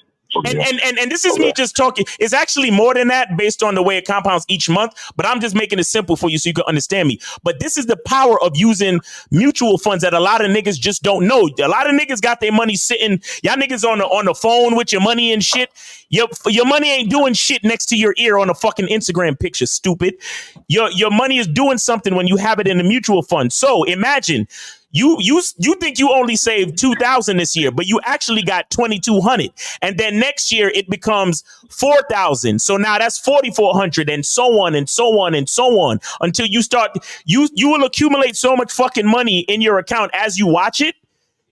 And this is me just talking. It's actually more than that based on the way it compounds each month, but I'm just making it simple for you so you can understand me. But this is the power of using mutual funds that a lot of niggas just don't know. A lot of niggas got their money sitting. Y'all niggas on the phone with your money and shit. Your money ain't doing shit next to your ear on a fucking Instagram picture, stupid. Your money is doing something when you have it in a mutual fund. So imagine you think you only saved 2,000 this year, but you actually got 2,200, and then next year it becomes 4,000. So now that's 4,400, and so on and so on and so on until you start. You will accumulate so much fucking money in your account as you watch it.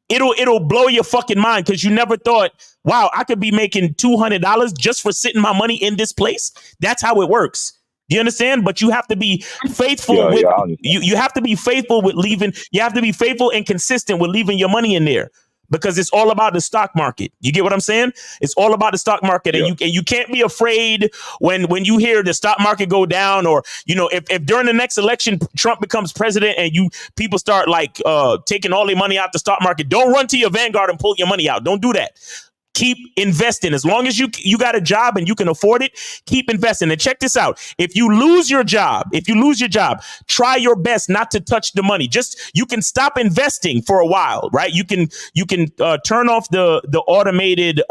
It'll blow your fucking mind because you never thought, wow, I could be making $200 just for sitting my money in this place. That's how it works. Do you understand? But you have to be faithful you have to be faithful with leaving. You have to be faithful and consistent with leaving your money in there because it's all about the stock market. You get what I'm saying? It's all about the stock market. And you can't be afraid when you hear the stock market go down, or, if during the next election, Trump becomes president and people start taking all their money out the stock market. Don't run to your Vanguard and pull your money out. Don't do that. Keep investing. As long as you got a job and you can afford it, keep investing. And check this out. If you lose your job, try your best not to touch the money. You can stop investing for a while, right? You can turn off the automated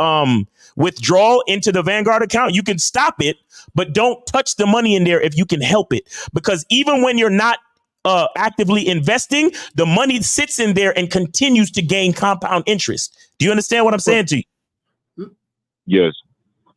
withdrawal into the Vanguard account. You can stop it, but don't touch the money in there if you can help it. Because even when you're not actively investing, the money sits in there and continues to gain compound interest. Do you understand what I'm saying to you? Yes.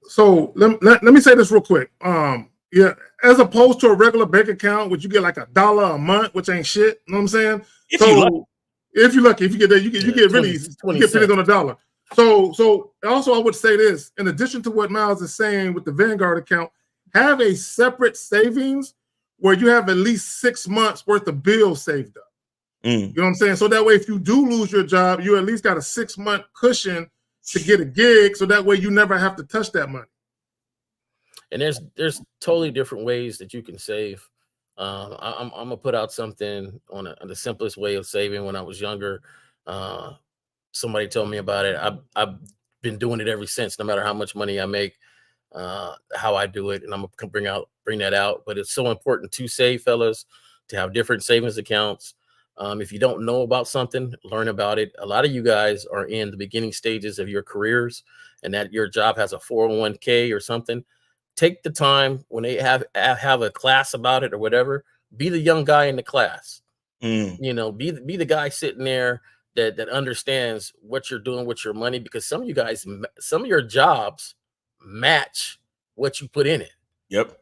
So let me say this real quick. As opposed to a regular bank account, which you get like $1 a month, which ain't shit. You know what I'm saying? If you're lucky, if you get there, you get really you get pennies on a dollar. So also I would say this, in addition to what Miles is saying with the Vanguard account, have a separate savings where you have at least 6 months worth of bills saved up. You know what I'm saying? So that way, if you do lose your job, you at least got a 6-month cushion to get a gig, so that way you never have to touch that money. And there's totally different ways that you can save. I'm gonna put out something on the simplest way of saving. When I was younger, somebody told me about it. I've been doing it ever since. No matter how much money I make, how I do it, and I'm gonna bring that out. But it's so important to save, fellas, to have different savings accounts. If you don't know about something, learn about it. A lot of you guys are in the beginning stages of your careers, and that your job has a 401k or something. Take the time when they have a class about it or whatever. Be the young guy in the class. Be the guy sitting there that understands what you're doing with your money, because some of you guys, some of your jobs match what you put in it. Yep.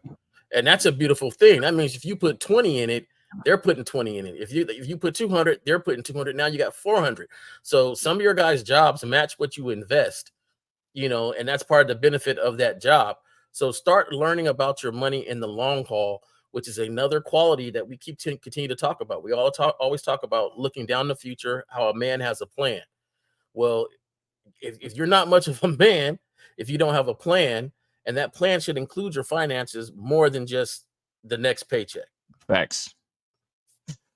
And that's a beautiful thing. That means if you put 20 in it, they're putting 20 in it. If you put 200, they're putting 200. Now you got 400. So some of your guys' jobs match what you invest, and that's part of the benefit of that job. So start learning about your money in the long haul, which is another quality that we continue to talk about. We always talk about looking down the future, how a man has a plan. Well, if you're not much of a man, if you don't have a plan, and that plan should include your finances more than just the next paycheck. Facts.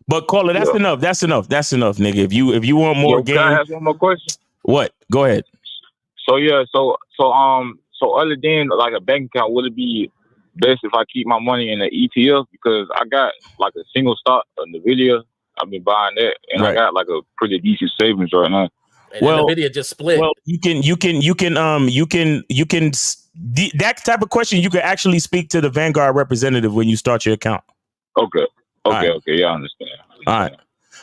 But caller, that's enough. That's enough, nigga. If you want more game, can I ask one more question? What? Go ahead. So other than like a bank account, would it be best if I keep my money in an ETF? Because I got like a single stock, a NVIDIA. I've been buying that, and I got like a pretty decent savings right now. And NVIDIA just split. Well, you can that type of question you can actually speak to the Vanguard representative when you start your account. Okay. Yeah, I understand. All right.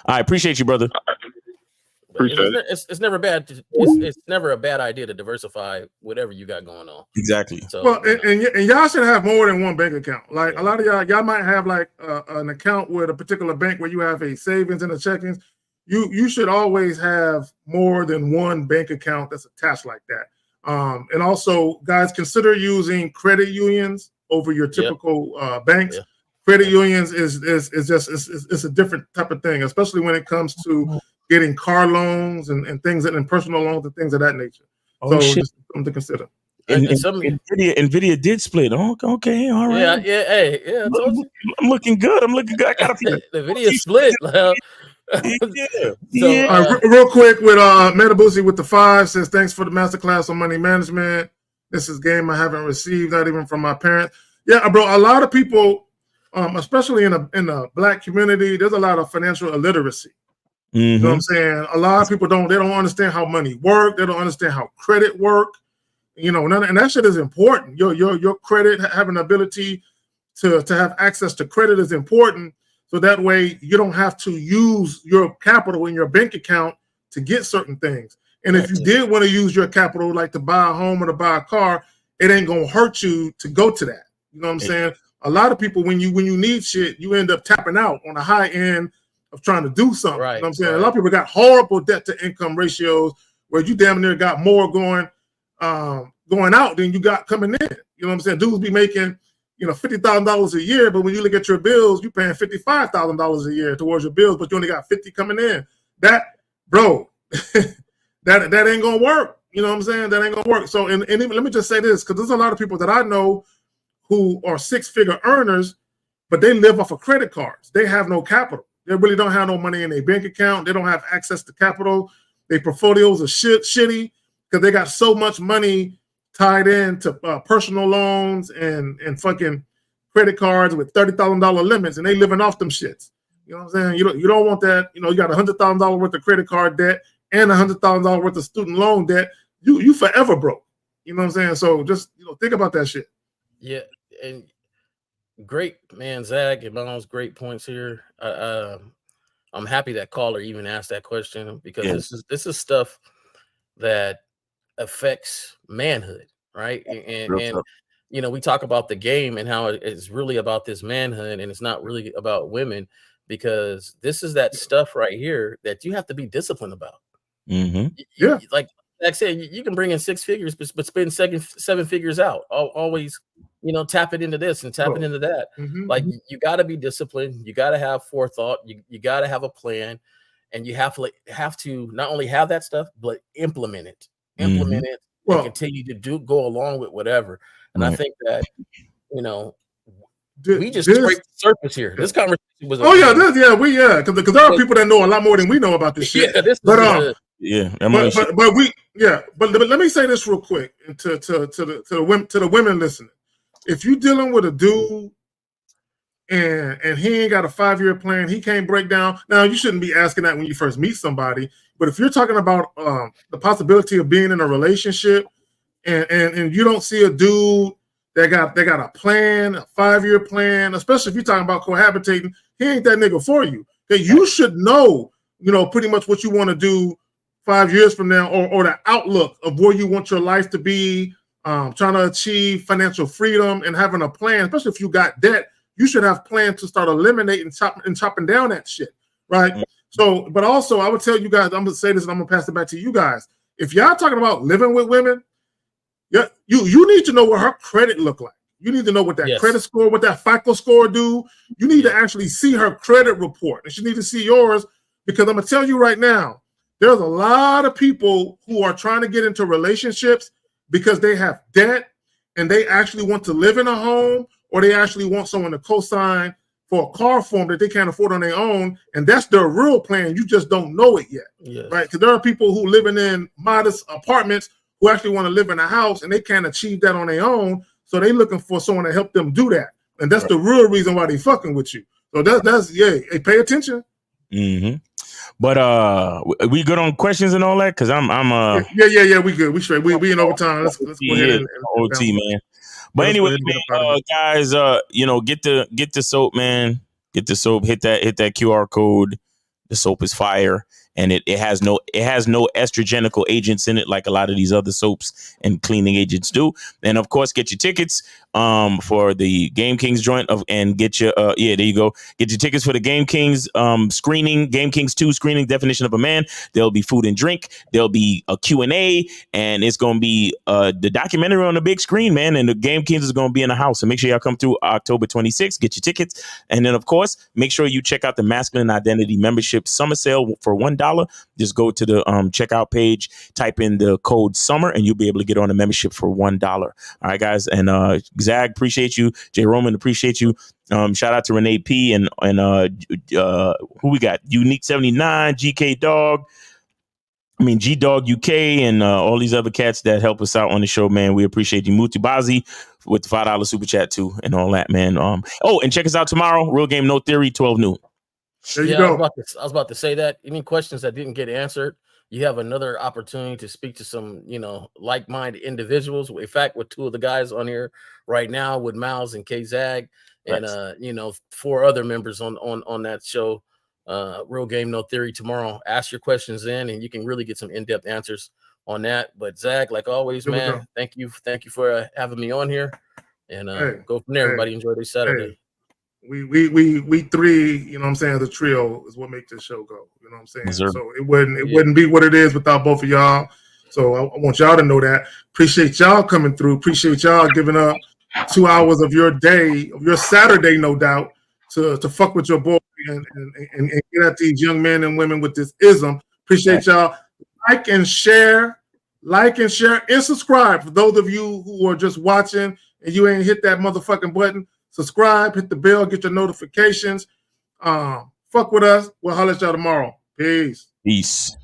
Appreciate you, brother. Appreciate it. It's never bad. It's never a bad idea to diversify whatever you got going on. Exactly. So, well, and y'all should have more than one bank account. Like a lot of y'all might have like an account with a particular bank where you have a savings and a checkings. You should always have more than one bank account that's attached like that. And also, guys, consider using credit unions over your typical banks. Credit unions is just a different type of thing, especially when it comes to getting car loans and things and personal loans and things of that nature. So just something to consider. NVIDIA did split. Oh, okay, all right. Yeah. I'm looking good. I got a feeling. NVIDIA split. Real quick with Metabusi with the 5 says thanks for the masterclass on money management. This is game I haven't received, not even from my parents. Yeah, bro. A lot of people, especially in the black community, there's a lot of financial illiteracy. You know what I'm saying? A lot of people don't understand how money work. They don't understand how credit work. You know, and that shit is important. Your credit, having the ability to have access to credit is important. So that way you don't have to use your capital in your bank account to get certain things. And if you did want to use your capital, like to buy a home or to buy a car, it ain't gonna hurt you to go to that. You know what I'm saying? A lot of people, when you need shit, you end up tapping out on the high end of trying to do something. Right, you know what I'm saying? A lot of people got horrible debt to income ratios where you damn near got more going out than you got coming in. You know what I'm saying? Dudes be making, $50,000 a year, but when you look at your bills, you're paying $55,000 a year towards your bills, but you only got 50 coming in. That, bro, that ain't gonna work. You know what I'm saying? That ain't gonna work. So, and even, let me just say this, because there's a lot of people that I know who are six-figure earners, but they live off of credit cards. They have no capital. They really don't have no money in their bank account. They don't have access to capital. Their portfolios are shitty because they got so much money tied in to personal loans and fucking credit cards with $30,000 limits, and they living off them shits. You know what I'm saying? You don't want that. You got $100,000 worth of credit card debt and $100,000 worth of student loan debt. You forever broke. You know what I'm saying? So just think about that shit. Yeah, and great, man, Zach and Miles, great points here. I'm happy that caller even asked that question because this is stuff that affects manhood, right? And we talk about the game and how it's really about this manhood and it's not really about women, because this is that stuff right here that you have to be disciplined about. Yeah, like I said, you can bring in six figures, but spend seven figures out. Always, tap it into this and tap it into that. Like you got to be disciplined. You got to have forethought. You got to have a plan, and you have to not only have that stuff, but implement it. And continue to go along with whatever. And I think that we just scraped the surface here. This conversation was because there are people that know a lot more than we know about this shit. But let me say this real quick to the women listening. If you dealing with a dude and he ain't got a 5-year plan, he can't break down. Now, you shouldn't be asking that when you first meet somebody. But if you're talking about the possibility of being in a relationship and you don't see a dude that got a plan, a 5-year plan, especially if you're talking about cohabitating, he ain't that nigga for you. Okay, you should know, pretty much what you want to do 5 years from now, or the outlook of where you want your life to be, trying to achieve financial freedom and having a plan, especially if you got debt. You should have plans to start eliminating chopping down that shit, right? So, but also I would tell you guys, I'm gonna say this and I'm gonna pass it back to you guys. If y'all talking about living with women, you need to know what her credit look like. You need to know what that credit score, what that FICO score do. You need to actually see her credit report, and she need to see yours, because I'm gonna tell you right now, there's a lot of people who are trying to get into relationships because they have debt and they actually want to live in a home, or they actually want someone to co-sign for a car for them that they can't afford on their own, and that's their real plan. You just don't know it yet, right? Because there are people who living in modest apartments who actually want to live in a house, and they can't achieve that on their own, so they looking for someone to help them do that, and that's the real reason why they fucking with you. So that's hey, pay attention. But we good on questions and all that? Because I'm we good. We straight. We in overtime. Let's go ahead and OT, man. But anyway, man, guys, get the soap, man. Get the soap. Hit that QR code. The soap is fire, and it has no estrogenical agents in it like a lot of these other soaps and cleaning agents do. And of course, get your tickets for the Game Kings joint and get your there you go. Get your tickets for the Game Kings screening, Game Kings 2 screening, Definition of a Man. There'll be food and drink. There'll be a Q&A, and it's gonna be the documentary on the big screen, man. And the Game Kings is gonna be in the house. So make sure y'all come through October 26th. Get your tickets, and then of course make sure you check out the Masculine Identity membership summer sale for $1. Just go to the checkout page, type in the code SUMMER, and you'll be able to get on the membership for $1. All right, guys. And Zach, appreciate you. J. Roman, appreciate you. Shout out to Renee P. and who we got? Unique 79, GK Dog, I mean, G Dog UK and all these other cats that help us out on the show, man. We appreciate you. Muti Bazi with the $5 super chat too, and all that, man. Oh, and check us out tomorrow. Real Game No Theory, 12 noon. There you Yeah, go. I was about to say that. Any questions that didn't get answered, you have another opportunity to speak to some, like-minded individuals. In fact, with two of the guys on here right now, with Miles and K-Zag, and 4 other members on that show. Real Game No Theory tomorrow. Ask your questions in, and you can really get some in-depth answers on that. But Zach, like always, man, thank you for having me on here, and go from there. Everybody enjoy their Saturday. We three, you know what I'm saying, the trio is what makes this show go. You know what I'm saying? Yes, sir. So it wouldn't be what it is without both of y'all. So I want y'all to know that. Appreciate y'all coming through. Appreciate y'all giving up 2 hours of your day, of your Saturday, no doubt, to fuck with your boy and get at these young men and women with this ism. Appreciate y'all. Like and share, and subscribe. For those of you who are just watching and you ain't hit that motherfucking button, subscribe, hit the bell, get your notifications. Fuck with us. We'll holler at y'all tomorrow. Peace. Peace.